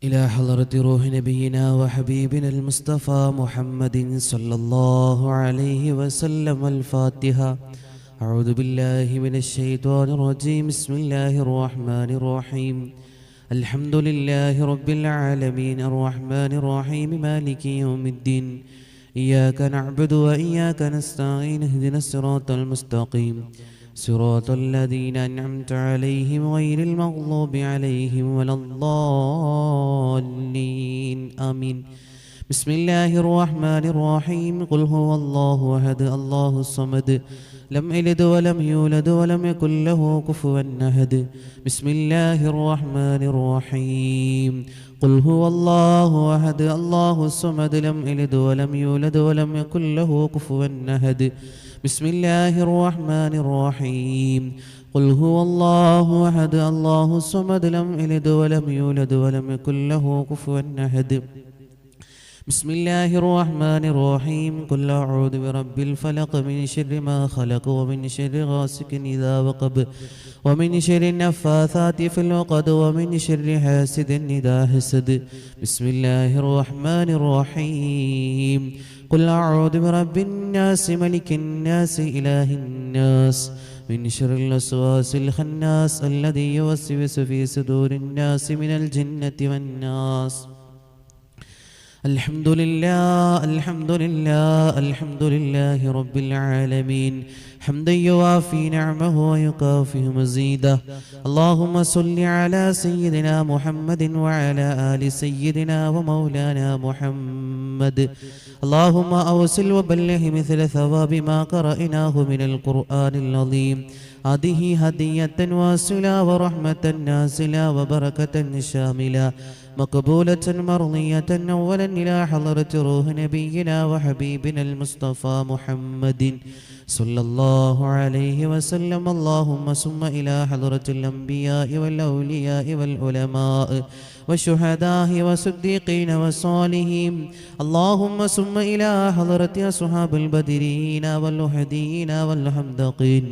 إلى حضرة روح نبينا وحبيبنا المصطفى محمد صلى الله عليه وسلم. الفاتحة. أعوذ بالله من الشيطان الرجيم. بسم الله الرحمن الرحيم. الحمد لله رب العالمين الرحمن الرحيم مالك يوم الدين. إياك نعبد وإياك نستعين. اهدنا الصراط المستقيم صراط الذين أنعمت عليهم غير المغضوب عليهم ولا الضالين. آمين. بسم الله الرحمن الرحيم. قل هو الله أحد الله الصمد لم يلد ولم يولد ولم يكن له كفوا أحد. بسم الله الرحمن الرحيم. قل هو الله أحد الله الصمد لم يلد ولم يولد ولم يكن له كفوا أحد. بسم الله الرحمن الرحيم. قل هو الله أحد الله الصمد لم يلد ولم يولد ولم يكن له كفوا أحد. بسم الله الرحمن الرحيم. قل أعوذ برب الفلق من شر ما خلق ومن شر غاسق إذا وقب ومن شر النفاثات في العقد ومن شر حاسد إذا حسد. بسم الله الرحمن الرحيم. قل أعوذ برب الناس ملك الناس إله الناس من شر الوسواس الخناس الذي يوسوس في صدور الناس من الجنة والناس. الحمد لله الحمد لله الحمد لله رب العالمين حمدا يوافي نعمه ويكافئ مزيده. اللهم صل على سيدنا محمد وعلى آل سيدنا ومولانا محمد. اللهم أوصل وبلغ مثل ثواب ما قرأناه من القرآن العظيم. هذه هدية واصلة ورحمة نازلة وبركة شاملة مقبولة مرضية أولا إلى حضرة روح نبينا وحبيبنا المصطفى محمد صلى الله عليه وسلم. اللهم ثم إلى حضرة الأنبياء والأولياء والعلماء والشهداء والصديقين والصالحين. اللهم ثم إلى حضرة أصحاب البدرين والأحدين والحمدقين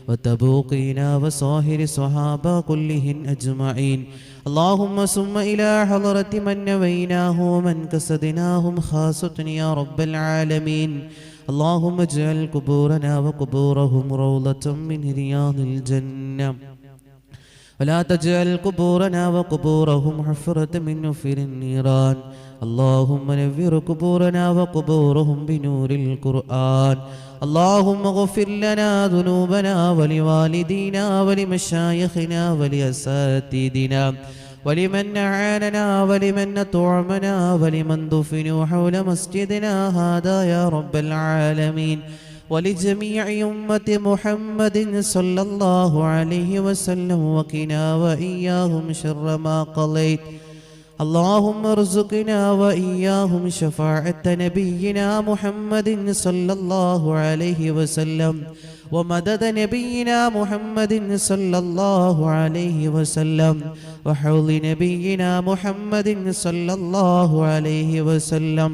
والتبوقين وصاهر الصحابة كلهم أجمعين. اللهم ثم إلى حضرة من نويناه ومن كسدناهم خاصة يا رب العالمين. اللهم اجعل قبورنا وقبورهم روضة من رياض الجنة ولا تجعل قبورنا وقبورهم حفرة من نفر النيران. اللهم نفر قبورنا وقبورهم بنور القرآن. اللهم اغفر لنا ذنوبنا ولوالدينا ولمشايخنا ولأساتذتنا ولمن أعاننا ولمن أطعمنا ولمن دفنوا حول مسجدنا هذا يا رب العالمين ولجميع أمة محمد صلى الله عليه وسلم. وقنا وإياهم شر ما قضيت. اللهم ارزقنا وإياهم شفاعة نبينا محمد صلى الله عليه وسلم ومدد نبينا محمد صلى الله عليه وسلم وحوض نبينا محمد صلى الله عليه وسلم.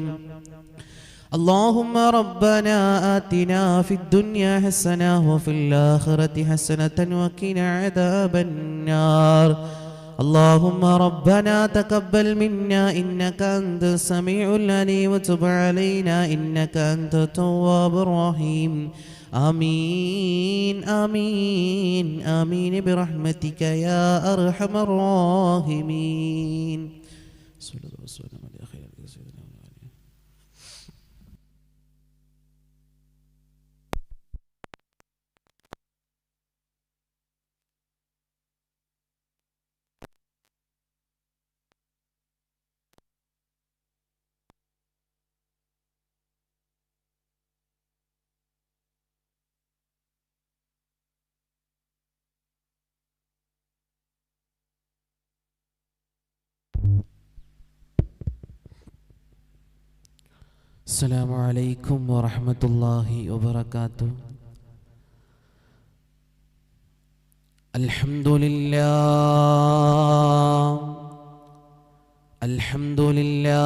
اللهم ربنا آتنا في الدنيا حسنة وفي الآخرة حسنة وقنا عذاب النار. اللهم ربنا تقبل منا إنك أنت السميع العليم وتب علينا إنك أنت التواب الرحيم. آمين آمين آمين برحمتك يا أرحم الراحمين. صلى الله وسلم على خير سيدنا. السلام عليكم ورحمة الله وبركاته. الحمد لله الحمد لله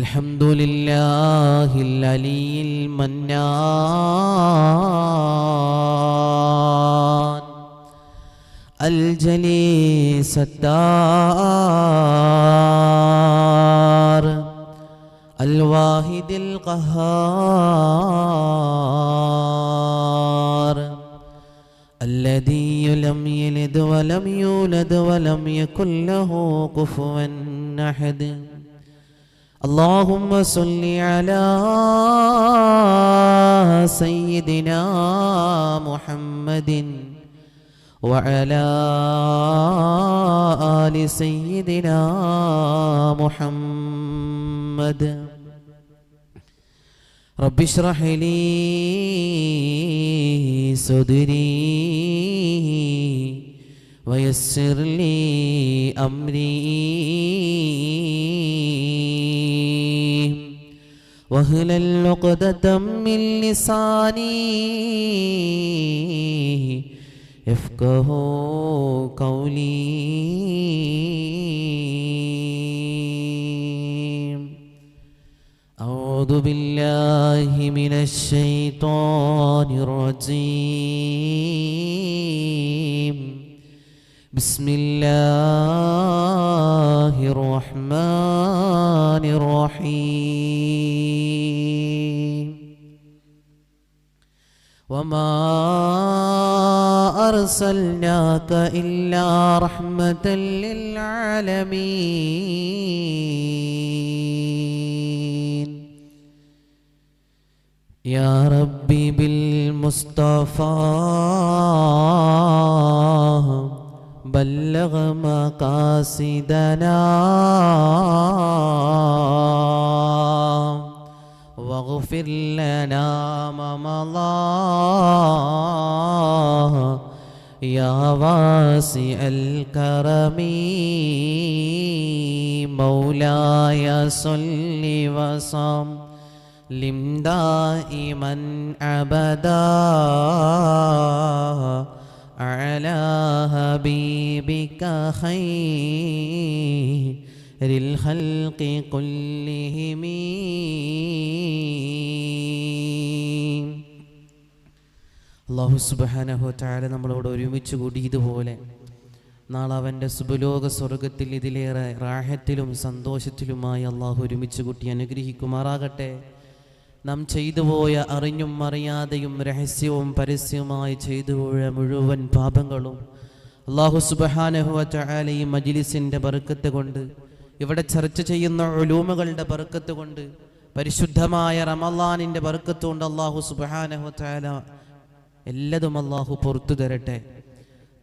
അൽഹംദുലില്ലാഹിൽ അലിയിൽ മന്നാൻ അൽ ജലീസത്താർ അൽ വാഹിദിൽ ഖഹാർ الذي لم يلد ولم يولد ولم يكن له كفوا أحد اللهم صل على سيدنا محمد وعلى آل سيدنا محمد رب اشرح لي صدري ويسر لي أمري واحلل عقدة من لساني يفقهوا قولي أعوذ بالله من الشيطان الرجيم بسم الله الرحمن الرحيم وما أرسلناك إلا رحمة للعالمين يا ربي بالمصطفى بلغ مقاصدنا واغفر لنا ما مضى يا واسع الكرم مولاي صل وسلم دائما أبدا على حبيبك خير الخلق كلهم അല്ലാഹു സുബ്ഹാനഹു വ തആല നമ്മളോട് ഒരുമിച്ച് കൂടിയതുപോലെ നാളെ അവൻ്റെ സുബലോക സ്വർഗത്തിൽ ഇതിലേറെ റാഹത്തിലും സന്തോഷത്തിലുമായി അള്ളാഹു ഒരുമിച്ച് കൂട്ടി അനുഗ്രഹിക്കുമാറാകട്ടെ. നാം ചെയ്തുപോയ അറിഞ്ഞും അറിയാതെയും രഹസ്യവും പരസ്യവുമായി ചെയ്തുപോയ മുഴുവൻ പാപങ്ങളും അല്ലാഹു സുബ്ഹാനഹു വ തആല ഈ മജ്ലിസിൻ്റെ ബർക്കത്ത് കൊണ്ട്, ഇവിടെ ചർച്ച ചെയ്യുന്ന ഉലൂമുകളുടെ ബർക്കത്ത് കൊണ്ട്, പരിശുദ്ധമായ റമളാനിൻ്റെ ബർക്കത്ത് കൊണ്ട് അല്ലാഹു സുബ്ഹാനഹു വ തആല എല്ലതും അല്ലാഹു പുറത്തു തരട്ടെ.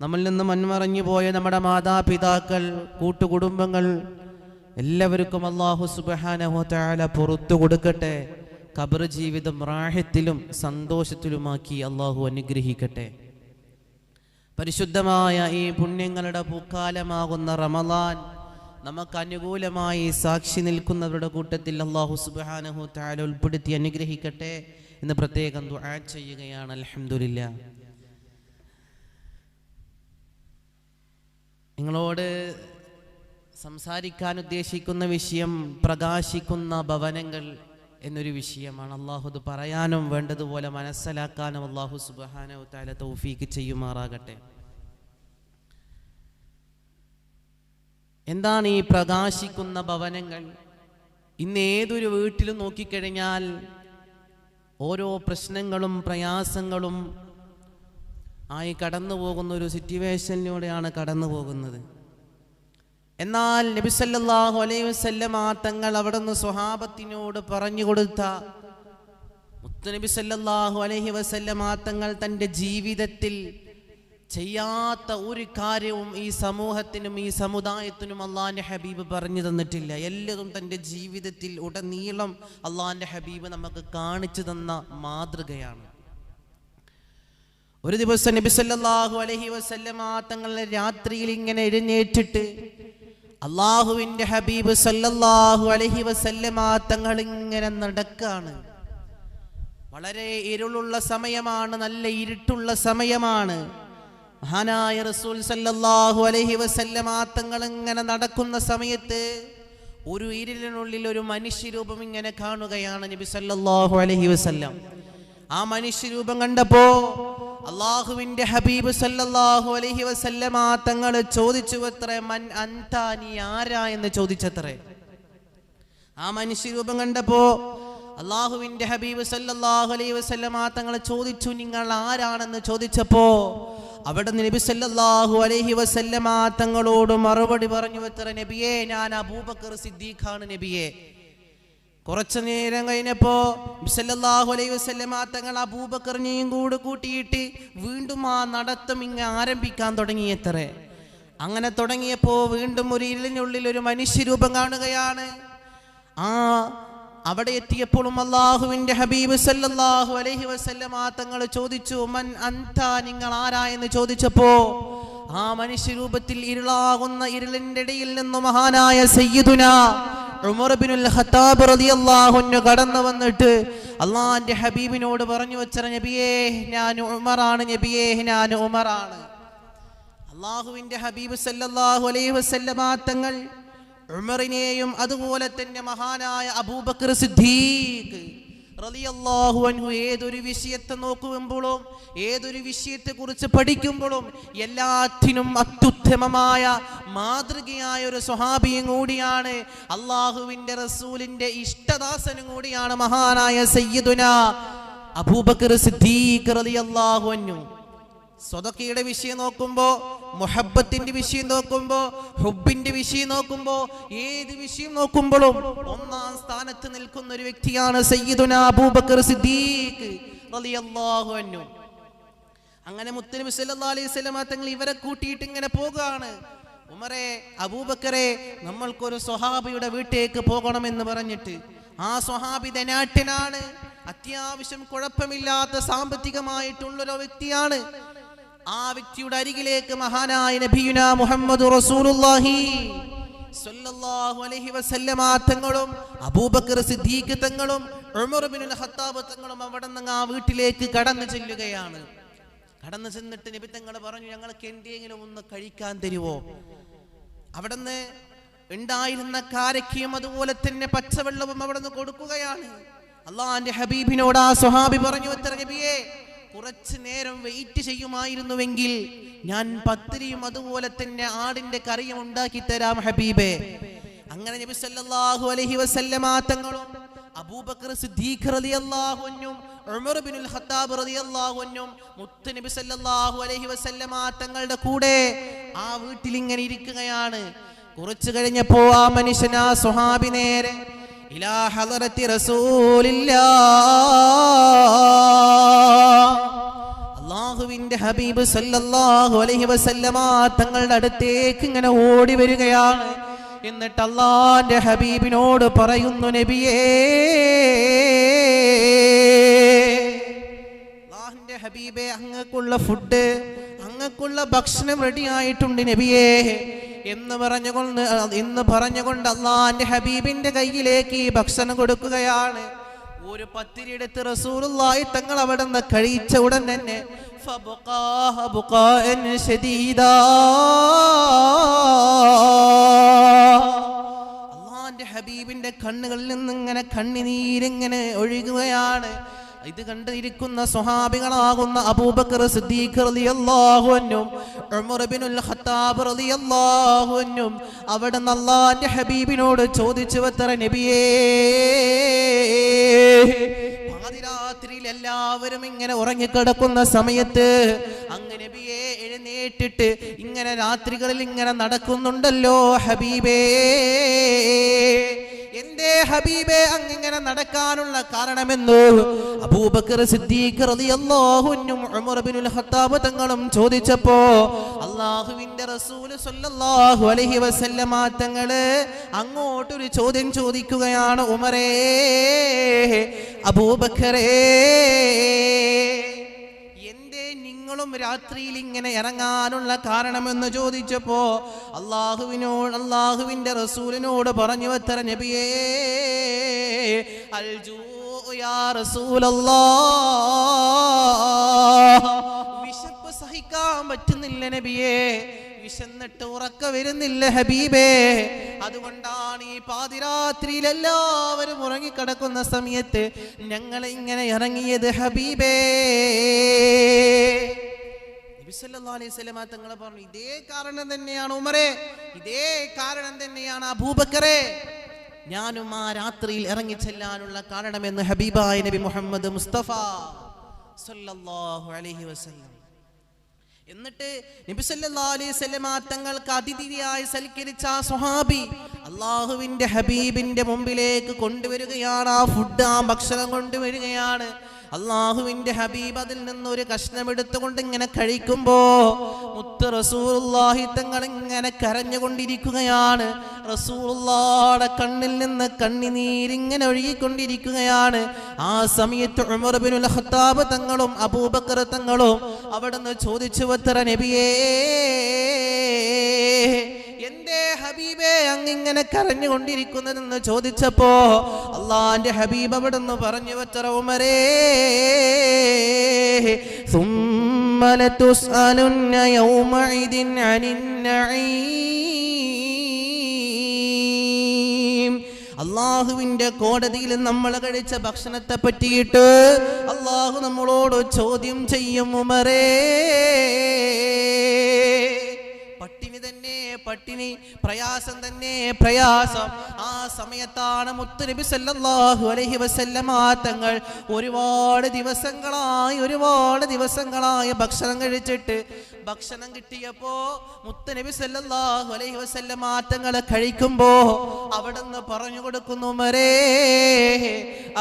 നമ്മിൽ നിന്ന് മൺമറഞ്ഞു പോയ നമ്മുടെ മാതാപിതാക്കൾ, കൂട്ടുകുടുംബങ്ങൾ എല്ലാവർക്കും അല്ലാഹു സുബ്ഹാനഹു വ തആല പുറത്തു കൊടുക്കട്ടെ. ഖബർ ജീവിതം റാഹത്തിലും സന്തോഷത്തിലുമാക്കി അല്ലാഹു അനുഗ്രഹിക്കട്ടെ. പരിശുദ്ധമായ ഈ പുണ്യങ്ങളുടെ പൂക്കാലമാകുന്ന റമളാൻ നമുക്ക് അനുകൂലമായി സാക്ഷി നിൽക്കുന്നവരുടെ കൂട്ടത്തിൽ അല്ലാഹു സുബ്ഹാനഹു വ തആല ഉൾപ്പെടുത്തി അനുഗ്രഹിക്കട്ടെ എന്ന് പ്രത്യേകം ദുആ ചെയ്യുകയാണ്. അൽഹംദുലില്ലാഹ്. നിങ്ങളോട് സംസാരിക്കാൻ ഉദ്ദേശിക്കുന്ന വിഷയം പ്രകാശിക്കുന്ന ഭവനങ്ങൾ എന്നൊരു വിഷയമാണ്. അള്ളാഹു അത് പറയാനും വേണ്ടതുപോലെ മനസ്സിലാക്കാനും അള്ളാഹു സുബ്ഹാനഹു വ തആല തൗഫീക്ക് ചെയ്യുമാറാകട്ടെ. എന്താണ് ഈ പ്രകാശിക്കുന്ന ഭവനങ്ങൾ? ഇന്ന് ഏതൊരു വീട്ടിലും നോക്കിക്കഴിഞ്ഞാൽ ഓരോ പ്രശ്നങ്ങളും പ്രയാസങ്ങളും ആയി കടന്നു പോകുന്ന ഒരു സിറ്റുവേഷനിലൂടെയാണ് കടന്നു പോകുന്നത്. എന്നാൽ നബി സല്ലല്ലാഹു അലൈഹി വസല്ലമ തങ്ങൾ അവിടുന്ന് സ്വഹാബത്തിനോട് പറഞ്ഞു കൊടുത്ത മുത്തുനബി സല്ലല്ലാഹു അലൈഹി വസല്ലമ തങ്ങൾ തൻ്റെ ജീവിതത്തിൽ ചെയ്യാത്ത ഒരു കാര്യവും ഈ സമൂഹത്തിനും ഈ സമുദായത്തിനും അള്ളാഹിൻ്റെ ഹബീബ് പറഞ്ഞു തന്നിട്ടില്ല. എല്ലാതും തൻ്റെ ജീവിതത്തിൽ ഉടനീളം അള്ളാഹിൻ്റെ ഹബീബ് നമുക്ക് കാണിച്ചു തന്ന മാതൃകയാണ്. ഒരു ദിവസം നബി സല്ലല്ലാഹു അലൈഹി വസല്ലമ തങ്ങൾ രാത്രിയിൽ ഇങ്ങനെ എഴുന്നേറ്റിട്ട് അള്ളാഹുവിൻ്റെ ഹബീബ് സല്ലല്ലാഹു അലൈഹി വസല്ലമ തങ്ങൾ ഇങ്ങനെ നടക്കാണ്. വളരെ ഇരുളുള്ള സമയമാണ്, നല്ല ഇരുട്ടുള്ള സമയമാണ്. മഹാനായ റസൂൽ സല്ലല്ലാഹു അലൈഹി വസല്ലമ തങ്ങൾ ഇങ്ങനെ നടക്കുന്ന സമയത്ത് ഒരു ഇരുളിനുള്ളിൽ ഒരു മനുഷ്യരൂപം ഇങ്ങനെ കാണുകയാണ് നബി സല്ലല്ലാഹു അലൈഹി വസല്ലം. ആ മനുഷ്യരൂപം കണ്ടപ്പോ അള്ളാഹുവിന്റെ ഹബീബ് സല്ലല്ലാഹു അലൈഹി വസല്ലമ തങ്ങൾ ചോദിച്ചു അത്രേ, മൻ അൻത, നീ ആരാ എന്ന് ചോദിച്ചത്രേ. ആ മനുഷ്യരൂപം കണ്ടപ്പോ അള്ളാഹുവിന്റെ ഹബീബ് സല്ലല്ലാഹു അലൈഹി വസല്ലമ തങ്ങൾ ചോദിച്ചു, നിങ്ങൾ ആരാണെന്ന് ചോദിച്ചപ്പോ അവിടെ നബി സല്ലല്ലാഹു അലൈഹി വസല്ലമ തങ്ങളോട് മറുപടി പറഞ്ഞു അത്രേ, നബിയേ, ഞാൻ അബൂബക്കർ സിദ്ദീഖാണ് നബിയേ. കുറച്ചു നേരം കഴിഞ്ഞപ്പോ സല്ലല്ലാഹു അലൈഹി വസല്ലമ തങ്ങൾ അബൂബക്കറിനെയും കൂടെ കൂട്ടിയിട്ട് വീണ്ടും ആ നടത്തം ആരംഭിക്കാൻ തുടങ്ങിയത്രേ. അങ്ങനെ തുടങ്ങിയപ്പോ വീണ്ടും ഒരു ഇരുളിനുള്ളിൽ ഒരു മനുഷ്യരൂപം കാണുകയാണ്. അവിടെ എത്തിയപ്പോഴും അള്ളാഹുവിന്റെ ഹബീബ് സല്ലല്ലാഹു അലൈഹി വസല്ലമ തങ്ങൾ ചോദിച്ചു, മൻ അൻത, നിങ്ങൾ ആരാ എന്ന് ചോദിച്ചപ്പോ ആ മനുഷ്യരൂപത്തിൽ ഇരുളാകുന്ന ഇരുളിന്റെ ഇടയിൽ നിന്ന് മഹാനായ സയ്യിദുനാ ഉമർ ഇബ്നുൽ ഖത്താബ് റളിയല്ലാഹു അൻഹു കടന്നു വന്നിട്ട് അള്ളാഹുവിന്റെ ഹബീബിനോട് പറഞ്ഞു വെച്ച, നബിയേ, ഞാൻ ഉമറാണ് നബിയേ, ഞാൻ ഉമറാണ്. അള്ളാഹുവിന്റെ ഹബീബ് സല്ലല്ലാഹു അലൈഹി വസല്ലമ തങ്ങൾ ഉമറിനെയും അതുപോലെ തന്നെ മഹാനായ അബൂബക്കർ സിദ്ദീഖ് റളിയല്ലാഹു അൻഹു ഏതൊരു വിഷയത്തെ നോക്കുമ്പോഴും ഏതൊരു വിഷയത്തെ കുറിച്ച് പഠിക്കുമ്പോഴും എല്ലാത്തിനും അത്യുത്തമമായ മാതൃകയായ ഒരു സ്വഹാബിയും കൂടിയാണ്, അള്ളാഹുവിന്റെ റസൂലിന്റെ ഇഷ്ടദാസനും കൂടിയാണ് മഹാനായ സയ്യിദുനാ അബൂബക്കർ സിദ്ദീഖ് റളിയല്ലാഹു അൻഹു. സ്വതക്കയുടെ വിഷയം നോക്കുമ്പോ, മുഹബ്ബത്തിന്റെ വിഷയം നോക്കുമ്പോ, ഹുബിന്റെ വിഷയം നോക്കുമ്പോ, ഏത് വിഷയം നോക്കുമ്പോഴും ഒന്നാം സ്ഥാനത്ത് നിൽക്കുന്ന ഒരു വ്യക്തിയാണ് സയ്യിദുനാ അബൂബക്കർ സിദ്ദീഖ് റളിയല്ലാഹു അൻഹു. അങ്ങനെ മുത്തനബി സല്ലല്ലാഹു അലൈഹി വസല്ലം തങ്ങൾ ഇവരെ കൂട്ടിയിട്ട് ഇങ്ങനെ പോകുകയാണ്. ഉമറേ, അബൂബക്കറെ, നമ്മൾക്കൊരു സ്വഹാബിയുടെ വീട്ടിലേക്ക് പോകണമെന്ന് പറഞ്ഞിട്ട്. ആ സ്വഹാബി ധനാഢ്യനാണ്, അത്യാവശ്യം കുഴപ്പമില്ലാത്ത സാമ്പത്തികമായിട്ടുള്ളൊരു വ്യക്തിയാണ്. ആ വ്യക്തിയുടെ അരികിലേക്ക് മഹാനായ നബിയുനാ മുഹമ്മദ് റസൂലുള്ളാഹി സ്വല്ലല്ലാഹു അലൈഹി വസല്ലമ തങ്ങളും അബൂബക്കർ സിദ്ദീഖ് തങ്ങളും ഉമർ ഇബ്നുൽ ഖത്താബ് തങ്ങളും അവിടെ നിന്ന് ആ വീട്ടിലേക്ക് കടന്നു ചെല്ലുകയാണ്. കടന്നു ചെന്നിട്ട് നബി തങ്ങൾ പറഞ്ഞു, ഞങ്ങൾക്ക് എന്തെങ്കിലും ഒന്ന് കഴിക്കാൻ തരുവോ? അവിടെ നിന്ന് ഉണ്ടായിരുന്ന കാരക്കയും അതുപോലെ തന്നെ പച്ചവെള്ളവും അവിടെ നിന്ന് കൊടുക്കുകയാണ്. അള്ളാഹുവിന്റെ ഹബീബിനോട് ആ സ്വഹാബി പറഞ്ഞു, എത്ര നബിയേ, കുറച്ചു നേരം വെയിറ്റ് ചെയ്യുമായിരുന്നുവെങ്കിൽ ഞാൻ പത്തിരിയും അതുപോലെ തന്നെ ആടിന്റെ കറിയും ഉണ്ടാക്കി തരാം ഹബീബേ. അങ്ങനെ നബി സല്ലല്ലാഹു അലൈഹി വസല്ലമ തങ്ങളും അബൂബക്കർ സിദ്ദീഖ് റളിയല്ലാഹു അൻഹു ഉമർ ഇബ്നുൽ ഖത്താബ് റളിയല്ലാഹു അൻഹു മുത്ത് നബി സല്ലല്ലാഹു അലൈഹി വസല്ലമ തങ്ങളുടെ കൂടെ ആ വീട്ടിൽ ഇങ്ങനെ ഇരിക്കുകയാണ്. കുറച്ചു കഴിഞ്ഞപ്പോ ആ മനുഷ്യൻ, ആ സ്വഹാബി നേരെ ഇലാ ഹളറത്തി റസൂലില്ലാഹ്, അല്ലാഹുവിന്റെ ഹബീബ് സല്ലല്ലാഹു അലൈഹി വസല്ലമ തങ്ങളുടെ അടുത്തേക്ക് ഇങ്ങനെ ഓടി വരികയാണ്. എന്നിട്ട് അല്ലാഹുവിന്റെ ഹബീബിനോട് പറയുന്നു, നബിയേ, അല്ലാഹുവിന്റെ ഹബീബേ, അങ്ങക്കുള്ള ഫുഡ്, അങ്ങക്കുള്ള ഭക്ഷണം റെഡി ആയിട്ടുണ്ട് നബിയേ എന്ന് പറഞ്ഞുകൊണ്ട് അല്ലാഹുവിന്റെ ഹബീബിന്റെ കയ്യിലേക്ക് ഈ ഭക്ഷണം കൊടുക്കുകയാണ്. ഒരു പത്തിരി എടുത്ത് റസൂലുള്ളാഹി തങ്ങൾ അവിടെ നിന്ന് കഴിച്ച ഉടൻ തന്നെ അല്ലാഹുവിന്റെ ഹബീബിന്റെ കണ്ണുകളിൽ നിന്ന് ഇങ്ങനെ കണ്ണുനീരിങ്ങനെ ഒഴുകുകയാണ്. ഇത് കണ്ടിരിക്കുന്ന സ്വഹാബികളാകുന്ന അബൂബക്കർ സിദ്ദീഖ് റളിയല്ലാഹു അൻഹു ഉമർ ഇബ്നുൽ ഖത്താബ് റളിയല്ലാഹു അൻഹു അവിടെ നിന്ന് അല്ലാഹുവിന്റെ ഹബീബിനോട് ചോദിച്ചു, എത്ര നബിയേ, പാതിരാത്രിയിൽ എല്ലാവരും ഇങ്ങനെ ഉറങ്ങിക്കിടക്കുന്ന സമയത്ത് അങ്ങ് നബിയെ എഴുന്നേറ്റിട്ട് ഇങ്ങനെ രാത്രികളിൽ ഇങ്ങനെ നടക്കുന്നുണ്ടല്ലോ ഹബീബേ, എന്തേ ഹബീബേ അങ്ങിങ്ങനെ നടക്കാനുള്ള കാരണമെന്ന് അബൂബക്കർ സിദ്ദീഖ് റളിയല്ലാഹു അൻഹു ഉമർ ഇബ്നുൽ ഖത്താബ് തങ്ങളും ചോദിച്ചപ്പോ അല്ലാഹുവിന്റെ റസൂൽ സ്വല്ലല്ലാഹു അലൈഹി വസല്ലമ തങ്ങള് അങ്ങോട്ടൊരു ചോദ്യം ചോദിക്കുകയാണ്. ഉമറേ, അബൂബക്കറേ, നിങ്ങളും രാത്രിയിൽ ഇങ്ങനെ ഇറങ്ങാനുള്ള കാരണമെന്ന് ചോദിച്ചപ്പോ അല്ലാഹുവിന്റെ റസൂലിനോട് പറഞ്ഞു, എത്ര നബിയേ, അൽജൂ യാ റസൂലല്ലാഹ്, വിശപ്പ് സഹിക്കാൻ പറ്റുന്നില്ല നബിയേ, വിശന്നിട്ട് ഉറക്ക വരുന്നില്ല ഹബീബേ. അതുകൊണ്ടാണ് ഈ പാതിരാത്രിയിൽ എല്ലാവരും ഉറങ്ങിക്കിടക്കുന്ന സമയത്ത് ഞങ്ങൾ ഇങ്ങനെ ഇറങ്ങിയത് ഹബീബേ. നബി സല്ലല്ലാഹു അലൈഹി വസല്ലം തങ്ങൾ പറഞ്ഞു, ഇതേ കാരണം തന്നെയാണ് ഉമറേ, ഇതേ കാരണം തന്നെയാണ് അബൂബക്കറേ ഞാനും ആ രാത്രിയിൽ ഇറങ്ങി ചെല്ലാനുള്ള കാരണമെന്ന് ഹബീബായ നബി മുഹമ്മദ് മുസ്തഫ സല്ലല്ലാഹു അലൈഹി വസല്ലം. എന്നിട്ട് നബി സല്ലല്ലാഹു അലൈഹി വസല്ലം തങ്ങൾക്ക് അതിഥിയായി സൽക്കരിച്ച ആ സ്വഹാബി അല്ലാഹുവിന്റെ ഹബീബിന്റെ മുമ്പിലേക്ക് കൊണ്ടുവരികയാണ്. ആ ഫുഡ്, ആ ഭക്ഷണം കൊണ്ടുവരികയാണ്. അല്ലാഹുവിന്റെ ഹബീബ് അതിൽ നിന്നൊരു കഷ്ണം എടുത്തുകൊണ്ട് ഇങ്ങനെ കഴിക്കുമ്പോ മുത്ത് റസൂലുള്ളാഹി തങ്ങൾ ഇങ്ങനെ കരഞ്ഞുകൊണ്ടിരിക്കുകയാണ്. റസൂലുള്ളാഹിയുടെ കണ്ണിൽ നിന്ന് കണ്ണുനീരിങ്ങനെ ഒഴുകിക്കൊണ്ടിരിക്കുകയാണ്. ആ സമയത്ത് ഉമർ ഇബ്നുൽ ഖത്താബ് തങ്ങളും അബൂബക്കർ തങ്ങളും അവിടുന്ന് ചോദിച്ചു, വത്തറ നബിയേ, എന്തേ ഹബീബേ അങ്ങിങ്ങനെ കരഞ്ഞുകൊണ്ടിരിക്കുന്നതെന്ന് ചോദിച്ചപ്പോ അള്ളാന്റെ ഹബീബ് അവിടുന്ന് പറഞ്ഞു, വത്തറ ഉമരേ, ثم لتسألن يومئذ عن النعيم. അള്ളാഹുവിന്റെ കോടതിയിൽ നമ്മൾ കഴിച്ച ഭക്ഷണത്തെ പറ്റിയിട്ട് അള്ളാഹു നമ്മളോട് ചോദ്യം ചെയ്യും ഉമരേ. പട്ടിണി തന്നെ പട്ടിണി, പ്രയാസം തന്നെ പ്രയാസം. ആ സമയത്താണ് മുത്തുനബി സല്ലല്ലാഹു അലൈഹി വസല്ലം തങ്ങൾ ഒരുപാട് ദിവസങ്ങളായി ഭക്ഷണം കഴിച്ചിട്ട് ഭക്ഷണം കിട്ടിയപ്പോ മുത്തുനബി സല്ലല്ലാഹു അലൈഹി വസല്ലം തങ്ങൾ കഴിക്കുമ്പോ അവിടുന്ന് പറഞ്ഞു കൊടുക്കുന്നു, ഉമരേ,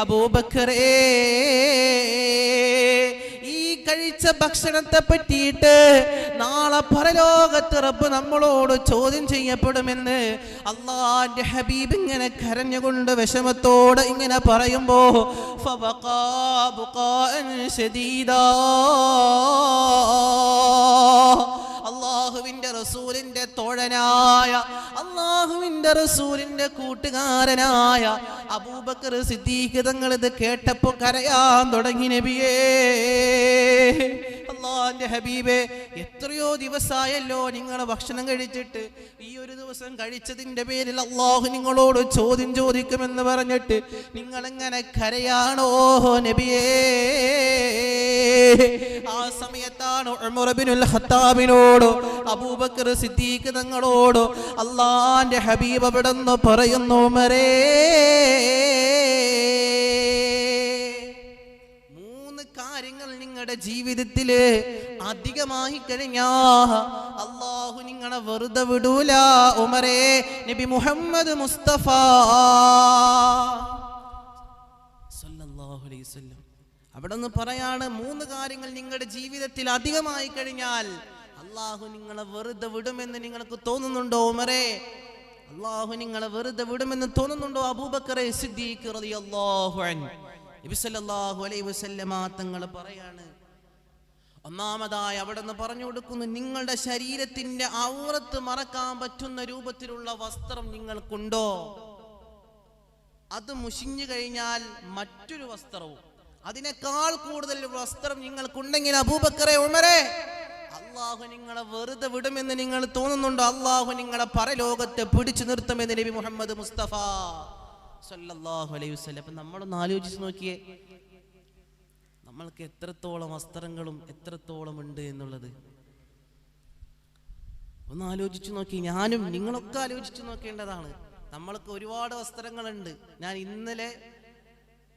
അബൂബക്കറേ, ഈ കഴിച്ച ഭക്ഷണത്തെ പറ്റിയിട്ട് നാളെ പരലോകത്ത് റബ്ബ് നമ്മളോട് ചോദ്യം ചെയ്യപ്പെടുമെന്ന് അല്ലാഹുവിന്റെ ഹബീബ് ഇങ്ങനെ കരഞ്ഞുകൊണ്ട് വിഷമത്തോടെ ഇങ്ങനെ പറയുമ്പോ ഫബഖാ ബുഖാഅൻ ശദീദാ, അല്ലാഹുവിന്റെ റസൂലിന്റെ തോഴനായ, അല്ലാഹുവിന്റെ റസൂലിന്റെ കൂട്ടുകാരനായ അബൂബക്കർ സിദ്ദീഖ് തങ്ങൾ ഇത് കേട്ടപ്പോ കരയാൻ തുടങ്ങി. നബിയേ, അല്ലാഹുവിന്റെ ഹബീബേ, എത്രയോ ദിവസമായല്ലോ നിങ്ങൾ ഭക്ഷണം കഴിച്ചിട്ട്, ഈ ഒരു ദിവസം കഴിച്ചതിന്റെ പേരിൽ അല്ലാഹു നിങ്ങളോട് ചോദ്യം ചോദിക്കുമെന്ന് പറഞ്ഞിട്ട് നിങ്ങൾ എങ്ങനെ കരയാണോ നബിയേ? ആ സമയത്താണ് ഉമർ ഇബ്നുൽ ഖത്താബിനോട് അബൂബക്കർ സിദ്ദീഖ് തങ്ങളോട് അല്ലാഹുവിന്റെ ഹബീബ് അവിടുന്ന് പറയുന്നു, ഉമരേ, കാര്യങ്ങൾ നിങ്ങളുടെ ജീവിതത്തില് അധികമായി കഴിഞ്ഞാ അല്ലാഹു നിങ്ങളെ വെറുതെ വിടൂല ഉമരേ. നബി മുഹമ്മദ് മുസ്തഫ സല്ലല്ലാഹു അലൈഹി വസല്ലം അവിടുന്ന് പറയാണ്, 3 കാര്യങ്ങൾ നിങ്ങളുടെ ജീവിതത്തിൽ അധികമായി കഴിഞ്ഞാൽ അല്ലാഹു നിങ്ങളെ വെറുതെ വിടുമെന്ന് നിങ്ങൾക്ക് തോന്നുന്നുണ്ടോ ഉമരേ? അല്ലാഹു നിങ്ങളെ വെറുതെ വിടുമെന്ന് തോന്നുന്നുണ്ടോ അബൂബക്കർ സിദ്ദീഖ് റളിയല്ലാഹു അൻഹു? നബി സല്ലല്ലാഹു അലൈഹി വസല്ലം തങ്ങൾ പറയാണ്, ഒന്നാമതായി അവിടുന്ന് പറഞ്ഞു കൊടുക്കുന്നു, നിങ്ങളുടെ ശരീരത്തിന്റെ ഔറത്ത് മറക്കാൻ പറ്റുന്ന രൂപത്തിലുള്ള വസ്ത്രം നിങ്ങൾക്കുണ്ടോ? അത് മുഷിഞ്ഞു കഴിഞ്ഞാൽ മറ്റൊരു വസ്ത്രവും അതിനേക്കാൾ കൂടുതൽ വസ്ത്രം നിങ്ങൾക്കുണ്ടെങ്കിൽ അബൂബക്കറെ ഉമരേ, അല്ലാഹു നിങ്ങളെ വെറുതെ വിടുമെന്ന് നിങ്ങൾ തോന്നുന്നുണ്ടോ? അല്ലാഹു നിങ്ങളെ പരലോകത്തെ പിടിച്ചു നിർത്തുമെന്ന് നബി മുഹമ്മദ് മുസ്തഫ സല്ലല്ലാഹു അലൈഹി വസല്ലം. അപ്പം നമ്മളൊന്ന് ആലോചിച്ച് നോക്കിയേ, നമ്മൾക്ക് എത്രത്തോളം വസ്ത്രങ്ങളും എത്രത്തോളം ഉണ്ട് എന്നുള്ളത് ഒന്ന് ആലോചിച്ചു നോക്കി. ഞാനും നിങ്ങളൊക്കെ ആലോചിച്ചു നോക്കേണ്ടതാണ്. നമ്മൾക്ക് ഒരുപാട് വസ്ത്രങ്ങളുണ്ട്. ഞാൻ ഇന്നലെ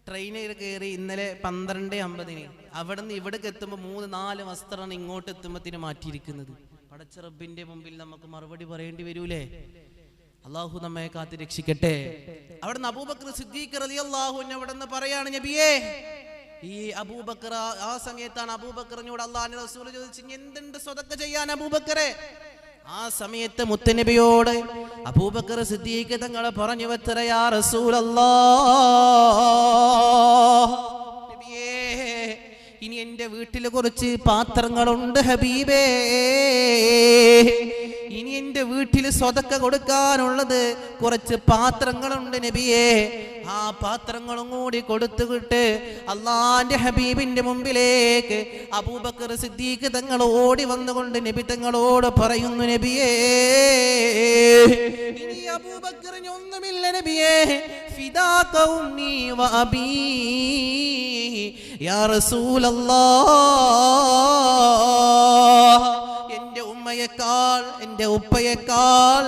ട്രെയിനിൽ കയറി, ഇന്നലെ 12:50 അവിടെ നിന്ന് ഇവിടേക്ക് എത്തുമ്പോൾ 3-4 വസ്ത്രമാണ് ഇങ്ങോട്ട് എത്തുമ്പത്തിന് മാറ്റിയിരിക്കുന്നത്. പടച്ച റബ്ബിന്റെ മുമ്പിൽ നമുക്ക് മറുപടി പറയേണ്ടി വരൂലേ? അള്ളാഹു നമ്മെ കാത്ത് രക്ഷിക്കട്ടെ. അവിടെ നിന്ന് അബൂബക്കർ സിദ്ദീഖ് റളിയല്ലാഹു അൻഹു അവിടെ നിന്ന് പറയാണ്, നബിയേ, ഈ അബൂബക്കർ, ആ സമയത്താണ് അബൂബക്കറിനോട് അള്ളാഹുവിന്റെ റസൂൽ ചോദിച്ചു, എന്തുണ്ട് സ്വതക്ക ചെയ്യാൻ അബൂബക്കറെ? ആ സമയത്ത് മുത്തനബിയോട് അബൂബക്കർ സിദ്ദീഖ് തങ്ങൾ പറഞ്ഞു, വത്തറ യാ റസൂലല്ലാഹ്, നബിയേ, ഇനി എൻ്റെ വീട്ടിൽ കുറച്ച് പാത്രങ്ങളുണ്ട് ഹബീബേ, ഇനി എൻ്റെ വീട്ടിൽ സ്വതക്ക കൊടുക്കാനുള്ളത് കുറച്ച് പാത്രങ്ങളുണ്ട് നബിയേ, ആ പാത്രങ്ങളും കൂടി കൊടുത്തുവിട്ട് അള്ളാന്റെ ഹബീബിന്റെ മുമ്പിലേക്ക് അബൂബക്കർ സിദ്ദീഖ് തങ്ങൾ ഓടി വന്നുകൊണ്ട് നബി തങ്ങളോട് പറയുന്നു, നബിയേ ഇനി അബൂബക്കറിന് ഒന്നുമില്ല നബിയേ, ഫിദാക ഉമ്മി വ അബീ യാ റസൂലല്ലാഹ്, എൻ്റെ ഉമ്മയേക്കാൾ എൻ്റെ ഉപ്പയേക്കാൾ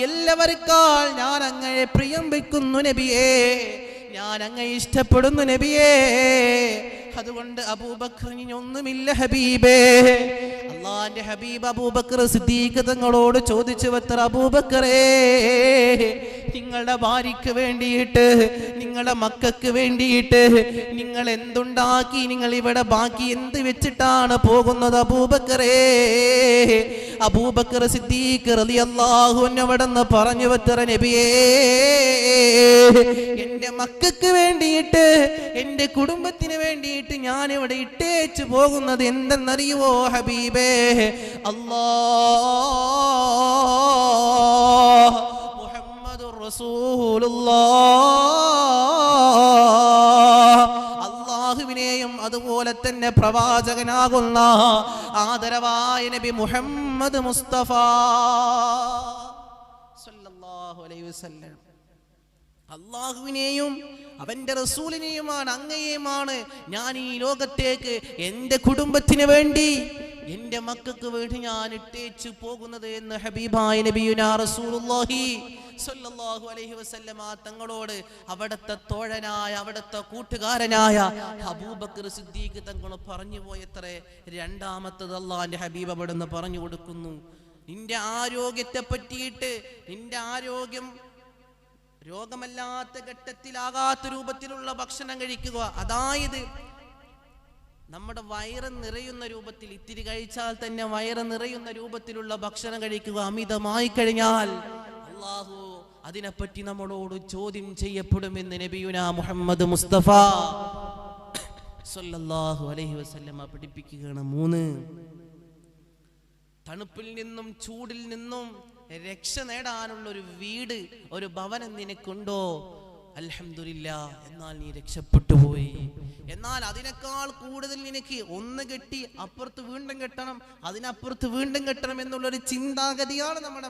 എല്ലാവർക്കാൾ ഞാൻ അങ്ങയെ പ്രിയം വെക്കുന്നു നബിയേ, ഞാൻ അങ്ങയെ ഇഷ്ടപ്പെടുന്നു നബിയേ. അതുകൊണ്ട് അബൂബക്കറിന് ഒന്നുമില്ല ഹബീബേ. അള്ളാന്റെ ഹബീബ് അബൂബക്കർ സിദ്ദീഖ് തങ്ങളോട് ചോദിച്ചു വത്ര, അബൂബക്കറേ നിങ്ങളുടെ ഭാര്യയ്ക്ക് വേണ്ടിയിട്ട് നിങ്ങളുടെ മക്കൾക്ക് വേണ്ടിയിട്ട് നിങ്ങൾ എന്തുണ്ടാക്കി, നിങ്ങൾ ഇവിടെ ബാക്കി എന്ത് വെച്ചിട്ടാണ് പോകുന്നത് അബൂബക്കറേ? അബൂബക്കർ സിദ്ദീഖ് റളിയല്ലാഹു അൻഹു അവിടെന്ന് പറഞ്ഞു വത്ര, നബിയേ എൻ്റെ മക്കൾക്ക് വേണ്ടിയിട്ട് എൻ്റെ കുടുംബത്തിന് വേണ്ടിയിട്ട് ഞാൻ ഇവിടെ ഇട്ടേച്ചു പോകുന്നത് എന്തെന്നറിയുവോ ഹബീബേ? അല്ലാഹ് മുഹമ്മദുർ റസൂലുള്ളാഹ്, അല്ലാഹുവിനെയും അതുപോലെ തന്നെ പ്രവാചകനാകുന്ന ആദരവായ നബി മുഹമ്മദ് മുസ്തഫ സല്ലല്ലാഹു അലൈഹി വസല്ലം, അള്ളാഹുവിനെയും അവന്റെ റസൂലിനെയുമാണ് അങ്ങയെയുമാണ് ഞാൻ ഈ ലോകത്തേക്ക് എൻ്റെ കുടുംബത്തിന് വേണ്ടി എൻ്റെ മക്കൾക്ക് വേണ്ടി ഞാൻ ഇട്ടേച്ചു പോകുന്നത് എന്ന് ഹബീബായ നബിയുനാ റസൂലുള്ളാഹി സ്വല്ലല്ലാഹു അലൈഹി വസല്ലമ തങ്ങളോട് അവിടുത്തെ തോഴനായ അവിടുത്തെ കൂട്ടുകാരനായ അബൂബക്കർ സിദ്ദീഖ് തങ്ങൾ പറഞ്ഞു പോയത്രേ. രണ്ടാമത്തത് അള്ളാന്റെ ഹബീബ് അവിടുന്ന് പറഞ്ഞു കൊടുക്കുന്നു, നിന്റെ ആരോഗ്യത്തെ പറ്റിയിട്ട്, നിന്റെ ആരോഗ്യം രോഗമല്ലാത്ത ഘട്ടത്തിലാകാത്ത രൂപത്തിലുള്ള ഭക്ഷണം കഴിക്കുക, അതായത് നമ്മുടെ വയറ് നിറയുന്ന രൂപത്തിൽ, ഇത്തിരി കഴിച്ചാൽ തന്നെ വയറ് നിറയുന്ന രൂപത്തിലുള്ള ഭക്ഷണം കഴിക്കുക. അമിതമായി കഴിഞ്ഞാൽ അല്ലാഹു അതിനെപ്പറ്റി നമ്മളോട് ചോദ്യം ചെയ്യപ്പെടുമെന്ന് നബിയുനാ മുഹമ്മദ് മുസ്തഫ സല്ലല്ലാഹു അലൈഹി വസല്ലമ പഠിപ്പിക്കുകയാണ്. 3, തണുപ്പിൽ നിന്നും ചൂടിൽ നിന്നും രക്ഷ നേടാനുള്ള ഒരു വീട്, ഒരു ഭവനം നിനക്കുണ്ടോ? അൽഹംദുലില്ലാ, എന്നാൽ നീ രക്ഷപ്പെട്ടു പോയി. എന്നാൽ അതിനേക്കാൾ കൂടുതൽ നിനക്ക് ഒന്ന് കെട്ടി അപ്പുറത്ത് വീണ്ടും കെട്ടണം, അതിനപ്പുറത്ത് വീണ്ടും കെട്ടണം എന്നുള്ളൊരു ചിന്താഗതിയാണ് നമ്മുടെ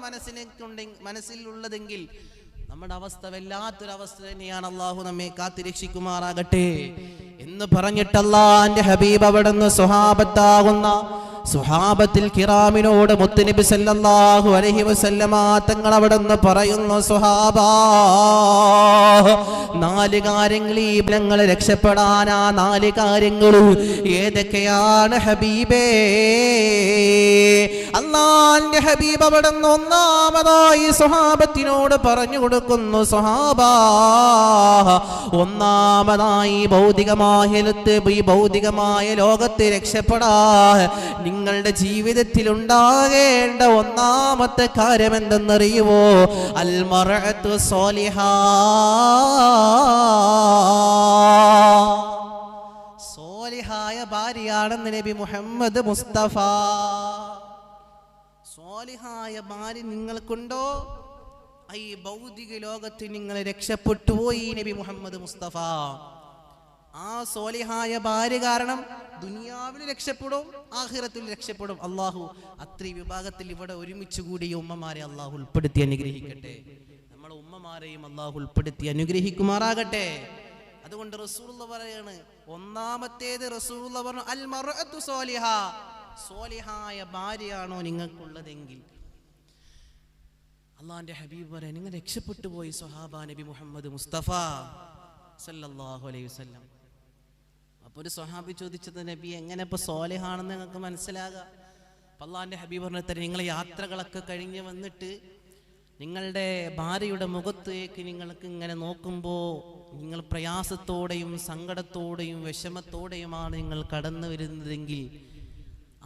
മനസ്സിലുള്ളതെങ്കിൽ നമ്മുടെ അവസ്ഥ വല്ലാത്തൊരവസ്ഥ തന്നെയാണ്. അള്ളാഹു നമ്മെ കാത്തുരക്ഷിക്കുമാറാകട്ടെ എന്ന് പറഞ്ഞിട്ട് അല്ലാഹുവിന്റെ ഹബീബ് അവിടുന്ന് സ്വഹാബത്താകുന്ന സ്വഹാബത്തിൽ കിറാമിനോട് മുത്തുനബി സല്ലല്ലാഹു അലൈഹി വസല്ലമ തങ്ങൾ അവിടുന്ന് പറയുന്നു, സ്വഹാബാ 4 കാര്യങ്ങൾ ഈ ബലങ്ങൾ രക്ഷപ്പെടാനാ 4 കാര്യങ്ങൾ ഏതൊക്കെയാണ് ഹബീബേ? അല്ലാഹുവിന്റെ ഹബീബ് അവിടുന്ന് ഒന്നാമതായി സ്വഹാബത്തിനോട് പറഞ്ഞു കൊടുക്കുന്നു, സ്വഹാബാ ഒന്നാമതായി ഈ ഭൗതികമായ ലോകത്ത് രക്ഷപ്പെടാൻ നിങ്ങളുടെ ജീവിതത്തിൽ ഉണ്ടാകേണ്ട ഒന്നാമത്തെ കാര്യം എന്തെന്നറിയുവോ? അൽ മർഅത്തു സ്വാലിഹാ, സ്വാലിഹായ ഭാര്യയാണെന്ന് നബി മുഹമ്മദ് മുസ്തഫ. സ്വാലിഹായ ഭാര്യ നിങ്ങൾക്കുണ്ടോ? ഈ ഭൗതിക ലോകത്ത് നിങ്ങൾ രക്ഷപ്പെട്ടു പോയി നബി മുഹമ്മദ് മുസ്തഫ. ആ സ്വാലിഹായ ഭാര്യ കാരണം ദുനിയാവിൽ രക്ഷപ്പെടും, ആഖിറത്തിൽ രക്ഷപ്പെടും. അള്ളാഹു അത്രയും വിഭാഗത്തിൽ ഇവിടെ ഒരുമിച്ച് കൂടിയ ഉമ്മമാരെ അള്ളാഹു ഉൾപ്പെടുത്തി അനുഗ്രഹിക്കട്ടെ. നമ്മളെ ഉമ്മമാരെയും അള്ളാഹു ഉൾപ്പെടുത്തി അനുഗ്രഹിക്കുമാറാകട്ടെ. അതുകൊണ്ട് റസൂലുള്ളാഹി പറയാണ്, ഒന്നാമത്തേത് റസൂലുള്ളാഹി പറഞ്ഞു, അൽ മർഅത്തു സ്വാലിഹ, സ്വാലിഹായ ഭാര്യയാണോ നിങ്ങൾക്കുള്ളതെങ്കിൽ അള്ളാന്റെ ഹബീബ് പറയാൻ നിങ്ങൾ രക്ഷപ്പെട്ടു പോയി സ്വഹാബ നബി മുഹമ്മദ് മുസ്തഫ സല്ലല്ലാഹു അലൈഹി വസല്ലം. അപ്പൊ ഒരു സ്വഹാബി ചോദിച്ചത്, നബി എങ്ങനെ ഇപ്പൊ സ്വാലിഹാണെന്ന് നിങ്ങൾക്ക് മനസ്സിലാകാം? അള്ളാന്റെ ഹബീബ് പറഞ്ഞ തരം, നിങ്ങൾ യാത്രകളൊക്കെ കഴിഞ്ഞ് വന്നിട്ട് നിങ്ങളുടെ ഭാര്യയുടെ മുഖത്തേക്ക് നിങ്ങൾക്ക് ഇങ്ങനെ നോക്കുമ്പോൾ നിങ്ങൾ പ്രയാസത്തോടെയും സങ്കടത്തോടെയും വിഷമത്തോടെയുമാണ് നിങ്ങൾ കടന്നു വരുന്നതെങ്കിൽ,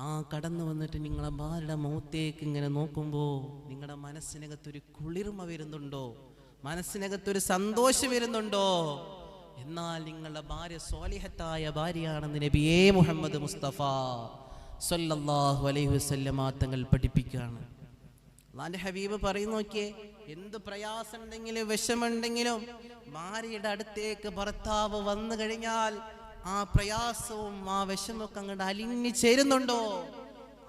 ആ കടന്നു വന്നിട്ട് നിങ്ങളെ ഭാര്യയുടെ മുഖത്തേക്ക് ഇങ്ങനെ നോക്കുമ്പോൾ നിങ്ങളുടെ മനസ്സിനകത്തൊരു കുളിർമ വരുന്നുണ്ടോ? മനസ്സിനകത്തൊരു സന്തോഷം വരുന്നുണ്ടോ? എന്നാൽ നിങ്ങളുടെ ഭാര്യ സ്വാലിഹത്തായ ഭാര്യയാണെന്ന് നബിയേ മുഹമ്മദ് മുസ്തഫ സല്ലല്ലാഹു അലൈഹി വസല്ലമ തങ്ങൾ പഠിപ്പിക്കുകയാണ്. അള്ളാന്റെ ഹബീബ് പറയും, നോക്കിയേ, എന്ത് പ്രയാസം ഉണ്ടെങ്കിലും വിഷമുണ്ടെങ്കിലും ഭാര്യയുടെ അടുത്തേക്ക് ഭർത്താവ് വന്നു കഴിഞ്ഞാൽ ആ പ്രയാസവും ആ വിഷമൊക്കെ അങ്ങോട്ട് അലിഞ്ഞു ചേരുന്നുണ്ടോ,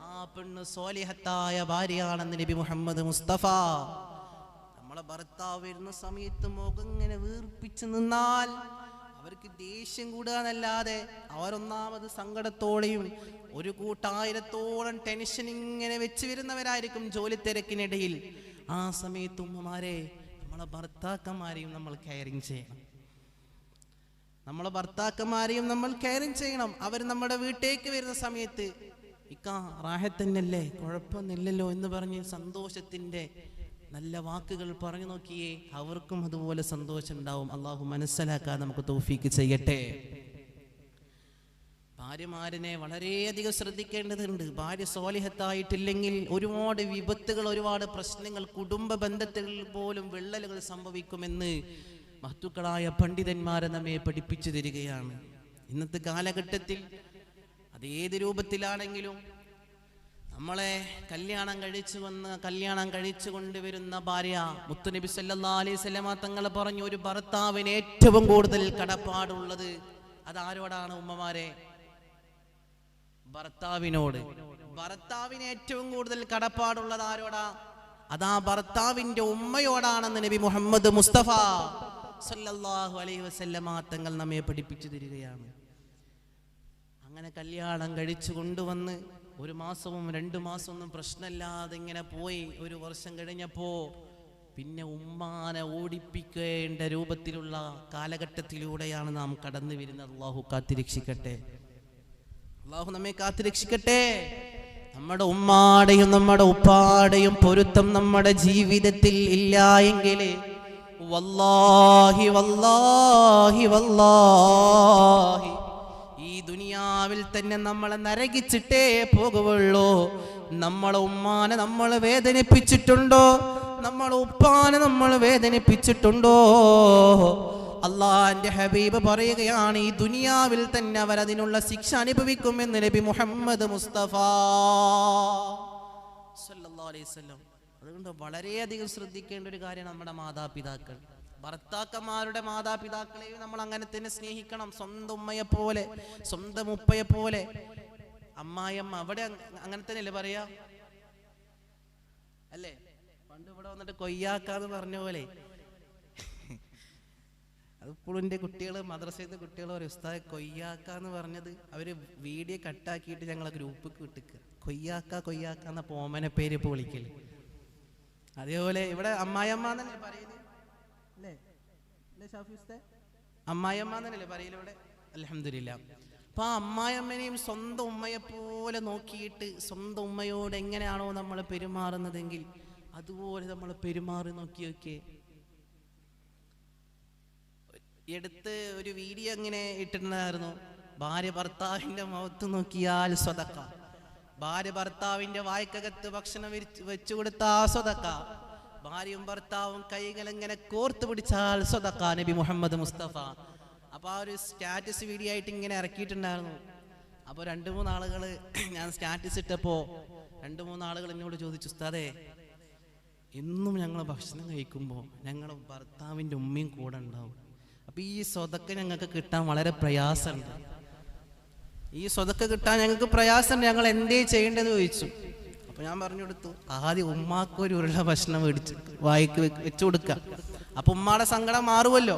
ആ പെണ്ണ് സ്വാലിഹത്തായ ഭാര്യയാണെന്ന് നബി മുഹമ്മദ് മുസ്തഫ. നമ്മളെ ഭർത്താവ് വരുന്ന സമയത്ത് മുഖം ഇങ്ങനെ വീർപ്പിച്ച് നിന്നാൽ അവർക്ക് ദേഷ്യം കൂടുകയെന്നല്ലാതെ അവരൊന്നാമത് സങ്കടത്തോടെയും ഒരു കൂട്ടായിരത്തോളം ടെൻഷൻ ഇങ്ങനെ വെച്ച് വരുന്നവരായിരിക്കും ജോലി തിരക്കിനിടയിൽ. ആ സമയത്ത് ഉമ്മമാരെ, നമ്മളെ ഭർത്താക്കന്മാരെയും നമ്മൾ കെയറിങ് ചെയ്യണം. നമ്മളെ ഭർത്താക്കന്മാരെയും നമ്മൾ കെയറിങ് ചെയ്യണം. അവർ നമ്മുടെ വീട്ടിലേക്ക് വരുന്ന സമയത്ത് ഇക്കാ റാഹത്തന്നല്ലേ, കുഴപ്പമൊന്നുമില്ലല്ലോ എന്ന് പറഞ്ഞ് സന്തോഷത്തിൻ്റെ നല്ല വാക്കുകൾ പറഞ്ഞു നോക്കിയേ, അവർക്കും അതുപോലെ സന്തോഷം ഉണ്ടാവും. അള്ളാഹു മനസ്സിലാക്കാൻ നമുക്ക് തൗഫീക്ക് ചെയ്യട്ടെ. ഭാര്യമാരനെ വളരെയധികം ശ്രദ്ധിക്കേണ്ടതുണ്ട്. ഭാര്യ സ്വാലിഹത്തായിട്ടില്ലെങ്കിൽ ഒരുപാട് വിപത്തുകൾ, ഒരുപാട് പ്രശ്നങ്ങൾ, കുടുംബ ബന്ധത്തിൽ പോലും വിള്ളലുകൾ സംഭവിക്കുമെന്ന് മഹത്തുക്കളായ പണ്ഡിതന്മാരെ നമ്മെ പഠിപ്പിച്ചു തരികയാണ്. ഇന്നത്തെ കാലഘട്ടത്തിൽ അതേത് രൂപത്തിലാണെങ്കിലും നമ്മളെ കല്യാണം കഴിച്ചു കൊണ്ടുവരുന്ന ഭാര്യ, മുത്തുനബി സല്ലല്ലാഹു അലൈഹി വസല്ലമ തങ്ങൾ പറഞ്ഞു, ഒരു ഭർത്താവിന് ഏറ്റവും കൂടുതൽ കടപ്പാടുള്ളത് അതാരോടാണ് ഉമ്മമാരെ? ഭർത്താവിനോട്. ഭർത്താവിന് ഏറ്റവും കൂടുതൽ കടപ്പാടുള്ളത് ആരോടാ? അതാ ഭർത്താവിന്റെ ഉമ്മയോടാണെന്ന് നബി മുഹമ്മദ് മുസ്തഫ സല്ലല്ലാഹു അലൈഹി വസല്ലമ തങ്ങൾ നമ്മെ പഠിപ്പിച്ചു തരികയാണ്. അങ്ങനെ കല്യാണം കഴിച്ചു കൊണ്ടുവന്ന് 1 മാസവും 2 മാസമൊന്നും പ്രശ്നമില്ലാതെ ഇങ്ങനെ പോയി. 1 വർഷം കഴിഞ്ഞപ്പോ പിന്നെ ഉമ്മാനെ ഓടിപ്പിക്കേണ്ട രൂപത്തിലുള്ള കാലഘട്ടത്തിലൂടെയാണ് നാം കടന്നു വരുന്നത്. അള്ളാഹു കാത്തിരക്ഷിക്കട്ടെ. അള്ളാഹു നമ്മെ കാത്തിരക്ഷിക്കട്ടെ. നമ്മുടെ ഉമ്മാടെയും നമ്മുടെ ഉപ്പാടെയും പൊരുത്തം നമ്മുടെ ജീവിതത്തിൽ ഇല്ല എങ്കിൽ വല്ലാഹി വല്ലാഹി വല്ലാഹി ഈ ദുനിയാവിൽ തന്നെ നമ്മളെ നരകിച്ചിട്ടേ പോകുള്ളൂ. നമ്മളെ ഉമ്മാനെ നമ്മൾ വേദനിപ്പിച്ചിട്ടുണ്ടോ? നമ്മളെ ഉപ്പാനെ നമ്മൾ വേദനിപ്പിച്ചിട്ടുണ്ടോ? അള്ളാന്റെ ഹബീബ് പറയുകയാണ്, ഈ ദുനിയാവിൽ തന്നെ അവരതിനുള്ള ശിക്ഷ അനുഭവിക്കുമെന്ന് നബി മുഹമ്മദ് മുസ്തഫ സല്ലല്ലാഹു അലൈഹി വസല്ലം. അതുകൊണ്ട് വളരെയധികം ശ്രദ്ധിക്കേണ്ട ഒരു കാര്യം നമ്മുടെ മാതാപിതാക്കൾ. ഭർത്താക്കന്മാരുടെ മാതാപിതാക്കളെയും നമ്മൾ അങ്ങനെ തന്നെ സ്നേഹിക്കണം. സ്വന്തം ഉമ്മയെ പോലെ, സ്വന്തം ഉപ്പയെ പോലെ. അമ്മായിയമ്മ അവിടെ അങ്ങനെ തന്നെയല്ലേ പറയാ? അല്ലേ? പണ്ട് ഇവിടെ വന്നിട്ട് കൊയ്യാക്കാന്ന് പറഞ്ഞ പോലെ. അതിപ്പോഴും എൻ്റെ കുട്ടികൾ, മദ്രസയിലത്തെ കുട്ടികൾ പറയും, ഉസ്താദെ കൊയ്യാക്കാന്ന് പറഞ്ഞത് അവര് വീഡിയോ കട്ടാക്കിയിട്ട് ഞങ്ങളെ ഗ്രൂപ്പിക്ക് വിട്ടിക്കുക. കൊയ്യാക്ക എന്ന പോമനെ പേര് ഇപ്പോൾ വിളിക്കല്. അതേപോലെ ഇവിടെ അമ്മായിയമ്മ എന്നല്ലേ പറയുന്നത്, അല്ലേ? അമ്മായിയമ്മ എന്നല്ലേ പറയല് ഇവിടെ? അൽഹംദുലില്ലാ. അപ്പൊ ആ അമ്മായിയമ്മനെയും സ്വന്തം ഉമ്മയെ പോലെ നോക്കിയിട്ട് സ്വന്തം ഉമ്മയോട് എങ്ങനെയാണോ നമ്മൾ പെരുമാറുന്നതെങ്കിൽ അതുപോലെ നമ്മൾ പെരുമാറി നോക്കിയൊക്കെ. എടുത്ത് ഒരു വീഡിയോ ഇങ്ങനെ ഇട്ടിട്ടുണ്ടായിരുന്നു, ഭാര്യ ഭർത്താവിന്റെ മുഖത്ത് നോക്കിയാൽ സ്വതക്ക, ഭാര്യ ഭർത്താവിന്റെ വായ്ക്കകത്ത് ഭക്ഷണം വെച്ചു കൊടുത്താൽ സ്വതക്ക, ഭാര്യയും ഭർത്താവും കൈകൾ ഇങ്ങനെ കോർത്ത് പിടിച്ചാൽ സ്വതക്ക, നബി മുഹമ്മദ് മുസ്തഫ. അപ്പൊ ആ ഒരു സ്റ്റാറ്റസ് വീഡിയോ ആയിട്ട് ഇങ്ങനെ ഇറക്കിയിട്ടുണ്ടായിരുന്നു. അപ്പോൾ 2-3 ആളുകൾ, ഞാൻ സ്റ്റാറ്റസ് ഇട്ടപ്പോ 2-3 ആളുകൾ എന്നോട് ചോദിച്ചു, ഉസ്താദേ എന്നും ഞങ്ങൾ ഭക്ഷണം കഴിക്കുമ്പോൾ ഞങ്ങൾ ഭർത്താവിന്റെ ഉമ്മയും കൂടെ ഉണ്ടാവും, അപ്പൊ ഈ സ്വതക്ക ഞങ്ങൾക്ക് കിട്ടാൻ വളരെ പ്രയാസമുണ്ട്, ഈ സ്വതക്ക കിട്ടാൻ ഞങ്ങൾക്ക് പ്രയാസമുണ്ട്, ഞങ്ങൾ എന്തേ ചെയ്യേണ്ടതെന്ന് ചോദിച്ചു. അപ്പൊ ഞാൻ പറഞ്ഞു കൊടുത്തു, ആദ്യം ഉമ്മാക്ക് ഒരു ഉരുള ഭക്ഷണം മേടിച്ച് വായിക്ക് വെച്ചു കൊടുക്കുക. അപ്പൊ ഉമ്മാടെ സങ്കടം മാറുമല്ലോ.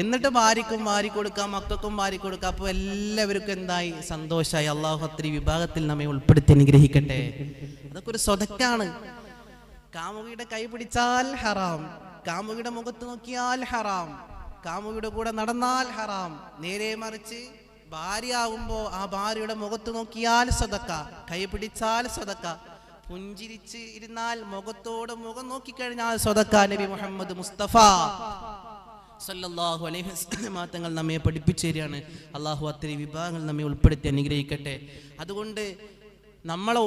എന്നിട്ട് ഭാര്യക്കും വാരി കൊടുക്കാം, മക്കൾക്കും വാരി കൊടുക്കാം. അപ്പൊ എല്ലാവർക്കും എന്തായി? സന്തോഷമായി. അള്ളാഹു അത്രി വിഭാഗത്തിൽ നമ്മെ ഉൾപ്പെടുത്തി അനുഗ്രഹിക്കട്ടെ. അതൊക്കെ ഒരു സ്വതക്കാണ്. കാമുകിയുടെ കൈ പിടിച്ചാൽ ഹറാം, കാമുകിയുടെ മുഖത്ത് നോക്കിയാൽ ഹറാം, കാമുകിയുടെ കൂടെ നടന്നാൽ ഹറാം. നേരെ മറിച്ച് ഭാര്യ ആകുമ്പോ ആ ഭാര്യയുടെ മുഖത്ത് നോക്കിയാൽ സ്വതക്ക, കൈ പിടിച്ചാൽ സ്വതക്ക, പുഞ്ചിരിച്ച് ഇരുന്നാൽ മുഖത്തോട് മുഖം നോക്കിക്കഴിഞ്ഞാൽ സ്വതക്ക. നബി മുഹമ്മദ് മുസ്തഫ സല്ലല്ലാഹു അലൈഹി വസല്ലം തങ്ങൾ നമ്മെ പഠിപ്പിച്ചു തരികയാണ്. അള്ളാഹു അത്തരം വിഭാഗങ്ങൾ നമ്മെ ഉൾപ്പെടുത്തി അനുഗ്രഹിക്കട്ടെ. അതുകൊണ്ട് നമ്മളെ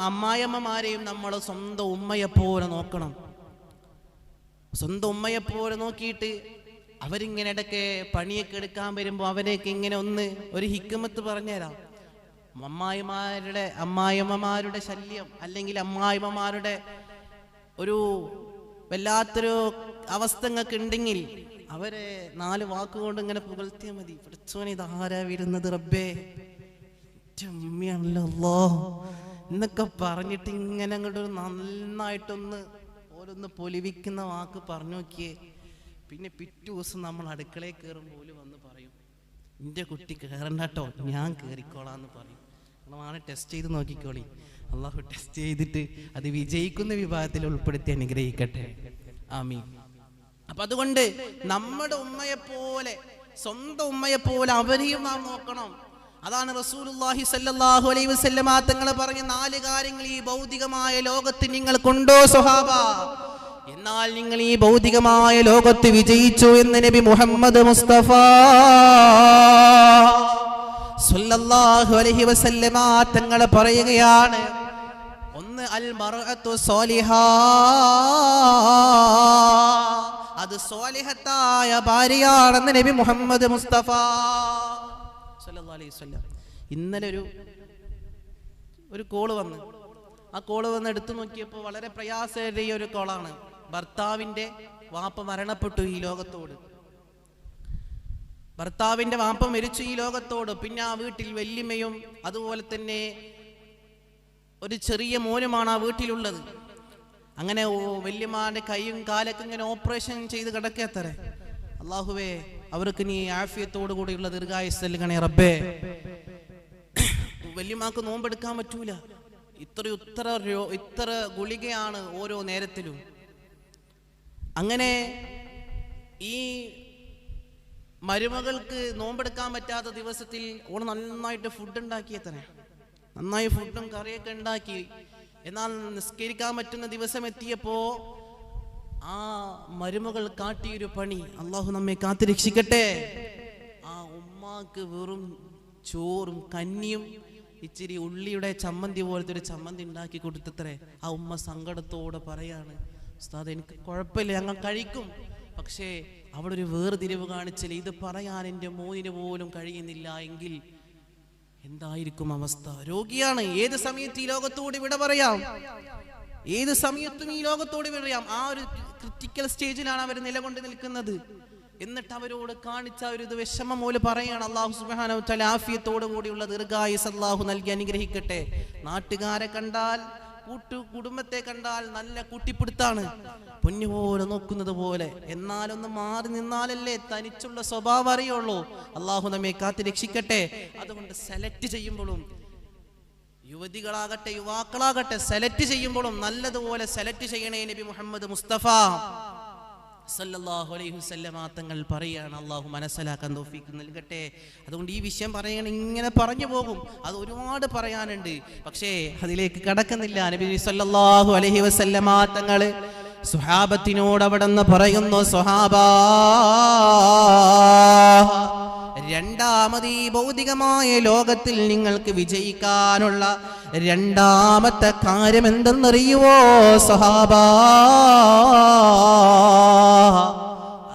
അമ്മായിയമ്മമാരെയും നമ്മൾ സ്വന്തം ഉമ്മയെപ്പോലെ നോക്കണം. സ്വന്തം ഉമ്മയെപ്പോലെ നോക്കിയിട്ട് അവരിങ്ങനെ ഇടയ്ക്ക് പണിയൊക്കെ എടുക്കാൻ വരുമ്പോൾ അവരെയൊക്കെ ഇങ്ങനെ ഒരു ഹിക്മത്ത് പറഞ്ഞുതരാം. അമ്മായിയമ്മമാരുടെ ശല്യം അല്ലെങ്കിൽ അമ്മായിയമ്മമാരുടെ ഒരു വല്ലാത്തൊരു അവസ്ഥ നിങ്ങൾക്ക് ഉണ്ടെങ്കിൽ അവരെ 4 വാക്കുകൊണ്ട് ഇങ്ങനെ പുകഴ്ത്തിയാൽ മതി. പഠിച്ചോനെ ഇതാരാ വരുന്നത് റബ്ബേ, ഉമ്മയാണല്ലോ എന്നൊക്കെ പറഞ്ഞിട്ട് ഇങ്ങനെ അങ്ങോട്ട് നന്നായിട്ടൊന്ന് ഓരോന്ന് പൊലിവിക്കുന്ന വാക്ക് പറഞ്ഞു നോക്കിയേ. പിന്നെ പിറ്റേ ദിവസം നമ്മൾ അടുക്കളയിൽ കയറുമ്പോൾ പോലും വന്ന് പറയും, എൻ്റെ കുട്ടി കയറണ്ട കേട്ടോ, ഞാൻ കയറിക്കോളാന്ന് പറയും. നിങ്ങളാണ് ടെസ്റ്റ് ചെയ്ത് നോക്കിക്കോളി. അള്ളാഹു ടെസ്റ്റ് ചെയ്തിട്ട് അത് വിജയിക്കുന്ന വിഭാഗത്തിൽ ഉൾപ്പെടുത്തി അനുഗ്രഹിക്കട്ടെ. ആമീൻ. അപ്പൊ അതുകൊണ്ട് നമ്മുടെ ഉമ്മയെപ്പോലെ, സ്വന്തം ഉമ്മയെപ്പോലെ അവരെയും നാം നോക്കണം. അതാണ് റസൂലുള്ളാഹി സ്വല്ലല്ലാഹു അലൈഹി വസല്ലമ തങ്ങൾ പറഞ്ഞ 4 കാര്യങ്ങൾ ഈ ഭൗതികമായ ലോകത്ത് നിങ്ങൾക്കുണ്ടോ സ്വഹാബ? എന്നാൽ നിങ്ങൾ ഈ ഭൗതികമായ ലോകത്ത് വിജയിച്ചു എന്ന് നബി മുഹമ്മദ് മുസ്തഫ സ്വല്ലല്ലാഹു അലൈഹി വസല്ലമ തങ്ങൾ പറയുകയാണ്. ഒന്ന് അൽ മർഅത്തു സ്വാലിഹാ, അത് സ്വാലിഹത്തായ ഭാര്യയാണെന്ന് നബി മുഹമ്മദ് മുസ്തഫ സ്വല്ലല്ലാഹു അലൈഹി വസല്ലം. ഇന്നലെ ഒരു കോള് വന്ന്, ആ കോള് വന്ന് എടുത്തു നോക്കിയപ്പോൾ വളരെ പ്രയാസമേറിയ ഒരു കോളാണ്. ഭർത്താവിന്റെ വാപ്പ മരണപ്പെട്ടു ഈ ലോകത്തോട്. ഭർത്താവിന്റെ വാപ്പ മരിച്ചു ഈ ലോകത്തോട്. പിന്നെ ആ വീട്ടിൽ വല്യമ്മയും അതുപോലെ തന്നെ ഒരു ചെറിയ മോനുമാണ് ആ വീട്ടിലുള്ളത്. അങ്ങനെ വല്യമ്മാന്റെ കൈയും കാലൊക്കെ ഇങ്ങനെ ഓപ്പറേഷൻ ചെയ്ത് കിടക്കത്തരെ. അല്ലാഹുവേ, അവർക്ക് നീ ആഫിയത്തോടു കൂടിയുള്ള ദീർഘായുസ്സ് നൽകണേ റബ്ബേ. വല്യമ്മാക്ക് നോമ്പെടുക്കാൻ പറ്റൂല. ഇത്ര ഗുളികയാണ് ഓരോ നേരത്തിലും. അങ്ങനെ ഈ മരുമകൾക്ക് നോമ്പെടുക്കാൻ പറ്റാത്ത ദിവസത്തിൽ ഓൾ നന്നായിട്ട് ഫുഡ് ഉണ്ടാക്കിയത്രേ. നന്നായി ഫുഡും കറിയൊക്കെ ഉണ്ടാക്കി. എന്നാൽ നിസ്കരിക്കാൻ പറ്റുന്ന ദിവസം എത്തിയപ്പോ ആ മരുമകൾ കാട്ടിയൊരു പണി, അള്ളാഹു നമ്മെ കാത്തുരക്ഷിക്കട്ടെ. ആ ഉമ്മാക്ക് വെറും ചോറും കഞ്ഞിയും ഇച്ചിരി ഉള്ളിയുടെ ചമ്മന്തി പോലത്തെ ഒരു ചമ്മന്തി ഉണ്ടാക്കി കൊടുത്തത്രേ. ആ ഉമ്മ സങ്കടത്തോടെ പറയാണ്, ഉസ്താദ് എനിക്ക് കുഴപ്പമില്ല, ഞങ്ങൾ കഴിക്കും. പക്ഷേ അവിടെ ഒരു വേർതിരിവ് കാണിച്ചില്ല. ഇത് പറയാൻ എൻ്റെ മോനിന് പോലും കഴിയുന്നില്ല എങ്കിൽ എന്തായിരിക്കും അവസ്ഥ? രോഗിയാണ്, ഏത് സമയത്ത് ഈ ലോകത്തോട് വിട പറയാം, ഏത് സമയത്തും ഈ ലോകത്തോട് വിട പറയാം. ആ ഒരു ക്രിട്ടിക്കൽ സ്റ്റേജിലാണ് അവർ നിലകൊണ്ട് നിൽക്കുന്നത്. എന്നിട്ട് അവരോട് കാണിച്ച ഒരു വിഷമം പോലെ പറയാണ്, അല്ലാഹു സുബ്ഹാനഹു വ തആല ആഫിയത്തോടു കൂടിയുള്ള ദീർഘായുസ്സ് അല്ലാഹു നൽകി അനുഗ്രഹിക്കട്ടെ. നാട്ടുകാരെ കണ്ടാൽ, കുടുംബത്തെ കണ്ടാൽ നല്ല കൂട്ടിപ്പിടുത്താണ്, പൊന്നുപോലെ നോക്കുന്നത് പോലെ. എന്നാലൊന്ന് മാറി നിന്നാലല്ലേ തനിച്ചുള്ള സ്വഭാവം അറിയുള്ളൂ. അല്ലാഹു നമ്മെ കാത്ത് രക്ഷിക്കട്ടെ. അതുകൊണ്ട് സെലക്ട് ചെയ്യുമ്പോഴും, യുവതികളാകട്ടെ യുവാക്കളാകട്ടെ, സെലക്ട് ചെയ്യുമ്പോഴും നല്ലതുപോലെ സെലക്ട് ചെയ്യണേ. നബി മുഹമ്മദ് മുസ്തഫ സല്ലല്ലാഹു അലൈഹി വസല്ലമ തങ്ങൾ പറയാണ്. അല്ലാഹു മനസ്സിലാക്കാൻ തൗഫീഖ് നൽകട്ടെ. അതുകൊണ്ട് ഈ വിഷയം പറയണം, ഇങ്ങനെ പറഞ്ഞു പോകും, അത് ഒരുപാട് പറയാനുണ്ട്. പക്ഷേ അതിലേക്ക് കടക്കുന്നില്ല. നബി സല്ലല്ലാഹു അലൈഹി വസല്ലമ തങ്ങൾ സ്വഹാബത്തിനോട് അവിടെ നിന്ന് പറയുന്നു, സ്വഹാബാ, രണ്ടാമത് ഈ ഭൗതികമായ ലോകത്തിൽ നിങ്ങൾക്ക് വിജയിക്കാനുള്ള രണ്ടാമത്തെ കാര്യം എന്തെന്നറിയുവോ സ്വഹാബാ?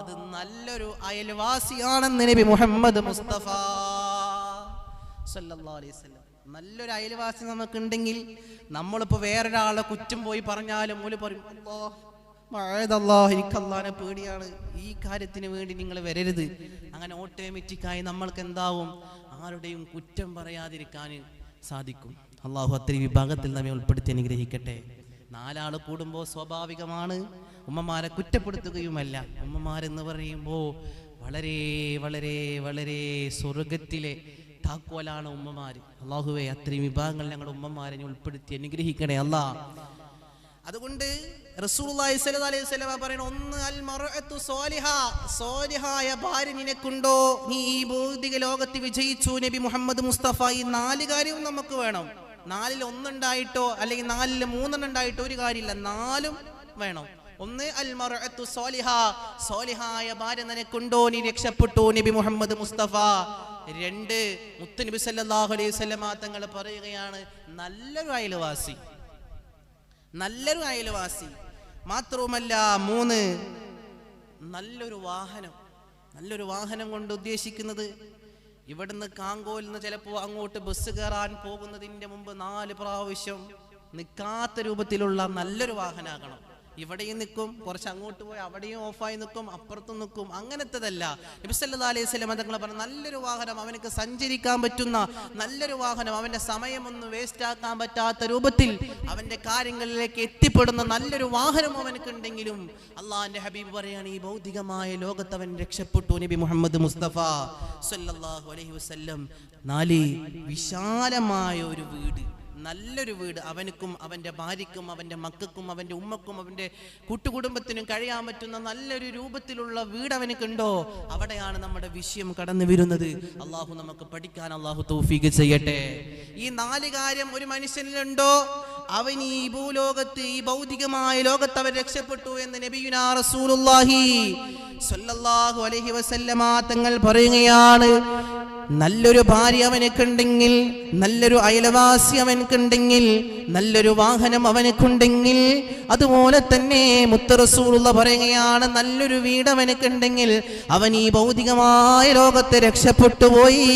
അത് നല്ലൊരു അയൽവാസിയാണെന്ന് നബി മുഹമ്മദ് മുസ്തഫ സല്ലല്ലാഹു അലൈഹി വസല്ലം. നല്ലൊരു അയൽവാസി നമുക്കുണ്ടെങ്കിൽ, നമ്മളിപ്പോ വേറൊരാളെ കുറ്റം പോയി പറഞ്ഞാലും ഓല് പറയും, എനിക്ക് അല്ലാഹുവിനെ പേടിയാണ്, ഈ കാര്യത്തിന് വേണ്ടി നിങ്ങൾ വരരുത്. അങ്ങനെ ഓട്ടോമാറ്റിക്കായി നമ്മൾക്ക് എന്താവും, ആരുടെയും കുറ്റം പറയാതിരിക്കാൻ സാധിക്കും. അള്ളാഹു അത്രയും വിഭാഗത്തിൽ നമ്മെ ഉൾപ്പെടുത്തി അനുഗ്രഹിക്കട്ടെ. 4 ആൾ കൂടുമ്പോൾ സ്വാഭാവികമാണ് ഉമ്മമാരെ കുറ്റപ്പെടുത്തുകയുമല്ല. ഉമ്മമാരെന്ന് പറയുമ്പോൾ വളരെ വളരെ വളരെ സ്വർഗത്തിലെ താക്കോലാണ് ഉമ്മമാര്. അള്ളാഹുവേ, അത്രയും വിഭാഗങ്ങൾ ഞങ്ങളുടെ ഉമ്മമാരെ ഉൾപ്പെടുത്തി അനുഗ്രഹിക്കണേ അല്ലാ. അതുകൊണ്ട് റസൂലുള്ളാഹി സ്വല്ലല്ലാഹു അലൈഹി വസല്ലം പറയുന്നു, ഒന്ന് അൽ മർഅത്തു സ്വാലിഹാ, സ്വാലിഹായ ഭാര്യ നിനക്കുണ്ടോ, നീ ഈ ഭൗതിക ലോകത്ത് വിജയിച്ചു. നബി മുഹമ്മദ് മുസ്തഫ ഈ 4 കാര്യവും നമുക്ക് വേണം. 4-ൽ 1 ഉണ്ടായിട്ടോ അല്ലെങ്കിൽ 4-ൽ 3 ഉണ്ടായിട്ടോ ഒരു കാര്യമില്ല, 4ഉം വേണം. ഒന്ന് അൽ മർഅത്തു സ്വാലിഹാ, സ്വാലിഹായ ഭാര്യ നിനക്കുണ്ടോ, നീ രക്ഷപ്പെട്ടു നബി മുഹമ്മദ് മുസ്തഫ. 2 മുത്തുനബി സല്ലല്ലാഹു അലൈഹി വസല്ലം തങ്ങൾ പറയുകയാണ്, നല്ലൊരു അയൽവാസി, നല്ലൊരു അയൽവാസി. മാത്രവുമല്ല 3 നല്ലൊരു വാഹനം. നല്ലൊരു വാഹനം കൊണ്ട് ഉദ്ദേശിക്കുന്നത്, ഇവിടുന്ന് കാങ്കോയിൽ നിന്ന് ചിലപ്പോൾ അങ്ങോട്ട് ബസ് കയറാൻ പോകുന്നതിൻ്റെ മുമ്പ് 4 പ്രാവശ്യം നിൽക്കാത്ത രൂപത്തിലുള്ള നല്ലൊരു വാഹനമാകണം. ഇവിടെയും നിൽക്കും, കുറച്ച് അങ്ങോട്ട് പോയി അവിടെയും ഓഫായി നിൽക്കും, അപ്പുറത്തും നിൽക്കും. അങ്ങനത്തതല്ല. നബി സല്ലല്ലാഹു അലൈഹി വസല്ലം തങ്ങൾ പറഞ്ഞ നല്ലൊരു വാഹനം, അവനക്ക് സഞ്ചരിക്കാൻ പറ്റുന്ന നല്ലൊരു വാഹനം, അവന്റെ സമയമൊന്നും വേസ്റ്റ് ആക്കാൻ പറ്റാത്ത രൂപത്തിൽ അവന്റെ കാര്യങ്ങളിലേക്ക് എത്തിപ്പെടുന്ന നല്ലൊരു വാഹനം അവനക്കുണ്ടെങ്കിലും അള്ളാഹിന്റെ ഹബീബ് പറയാണ് ഈ ഭൗതികമായ ലോകത്ത് അവൻ രക്ഷപ്പെട്ടു. നബി മുഹമ്മദ് മുസ്തഫ സല്ലല്ലാഹു അലൈഹി വസല്ലം 4 വിശാലമായ ഒരു വീട്, നല്ലൊരു വീട് അവനക്കും അവൻ്റെ ഭാര്യയ്ക്കും അവൻ്റെ മക്കൾക്കും അവൻ്റെ ഉമ്മക്കും അവൻ്റെ കൂട്ടുകുടുംബത്തിനും കഴിയാൻ പറ്റുന്ന നല്ലൊരു രൂപത്തിലുള്ള വീട് അവനക്കുണ്ടോ? അവിടെയാണ് നമ്മുടെ വിഷയം കടന്നു വരുന്നത്. അള്ളാഹു നമുക്ക് പഠിക്കാൻ അള്ളാഹു തൗഫീഖ് ചെയ്യട്ടെ. ഈ 4 കാര്യം ഒരു മനുഷ്യനിലുണ്ടോ അവൻ ഈ ഭൂലോകത്ത് ഈ ഭൗതികമായ ലോകത്ത് അവൻ രക്ഷപ്പെട്ടു എന്ന് നബിയുനാ റസൂലുള്ളാഹി സ്വല്ലല്ലാഹു അലൈഹി വസല്ലമ തങ്ങൾ പറയുകയാണ്. നല്ലൊരു ഭാര്യ അവനക്കുണ്ടെങ്കിൽ, നല്ലൊരു അയൽവാസി അവനക്കുണ്ടെങ്കിൽ, നല്ലൊരു വാഹനം അവനക്കുണ്ടെങ്കിൽ, അതുപോലെ തന്നെ മുത്ത് റസൂലുള്ള പറയുകയാണ് നല്ലൊരു വീട് അവനക്കുണ്ടെങ്കിൽ അവൻ ഈ ഭൗതികമായ ലോകത്തെ രക്ഷപ്പെട്ടു പോയി.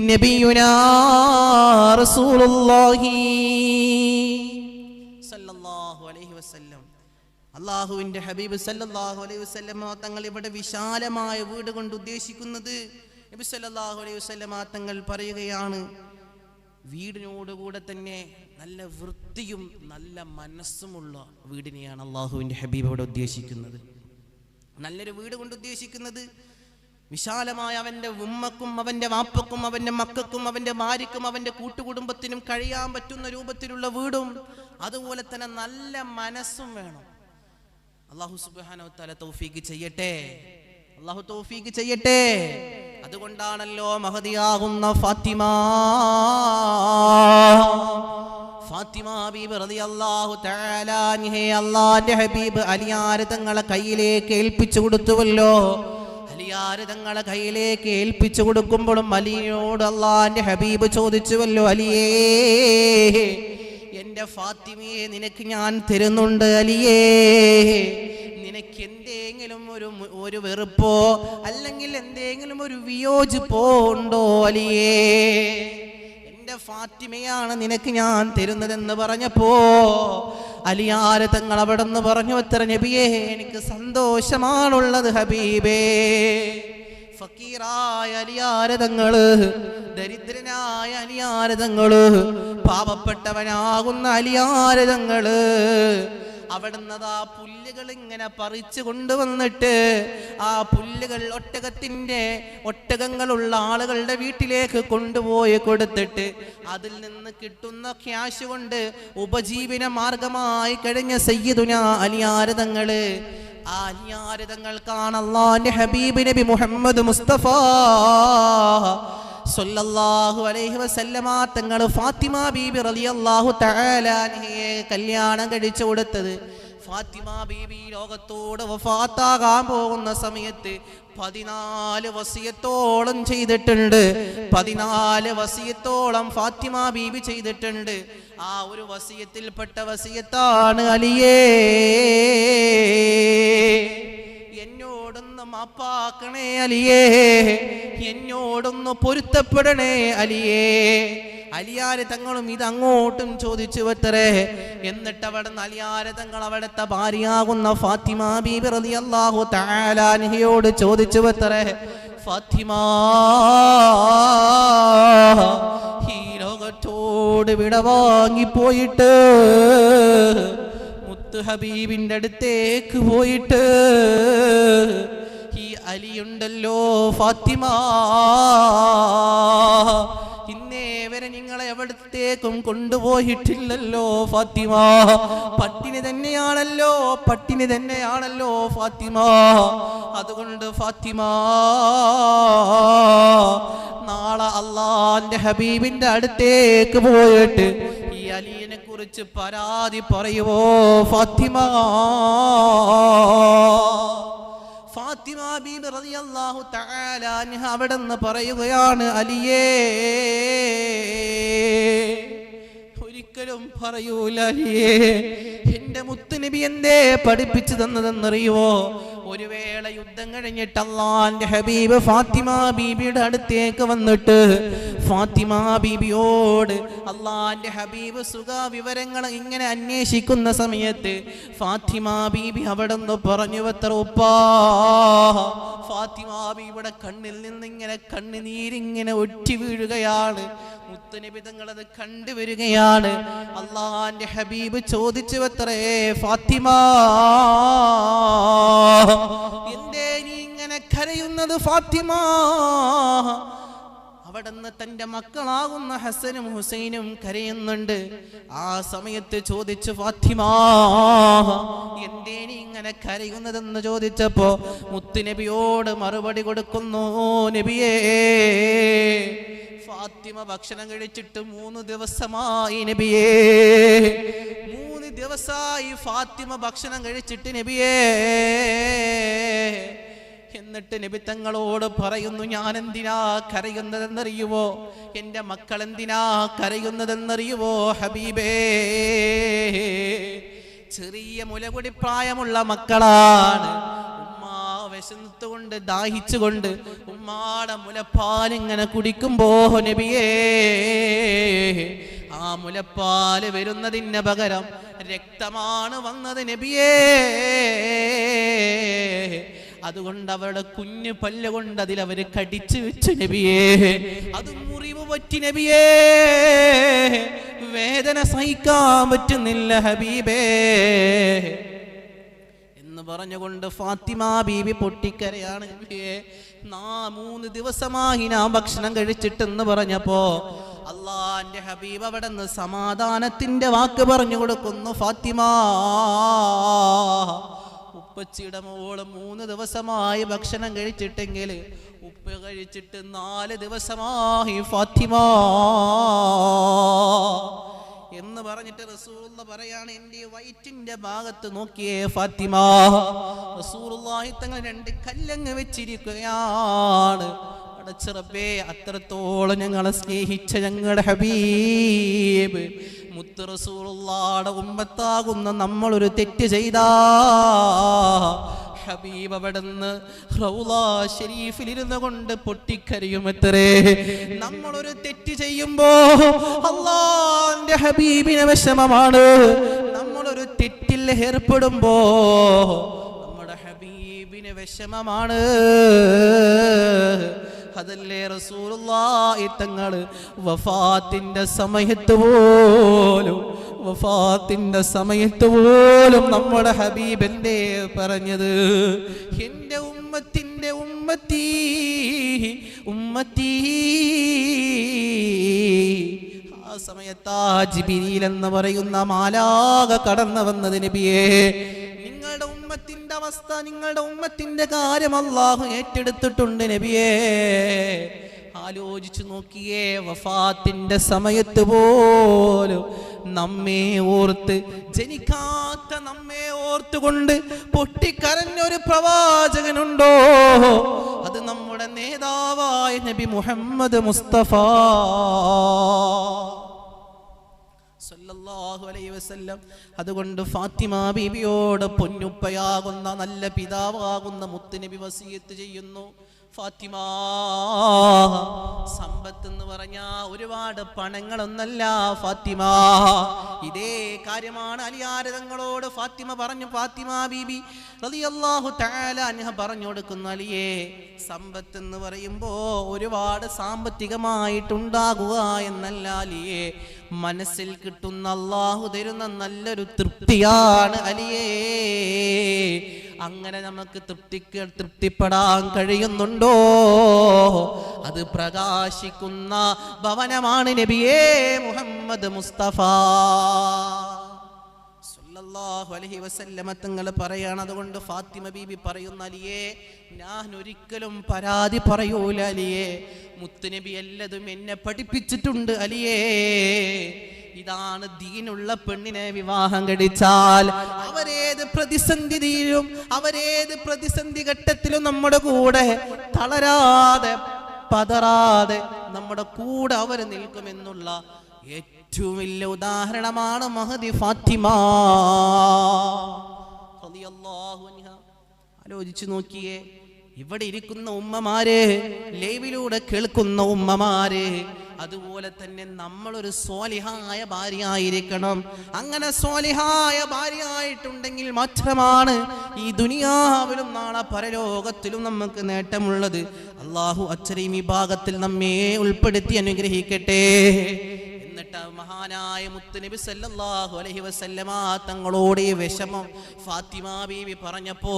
നബിയുനാ റസൂലുള്ളാഹി സല്ലല്ലാഹു അലൈഹി വസല്ലം, അല്ലാഹുവിന്റെ ഹബീബ് സല്ലല്ലാഹു അലൈഹി വസല്ലം തങ്ങൾ ഇവിടെ വിശാലമായ വീട് കൊണ്ട് ഉദ്ദേശിക്കുന്നത്, നബി സല്ലല്ലാഹു അലൈഹി വസല്ലം തങ്ങൾ പറയുകയാണ് വീടിനോടുകൂടെ തന്നെ നല്ല വൃത്തിയും നല്ല മനസ്സുമുള്ള വീടിനെയാണ് അല്ലാഹുവിന്റെ ഹബീബ് ഇവിടെ ഉദ്ദേശിക്കുന്നത്. നല്ലൊരു വീട് കൊണ്ട് ഉദ്ദേശിക്കുന്നത് വിശാലമായ അവൻ്റെ ഉമ്മക്കും അവൻ്റെ വാപ്പക്കും അവൻ്റെ മക്കൾക്കും അവൻ്റെ ഭാര്യക്കും അവൻ്റെ കൂട്ടുകുടുംബത്തിനും കഴിയാൻ പറ്റുന്ന രൂപത്തിലുള്ള വീടും അതുപോലെ തന്നെ നല്ല മനസ്സും വേണം. അല്ലാഹു സുബ്ഹാനഹു വ തആല തൗഫീഖ് ചെയ്യട്ടെ. അല്ലാഹു തൗഫീഖ് ചെയ്യട്ടെ. അതുകൊണ്ടാണല്ലോ മഹദിയാകുന്ന ഫാത്തിമ ബീബി റളിയല്ലാഹു തആല അൻഹ അല്ലാഹുവിന്റെ ഹബീബ് അലിയാർ തങ്ങളെ കയ്യിലേക്ക് ഏൽപ്പിച്ചു കൊടുത്തുവല്ലോ. അലിയാർ തങ്ങളെ കയ്യിലേക്ക് ഏൽപ്പിച്ചു കൊടുക്കുമ്പോഴും അലിയോട് അല്ലാഹുവിന്റെ ഹബീബ് ചോദിച്ചുവല്ലോ, അലിയേ എന്റെ ഫാത്തിമയെ നിനക്ക് ഞാൻ തരുന്നുണ്ട്. അലിയേ നിനക്ക് എന്തെങ്കിലും ഒരു വെറുപ്പോ അല്ലെങ്കിൽ എന്തെങ്കിലും ഒരു വിയോജിപ്പോ ഉണ്ടോ? അലിയേ എന്റെ ഫാത്തിമയാണ് നിനക്ക് ഞാൻ തരുന്നതെന്ന് പറഞ്ഞപ്പോ അലിയാര് തങ്ങൾ അവിടെ നിന്ന് പറഞ്ഞു, എത്ര നബിയേ എനിക്ക് സന്തോഷമാണുള്ളത് ഹബീബേ. ഫക്കീറായ അലിയാര് തങ്ങള്, ദരിദ്രനായ അലിയാര് തങ്ങള്, പാവപ്പെട്ടവനാകുന്ന അലിയാര് തങ്ങള് അവിടുന്ന് ആ പുല്ലുകൾ ഇങ്ങനെ പറിച്ചു കൊണ്ടുവന്നിട്ട് ആ പുല്ലുകൾ ഒട്ടകങ്ങളുള്ള ആളുകളുടെ വീട്ടിലേക്ക് കൊണ്ടുപോയി കൊടുത്തിട്ട് അതിൽ നിന്ന് കിട്ടുന്ന ക്യാഷ് കൊണ്ട് ഉപജീവന മാർഗമായി കഴിഞ്ഞ സയ്യിദുനാ അലിയാർ തങ്ങള്, ആ അലിയാർ തങ്ങൾക്കാണ് അല്ലാഹുവിന്റെ ഹബീബ് നബി മുഹമ്മദ് മുസ്തഫ സല്ലല്ലാഹു അലൈഹി വസല്ലമ തങ്ങൾ ഫാത്തിമ ബീബി റളിയല്ലാഹു തആല അൻഹയെ കല്യാണം കഴിച്ചു കൊടുത്തത്. ഫാത്തിമ ബീബി ലോകത്തോട് വഫാത്താകാൻ പോകുന്ന സമയത്ത് 14 വസിയത്തോളം ചെയ്തിട്ടുണ്ട്. 14 വസിയത്തോളം ഫാത്തിമ ബീബി ചെയ്തിട്ടുണ്ട്. ആ ഒരു വസിയത്തിൽപ്പെട്ട വസിയത്താണ് അലിയേ എന്നോടൊന്ന് മാപ്പാക്കണേ അലിയേ, എന്നോടൊന്ന് പൊരുത്തപ്പെടണേ അലിയേ. അലിയാര് തങ്ങളും ഇത് അങ്ങോട്ടും ചോദിച്ചു വത്രേ. എന്നിട്ട് അവിടെ നിന്ന് അലിയാര് തങ്ങൾ അവിടുത്തെ ഭാര്യയാകുന്ന ഫാത്തിമ ബീബി റളിയല്ലാഹു തആല അൻഹയോട് ചോദിച്ചു വത്രേ, ഫാത്തിമ ഈ ലോകത്തോട് വിട വാങ്ങിപ്പോയിട്ട് മുത്ത് ഹബീബിന്റെ അടുത്തേക്ക് പോയിട്ട് ഈ അലിയുണ്ടല്ലോ ഫാത്തിമ, ഇന്നേ വരെ നിങ്ങളെ എവിടത്തേക്കും കൊണ്ടുപോയിട്ടില്ലല്ലോ ഫാത്തിമ. പട്ടിണി തന്നെയാണല്ലോ ഫാത്തിമ. അതുകൊണ്ട് ഫാത്തിമ നാളെ അല്ലാഹുവിന്റെ ഹബീബിന്റെ അടുത്തേക്ക് പോയിട്ട് ഈ അലിയെ കുറിച്ച് പരാതി പറയുവോ ഫാത്തിമ? ഫാത്തിമ ബീബി റളിയല്ലാഹു തആല അൻഹ അവിടെന്ന് പറയുകയാണ്, അലിയേ ഒരിക്കലും പറയൂല അലിയേ. എന്റെ മുത്തുനബി എന്തേ പഠിപ്പിച്ചു തന്നതെന്നറിയുവോ? ഒരു വേള യുദ്ധം കഴിഞ്ഞിട്ട് അല്ലാഹുവിന്റെ ഹബീബ് ഫാത്തിമ ബീബിയുടെ അടുത്തേക്ക് വന്നിട്ട് ഫാത്തിമ ബീബിയോട് അല്ലാഹുവിന്റെ ഹബീബ് സുഖ വിവരങ്ങൾ ഇങ്ങനെ അന്വേഷിക്കുന്ന സമയത്ത് ഫാത്തിമ ബീബി അവിടെ നിന്ന് പറഞ്ഞു എത്ര ഉപ്പാ. ഫാത്തിമ ബീബിയുടെ കണ്ണിൽ നിന്ന് ഇങ്ങനെ കണ്ണുനീരിങ്ങനെ ഒറ്റി വീഴുകയാണ്. മുത്തുനബി തങ്ങൾ അത് കണ്ടുവരികയാണ്. അല്ലാഹുവിന്റെ ഹബീബ് ചോദിച്ചു എത്രേ ഫാത്തിമ, എന്തേ നീ ഇങ്ങനെ കരയുന്നത് ഫാത്തിമ? അവിടുന്ന് തന്റെ മക്കളാകുന്ന ഹസനും ഹുസൈനും കരയുന്നുണ്ട്. ആ സമയത്ത് ചോദിച്ചു ഫാത്തിമ, എന്തേ നീ ഇങ്ങനെ കരയുന്നതെന്ന് ചോദിച്ചപ്പോ മുത്തുനബിയോട് മറുപടി കൊടുക്കുന്നു, നബിയേ ഫാത്തിമ ഭക്ഷണം കഴിച്ചിട്ട് 3 ദിവസമായി നബിയേ, 3 ദിവസമായി ഫാത്തിമ ഭക്ഷണം കഴിച്ചിട്ട് നബിയേ. എന്നിട്ട് നബി തങ്ങളോട് പറയുന്നു, ഞാൻ എന്തിനാ കരയുന്നതെന്നറിയുവോ? എൻ്റെ മക്കൾ എന്തിനാ കരയുന്നതെന്നറിയുവോ ഹബീബേ? ചെറിയ മുലകുടി പ്രായമുള്ള മക്കളാണ്. വിശന്നുകൊണ്ട് ദാഹിച്ചുകൊണ്ട് ഉമ്മാടെ മുലപ്പാലിങ്ങനെ കുടിക്കുമ്പോ നബിയേ, ആ മുലപ്പാല് വരുന്നതിന് പകരം രക്തമാണ് വന്നത് നബിയേ. അതുകൊണ്ട് അവരുടെ കുഞ്ഞു പല്ലുകൊണ്ട് അതിലവര് കടിച്ചു വെച്ചു നബിയേ. അത് മുറിവ് പറ്റി നബിയേ, വേദന സഹിക്കാൻ പറ്റുന്നില്ല ഹബീബേ എന്ന് പറഞ്ഞുകൊണ്ട് ഫാത്തിമ ബീബി പൊട്ടിക്കരയാണ്. നബിയേ 3 ദിവസമായി ഞാൻ ഭക്ഷണം കഴിച്ചിട്ടെന്ന് പറഞ്ഞപ്പോ അല്ലാഹുവിന്റെ ഹബീബ് അവിടെ നിന്ന് സമാധാനത്തിന്റെ വാക്ക് പറഞ്ഞു കൊടുക്കുന്നു. ഫാത്തിമ, ഉപ്പച്ചിയുടെ മോള് 3 ദിവസമായി ഭക്ഷണം കഴിച്ചിട്ടെങ്കിൽ ഉപ്പ കഴിച്ചിട്ട് 4 ദിവസമായി ഫാത്തിമ എന്ന് പറഞ്ഞിട്ട് റസൂലുള്ള പറയാണ്, എൻ്റെ വയറ്റിന്റെ ഭാഗത്ത് നോക്കിയേ ഫാത്തിമ. റസൂലുള്ളാഹി തങ്ങൾ 2 കല്ലങ്ങ് വെച്ചിരിക്കുകയാണ്. അടച്ചറബേ, അത്രത്തോളം ഞങ്ങളെ സ്നേഹിച്ച ഞങ്ങളുടെ ഹബീബ് മുത്ത് റസൂലുള്ളാഹിയുടെ ഉമ്മത്താകുന്ന നമ്മളൊരു തെറ്റ് ചെയ്താ ഹബീബ് അവിടുന്ന് റൗളാ ശരീഫിലിരുന്നു കൊണ്ട് പൊട്ടിക്കരയുമത്രേ. നമ്മളൊരു തെറ്റ് ചെയ്യുമ്പോ അല്ലാഹുവിന്റെ ഹബീബിന് വിഷമമാണ്. നമ്മളൊരു തെറ്റിൽ ഏർപ്പെടുമ്പോ നമ്മുടെ ഹബീബിന് വിഷമമാണ്. അതല്ലേ റസൂലുള്ളാഹി തങ്ങൾ വഫാത്തിന്റെ സമയത്ത് പോലും നമ്മുടെ ഹബീബ് എന്തേ പറഞ്ഞത്? എൻ്റെ ഉമ്മത്തിന്റെ ഉമ്മത്തി. ആ സമയത്താ ജിബ്രീൽ എന്ന് പറയുന്ന മാലാഖ കടന്നു വന്നത് നബിയേ, നിങ്ങളുടെ ഉമ്മത്തിന്റെ അവസ്ഥ, നിങ്ങളുടെ ഉമ്മത്തിന്റെ കാര്യം അല്ലാഹു ഏറ്റെടുത്തിട്ടുണ്ട് നബിയേ. ആലോചിച്ചു നോക്കിയേ, വഫാത്തിന്റെ സമയത്ത് പോലും നമ്മെ ഓർത്ത്, ജനിക്കാത്ത നമ്മെ ഓർത്തുകൊണ്ട് പൊട്ടിക്കരഞ്ഞൊരു പ്രവാചകനുണ്ടോ? അത് നമ്മുടെ നേതാവായ നബി മുഹമ്മദ് മുസ്തഫ സല്ലല്ലാഹു അലൈഹി വസല്ലം. അതുകൊണ്ട് ഫാത്തിമ ബീബിയോട് പൊന്നുപ്പയാകുന്ന നല്ല പിതാവാകുന്ന മുത്തുനബി വസിയത്ത് ചെയ്യുന്നു. ഫാത്തിമ, സമ്പത്ത് എന്ന് പറഞ്ഞാ ഒരുപാട് പണങ്ങളൊന്നല്ല ഫാത്തിമ. ഇതേ കാര്യമാണ് അലിയാർ തങ്ങളോട് ഫാത്തിമ പറഞ്ഞു. ഫാത്തിമ ബീബി റളിയല്ലാഹു തആല അൻഹ പറഞ്ഞു കൊടുക്കുന്നു, അലിയേ, സമ്പത്ത് എന്ന് പറയുമ്പോ ഒരുപാട് സാമ്പത്തികമായിട്ടുണ്ടാകുക എന്നല്ല അലിയേ, മനസ്സിൽ കിട്ടുന്ന അല്ലാഹു തരുന്ന നല്ലൊരു തൃപ്തിയാണ് അലിയേ. അങ്ങനെ നമുക്ക് തൃപ്തിപ്പെടാൻ കഴിയുന്നുണ്ടോ? അത് പ്രകാശിക്കുന്ന ഭവനമാണ് നബിയേ മുഹമ്മദ് മുസ്തഫ സല്ലല്ലാഹു അലൈഹി വസല്ലമ തങ്ങൾ പറയാണ്. അതുകൊണ്ട് ഫാത്തിമ ബീബി പറയുന്ന, അലിയേ, ഞാൻ ഒരിക്കലും പരാതി പറയൂല അലിയേ, മുത്തുനബി എല്ലതും എന്നെ പഠിപ്പിച്ചിട്ടുണ്ട് അലിയേ. ഇതാണ് ദീനുള്ള പെണ്ണിനെ വിവാഹം കഴിച്ചാൽ അവരേത് പ്രതിസന്ധിയിലും അവരേത് പ്രതിസന്ധി ഘട്ടത്തിലും നമ്മുടെ കൂടെ തളരാതെ പതറാതെ നമ്മുടെ കൂടെ അവർ നിൽക്കുമെന്നുള്ള ഏറ്റവും വലിയ ഉദാഹരണമാണ് മഹദി ഫാത്തിമ റളിയല്ലാഹു അൻഹ. ആലോചിച്ചു നോക്കിയേ, ഇവിടെ ഇരിക്കുന്ന ഉമ്മമാര്, ലൈവിലൂടെ കേൾക്കുന്ന ഉമ്മമാര്, അതുപോലെ തന്നെ നമ്മളൊരു സ്വാലിഹായ ഭാര്യയായിരിക്കണം. അങ്ങനെ സ്വാലിഹായ ഭാര്യയായിട്ടുണ്ടെങ്കിൽ മാത്രമാണ് ഈ ദുനിയാവിലും നാളെ പരലോകത്തിലും നമുക്ക് നേട്ടമുള്ളത്. അള്ളാഹു അച്ചരീം ഈ ഭാഗത്തിൽ നമ്മെ ഉൾപ്പെടുത്തി അനുഗ്രഹിക്കട്ടെ. എന്നിട്ട് മഹാനായ മുത്തുനബി സല്ലല്ലാഹു അലൈഹി വസല്ലമ തങ്ങളോട് ഈ വിഷമം ഫാത്തിമ ബീവി പറഞ്ഞപ്പോ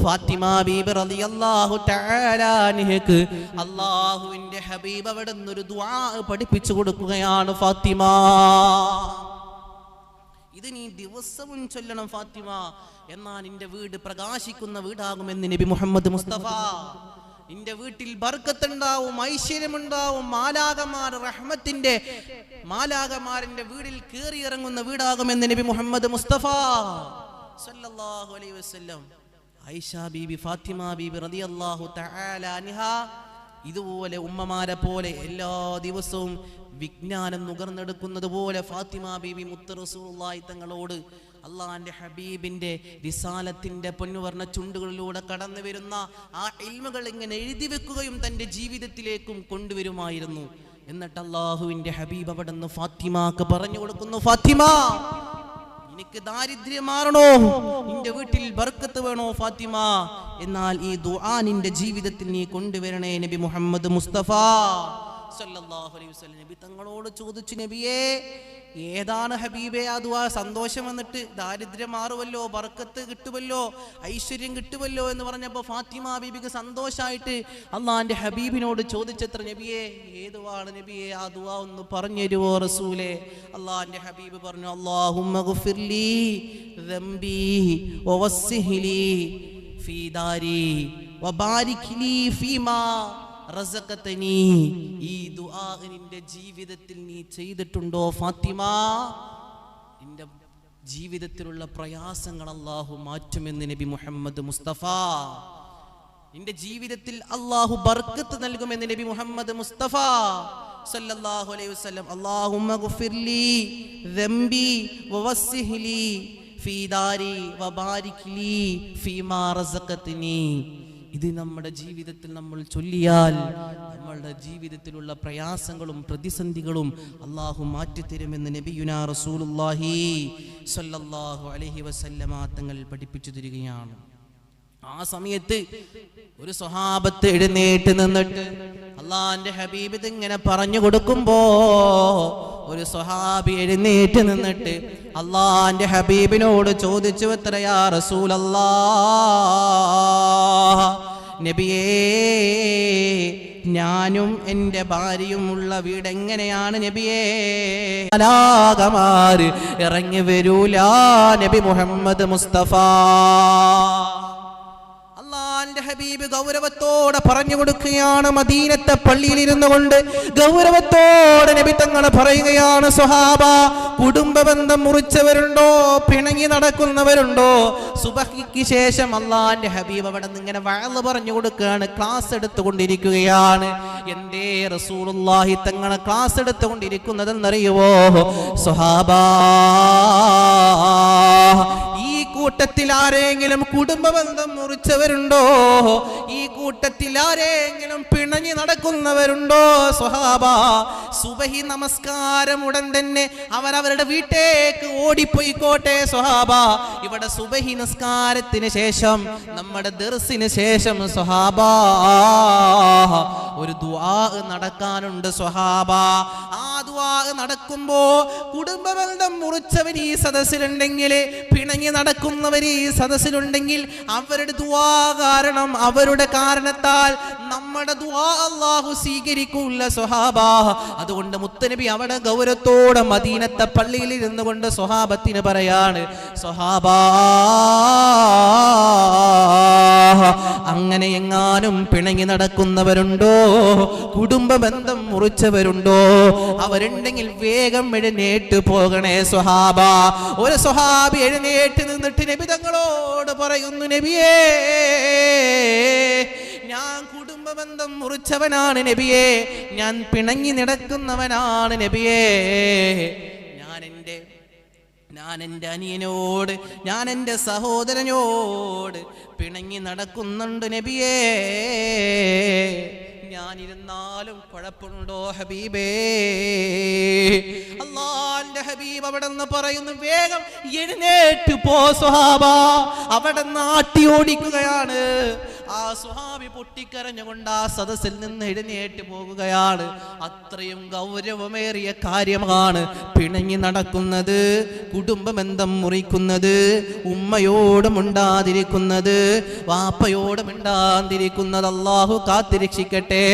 ഫാത്തിമ ബീബി റളിയല്ലാഹു തആല അൻഹക്ക് അല്ലാഹുവിന്റെ ഹബീബ് അവിടുന്ന് ഒരു ദുആ പഠിപ്പിച്ചു കൊടുക്കുകയാണ്. ഫാത്തിമ, ഇത് നീ ദിവസവും ചൊല്ലണം ഫാത്തിമ, എന്നാൽ നിന്റെ വീട് പ്രകാശിക്കുന്ന വീടാകുമെന്ന് നബി മുഹമ്മദ് മുസ്തഫ. നിന്റെ വീട്ടിൽ ബർക്കത്തുണ്ടാവും, ഐശ്വര്യമുണ്ടാവും, മാലാകമാരിന്റെ വീടിൽ കയറിയിറങ്ങുന്ന വീടാകുമെന്ന് നബി മുഹമ്മദ് മുസ്തഫ സല്ലല്ലാഹു അലൈഹി വസല്ലം. ആയിഷ ബീബി, ഫാത്തിമ ബീബി റളിയല്ലാഹു തആല അൻഹ ഇതുപോലെ ഉമ്മമാരെ പോലെ എല്ലാ ദിവസവും വിജ്ഞാനം നുകർന്നെടുക്കുന്നത് പോലെ ഫാത്തിമ ബീബി മുത്ത് റസൂലുള്ളാഹി തങ്ങളോട് അള്ളാന്റെ ഹബീബിന്റെ റിസാലത്തിന്റെ പൊന്നുവർണ്ണ ചുണ്ടുകളിലൂടെ കടന്നു വരുന്ന ആ ഇൽമുകൾ ഇങ്ങനെ എഴുതി വെക്കുകയും തന്റെ ജീവിതത്തിലേക്കും കൊണ്ടുവരുമായിരുന്നു. എന്നിട്ട് അള്ളാഹുവിന്റെ ഹബീബ് അവിടുന്ന് ഫാത്തിമാക്ക് പറഞ്ഞു കൊടുക്കുന്നു, ഫാത്തിമ, നിനക്ക് ദാരിദ്ര്യം മാറണോ, നിന്റെ വീട്ടിൽ ബർക്കത്ത് വേണോ ഫാത്തിമ, എന്നാൽ ഈ ദുആ നിന്റെ ജീവിതത്തിൽ നീ കൊണ്ടുവരണേ നബി മുഹമ്മദ് മുസ്തഫ സല്ലല്ലാഹു അലൈഹി വസല്ലം. നബി തങ്ങളോട് ചോദിച്ചു, നബിയേ, ഏതാണ് ഹബീബേ ആ ദുആ? സന്തോഷം വന്നിട്ട് ദാരിദ്ര്യം മാറുമല്ലോ, ബർക്കത്ത് കിട്ടുമല്ലോ, ഐശ്വര്യം കിട്ടുമല്ലോ എന്ന് പറഞ്ഞപ്പോൾ ഫാത്തിമ ബീബിക്ക് സന്തോഷമായിട്ട് അള്ളാന്റെ ഹബീബിനോട് ചോദിച്ചത്ര, നബിയേ, ഏതുവാണ് നബിയെ ആ ദുആ ഒന്ന് പറഞ്ഞു തരുവോ റസൂലേ? അള്ളാന്റെ ഹബീബ് പറഞ്ഞു, അല്ലാഹുമ്മ ഗുഫിർലി ദംബി വവസ്സിഹ്ലി ഫീ ദാരി വബാരിക് ലി ഫീമാ റസഖതനി. ഈ ദുആ നിന്റെ ജീവിതത്തിൽ നീ ചെയ്തിട്ടുണ്ടോ ഫാത്തിമ? നിന്റെ ജീവിതത്തിലുള്ള പ്രയാസങ്ങൾ അല്ലാഹു മാറ്റുമെന്ന് നബി മുഹമ്മദ് മുസ്തഫ. നിന്റെ ജീവിതത്തിൽ അല്ലാഹു ബർക്കത്ത് നൽകുമെന്ന് നബി മുഹമ്മദ് മുസ്തഫ സല്ലല്ലാഹു അലൈഹി വസല്ലം. അല്ലാഹുമ്മ ഗുഫിർലി ദംബി വവസ്സിഹ്ലി ഫീ ദാരി വബാരിക് ലി ഫീമാ റസഖതനി. ഇത് നമ്മുടെ ജീവിതത്തിൽ നമ്മൾ ചൊല്ലിയാൽ നമ്മളുടെ ജീവിതത്തിലുള്ള പ്രയാസങ്ങളും പ്രതിസന്ധികളും അല്ലാഹു മാറ്റിത്തരുമെന്ന് നബിയുനാ റസൂലുള്ളാഹി സ്വല്ലല്ലാഹു അലൈഹി വസല്ലമ തങ്ങൾ പഠിപ്പിച്ചു തരികയാണ്. ആ സമയത്ത് ഒരു സ്വഹാബത്ത് എഴുന്നേറ്റ് നിന്നിട്ട് അള്ളാന്റെ ഹബീബ് ഇതിങ്ങനെ പറഞ്ഞു കൊടുക്കുമ്പോ ഒരു സ്വഹാബി എഴുന്നേറ്റ് നിന്നിട്ട് അള്ളാന്റെ ഹബീബിനോട് ചോദിച്ചു, എത്രയാ റസൂലല്ലാഹ്, നബിയേ, ഞാനും എൻ്റെ ഭാര്യയും ഉള്ള വീട് എങ്ങനെയാണ് നബിയേ? മാലാഖമാര് ഇറങ്ങി വരൂല നബി മുഹമ്മദ് മുസ്തഫ. അള്ളാന്റെ ഹബീബ് ഗൗരവത്തോടെ പറഞ്ഞു കൊടുക്കുകയാണ്. മദീനത്തെ പള്ളിയിൽ ഇരുന്നു കൊണ്ട് ഗൗരവത്തോടെ നബി തങ്ങൾ പറയുകയാണ്, സ്വഹാബ, കുടുംബ ബന്ധം മുറിച്ചവരുണ്ടോ? പിണങ്ങി നടക്കുന്നവരുണ്ടോ? സുബഹിക്ക് ശേഷം അള്ളാന്റെ ഹബീബ് അവിടെ നിന്ന് ഇങ്ങനെ വഅള് പറഞ്ഞു കൊടുക്കുകയാണ്, ക്ലാസ് എടുത്തുകൊണ്ടിരിക്കുകയാണ്. എന്തേ റസൂലുള്ളാഹി തങ്ങൾ ക്ലാസ് എടുത്തുകൊണ്ടിരിക്കുന്നതെന്നറിയുവോ സ്വഹാബ? ഈ കൂട്ടത്തിൽ ആരെങ്കിലും കുടുംബ ബന്ധം മുറിച്ചവരുണ്ടോ? ഈ കൂട്ടത്തിൽ ആരെങ്കിലും പിണങ്ങി നടക്കുന്നവരുണ്ടോ സ്വഹാബ? സുബഹി നമസ്കാരം ഉടൻ തന്നെ അവരവരുടെ വീട്ടേക്ക് ഓടിപ്പോയിക്കോട്ടെ സ്വഹാബ. ഇവിടെ സുബഹി നമസ്കാരത്തിന് ശേഷം, നമ്മുടെ ദർസിന് ശേഷം സ്വഹാബ ഒരു ദുആ നടക്കാനുണ്ട് സ്വഹാബ. ആ ദുആ നടക്കുമ്പോ കുടുംബ ബന്ധം മുറിച്ചവർ ഈ സദസ്സിലുണ്ടെങ്കിൽ, പിണങ്ങി നടക്കുന്നവർ ഈ സദസ്സിലുണ്ടെങ്കിൽ, അവരുടെ ദുആ കാരണം, അവരുടെ കാരണത്താൽ നമ്മുടെ ദുആ അല്ലാഹു സ്വീകരിക്കൂല സ്വഹാബ. അതുകൊണ്ട് മുത്തനബി അവിടെ ഗൗരവത്തോടെ മദീനത്തെ പള്ളിയിൽ ഇരുന്നു കൊണ്ട് സ്വഹാബത്തിന് പറയാണ്, സ്വഹാബ, അങ്ങനെ എങ്ങാനും പിണങ്ങി നടക്കുന്നവരുണ്ടോ? കുടുംബ ബന്ധം മുറിച്ചവരുണ്ടോ? അവരുണ്ടെങ്കിൽ വേഗം എഴുന്നേറ്റ് പോകണേ സ്വഹാബ. ഒരു സ്വഹാബി എഴുന്നേറ്റ് നിന്നിട്ട് നബി തങ്ങളോട് പറയുന്നു, നബിയേ, ഞാൻ കുടുംബ ബന്ധം മുറിച്ചവനാണ് നബിയേ, ഞാൻ പിണങ്ങി നടക്കുന്നവനാണ് നബിയേ, ഞാൻ എൻ്റെ അനിയനോട്, ഞാൻ എൻ്റെ സഹോദരനോട് പിണങ്ങി നടക്കുന്നുണ്ട് നബിയേ. ഞാനിരുന്നാലും കുഴപ്പമുണ്ടോ ഹബീബേ? അല്ലാഹുവിന്റെ ഹബീബ് അവിടെ നിന്ന് പറയുന്നു, വേഗം എഴുന്നേറ്റ് പോ സ്വഹാബ. അവിടെ നാട്ടി ഓടിക്കുകയാണ്. ആ സ്വഹാബി പൊട്ടിക്കരഞ്ഞുകൊണ്ട് ആ സദസ്സിൽ നിന്ന് എഴുന്നേറ്റ് പോകുകയാണ്. അത്രയും ഗൗരവമേറിയ കാര്യമാണ് പിണങ്ങി നടക്കുന്നത്, കുടുംബബന്ധം മുറിക്കുന്നത്, ഉമ്മയോട് മിണ്ടാതിരിക്കുന്നത്, വാപ്പയോട് മിണ്ടാതിരിക്കുന്നത്. അല്ലാഹു കാത്തിരക്ഷിക്കട്ടെ.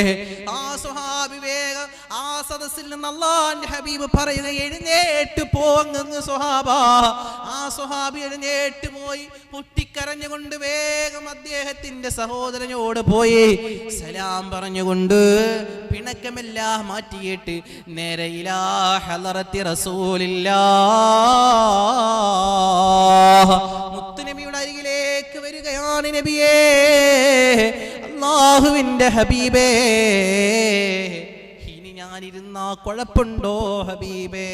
ആ സ്വഹാബി വേഗം ആ സദസ്സിൽ നിന്ന് അല്ലാഹുവിന്റെ ഹബീബ് പറയുക, എഴുന്നേറ്റ് പോങ്ങ് സ്വഹാബ. ആ സ്വഹാബി എഴുന്നേറ്റ് പോയി പൊട്ടിക്കരഞ്ഞുകൊണ്ട് വേഗം അദ്ദേഹത്തിന്റെ സഹോദരനോട് പോയി സലാം പറഞ്ഞുകൊണ്ട് പിണക്കമെല്ലാം മാറ്റിയിട്ട് നേരെ ഇലാ ഹളറത്തി റസൂലില്ലാഹ് മുത്തുനബിയുടെ അരികിലേക്ക് വരികയാണ്. നബിയേ, അല്ലാഹുവിന്റെ ഹബീബേ, ഇനി ഞാനിരുന്നാ കുഴപ്പമുണ്ടോ ഹബീബേ?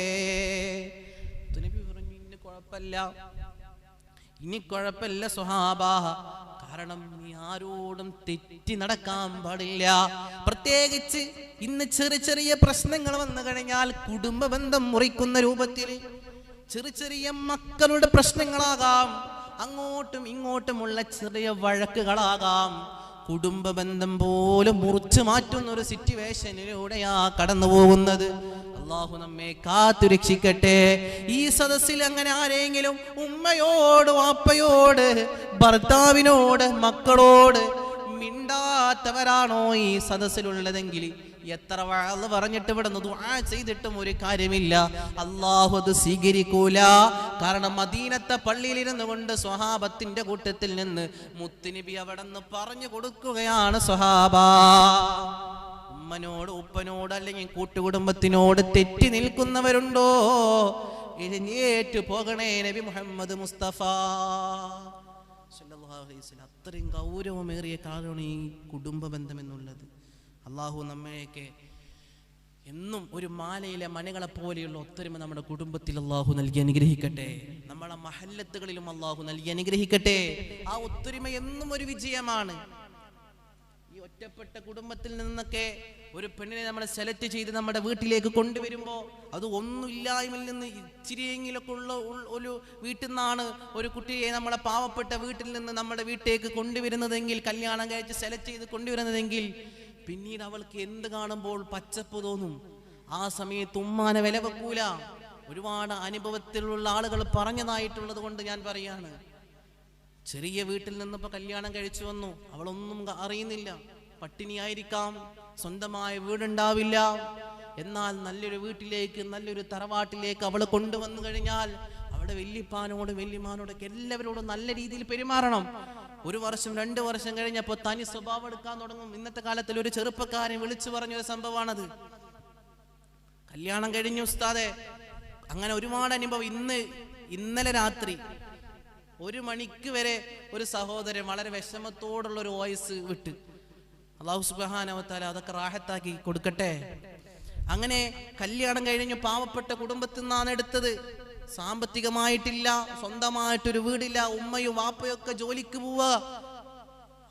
നബി പറഞ്ഞു, ഇനി കുഴപ്പമില്ല, ഇനി കുഴപ്പമില്ല സ്വഹാബ. കാരണം നീ ആരോടും തെറ്റി നടക്കാൻ പാടില്ല. പ്രത്യേകിച്ച് ഇന്ന് ചെറിയ ചെറിയ പ്രശ്നങ്ങൾ വന്നു കഴിഞ്ഞാൽ കുടുംബ ബന്ധം മുറിക്കുന്ന രൂപത്തിൽ ചെറിയ ചെറിയ മക്കളുടെ പ്രശ്നങ്ങളാകാം, അങ്ങോട്ടും ഇങ്ങോട്ടുമുള്ള ചെറിയ വഴക്കുകളാകാം. കുടുംബ ബന്ധം പോലും മുറിച്ചു മാറ്റുന്ന ഒരു സിറ്റുവേഷനിലൂടെയാ കടന്നു പോകുന്നത്. അല്ലാഹു നമ്മെ കാത്തുരക്ഷിക്കട്ടെ. ഈ സദസ്സിൽ അങ്ങനെ ആരെങ്കിലും ഉമ്മയോട്, വാപ്പയോട്, ഭർത്താവിനോട്, മക്കളോട് മിണ്ടാത്തവരാണോ ഈ സദസ്സിലുള്ളതെങ്കിൽ എത്ര വഅദ് പറഞ്ഞിട്ട് ഇവിടെ ദുആ ചെയ്തിട്ടും ഒരു കാര്യമില്ല, അല്ലാഹു അത് സ്വീകരിക്കൂല. കാരണം മദീനത്തെ പള്ളിയിലിരുന്നു കൊണ്ട് സ്വഹാബത്തിന്റെ കൂട്ടത്തിൽ നിന്ന് മുത്തുനബി അവിടെ നിന്ന് പറഞ്ഞു കൊടുക്കുകയാണ്, സ്വഹാബ, ഉമ്മനോട്, ഉപ്പനോട് അല്ലെങ്കിൽ കൂട്ടുകുടുംബത്തിനോട് തെറ്റി നിൽക്കുന്നവരുണ്ടോ? എഴുന്നേറ്റ് പോകണേ നബി മുഹമ്മദ് മുസ്തഫ സല്ലല്ലാഹു അലൈഹി വസല്ലം. അത്രയും ഗൗരവമേറിയ കാര്യമാണ് ഈ കുടുംബ ബന്ധം എന്നുള്ളത്. അള്ളാഹു നമ്മയൊക്കെ എന്നും ഒരു മാലയിലെ മണികളെ പോലെയുള്ള ഒത്തൊരുമ നമ്മുടെ കുടുംബത്തിൽ അള്ളാഹു നൽകി അനുഗ്രഹിക്കട്ടെ. നമ്മളെ മഹല്ലത്തുകളിലും അള്ളാഹു നൽകി അനുഗ്രഹിക്കട്ടെ. ആ ഒത്തൊരുമ എന്നും ഒരു വിജയമാണ്. ഈ ഒറ്റപ്പെട്ട കുടുംബത്തിൽ നിന്നൊക്കെ ഒരു പെണ്ണിനെ നമ്മൾ സെലക്ട് ചെയ്ത് നമ്മുടെ വീട്ടിലേക്ക് കൊണ്ടുവരുമ്പോൾ അത് ഒന്നുമില്ലായ്മയിൽ നിന്ന് ഇച്ചിരിയെങ്കിലൊക്കെ ഉള്ള ഒരു വീട്ടിൽ നിന്നാണ് ഒരു കുട്ടിയെ നമ്മളെ പാവപ്പെട്ട വീട്ടിൽ നിന്ന് നമ്മുടെ വീട്ടിലേക്ക് കൊണ്ടുവരുന്നതെങ്കിൽ, കല്യാണം കഴിച്ച് സെലക്ട് ചെയ്ത് കൊണ്ടുവരുന്നതെങ്കിൽ, പിന്നീട് അവൾക്ക് എന്ത് കാണുമ്പോൾ പച്ചപ്പ് തോന്നും. ആ സമയത്ത് ഉമ്മാനെ വില വെക്കൂല. ഒരുപാട് അനുഭവത്തിലുള്ള ആളുകൾ പറഞ്ഞതായിട്ടുള്ളത് കൊണ്ട് ഞാൻ പറയാണ്. ചെറിയ വീട്ടിൽ നിന്നിപ്പോ കല്യാണം കഴിച്ചു വന്നു, അവളൊന്നും അറിയുന്നില്ല, പട്ടിണിയായിരിക്കാം, സ്വന്തമായ വീടുണ്ടാവില്ല. എന്നാൽ നല്ലൊരു വീട്ടിലേക്ക്, നല്ലൊരു തറവാട്ടിലേക്ക് അവൾ കൊണ്ടുവന്നു കഴിഞ്ഞാൽ അവിടെ വല്യപ്പാനോട്, വല്യമാനോടൊക്കെ എല്ലാവരോടും നല്ല രീതിയിൽ പെരുമാറണം. 1 വർഷം 2 വർഷം കഴിഞ്ഞപ്പോൾ തനി സ്വഭാവം എടുക്കാൻ തുടങ്ങും. ഇന്നത്തെ കാലത്തിൽ ഒരു ചെറുപ്പക്കാരൻ വിളിച്ചു പറഞ്ഞൊരു സംഭവമാണത്. കല്യാണം കഴിഞ്ഞു ഉസ്താദെ, അങ്ങനെ ഒരുപാട് അനുഭവം. ഇന്നലെ രാത്രി 1 മണിക്ക് വരെ ഒരു സഹോദരൻ വളരെ വിഷമത്തോടുള്ള ഒരു വോയിസ് വിട്ട്. അല്ലാഹു സുബ്ഹാനഹു വ തആല അതൊക്കെ റാഹത്താക്കി കൊടുക്കട്ടെ. അങ്ങനെ കല്യാണം കഴിഞ്ഞു പാവപ്പെട്ട കുടുംബത്തിൽ നിന്നാണ് എടുത്തത്. സാമ്പത്തികമായിട്ടില്ല, സ്വന്തമായിട്ടൊരു വീടില്ല, ഉമ്മയും വാപ്പയും ഒക്കെ ജോലിക്ക് പോവുക.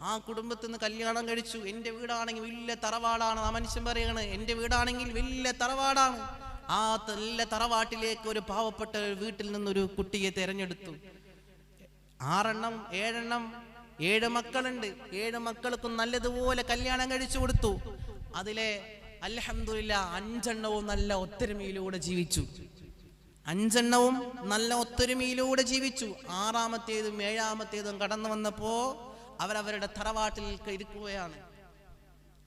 ആ കുടുംബത്തിൽ നിന്ന് കല്യാണം കഴിച്ചു. എൻ്റെ വീടാണെങ്കിൽ വലിയ തറവാടാണ്. ആ മനുഷ്യൻ പറയാണ്, എൻ്റെ വീടാണെങ്കിൽ വലിയ തറവാടാണ്. ആ നല്ല തറവാട്ടിലേക്ക് ഒരു പാവപ്പെട്ട വീട്ടിൽ നിന്നൊരു കുട്ടിയെ തിരഞ്ഞെടുത്തു. 7 മക്കളുണ്ട്. 7 മക്കൾക്കും നല്ലതുപോലെ കല്യാണം കഴിച്ചു കൊടുത്തു. അതിലെ അൽഹംദുലില്ലാഹ് 5 എണ്ണവും നല്ല ഒത്തൊരുമയിലൂടെ ജീവിച്ചു. 5 എണ്ണവും നല്ല ഒത്തൊരുമയിലൂടെ ജീവിച്ചു. 6-മത്തേതും 7-മത്തേതും കടന്നു വന്നപ്പോ അവരവരുടെ തറവാട്ടിൽ ഇരിക്കുകയാണ്.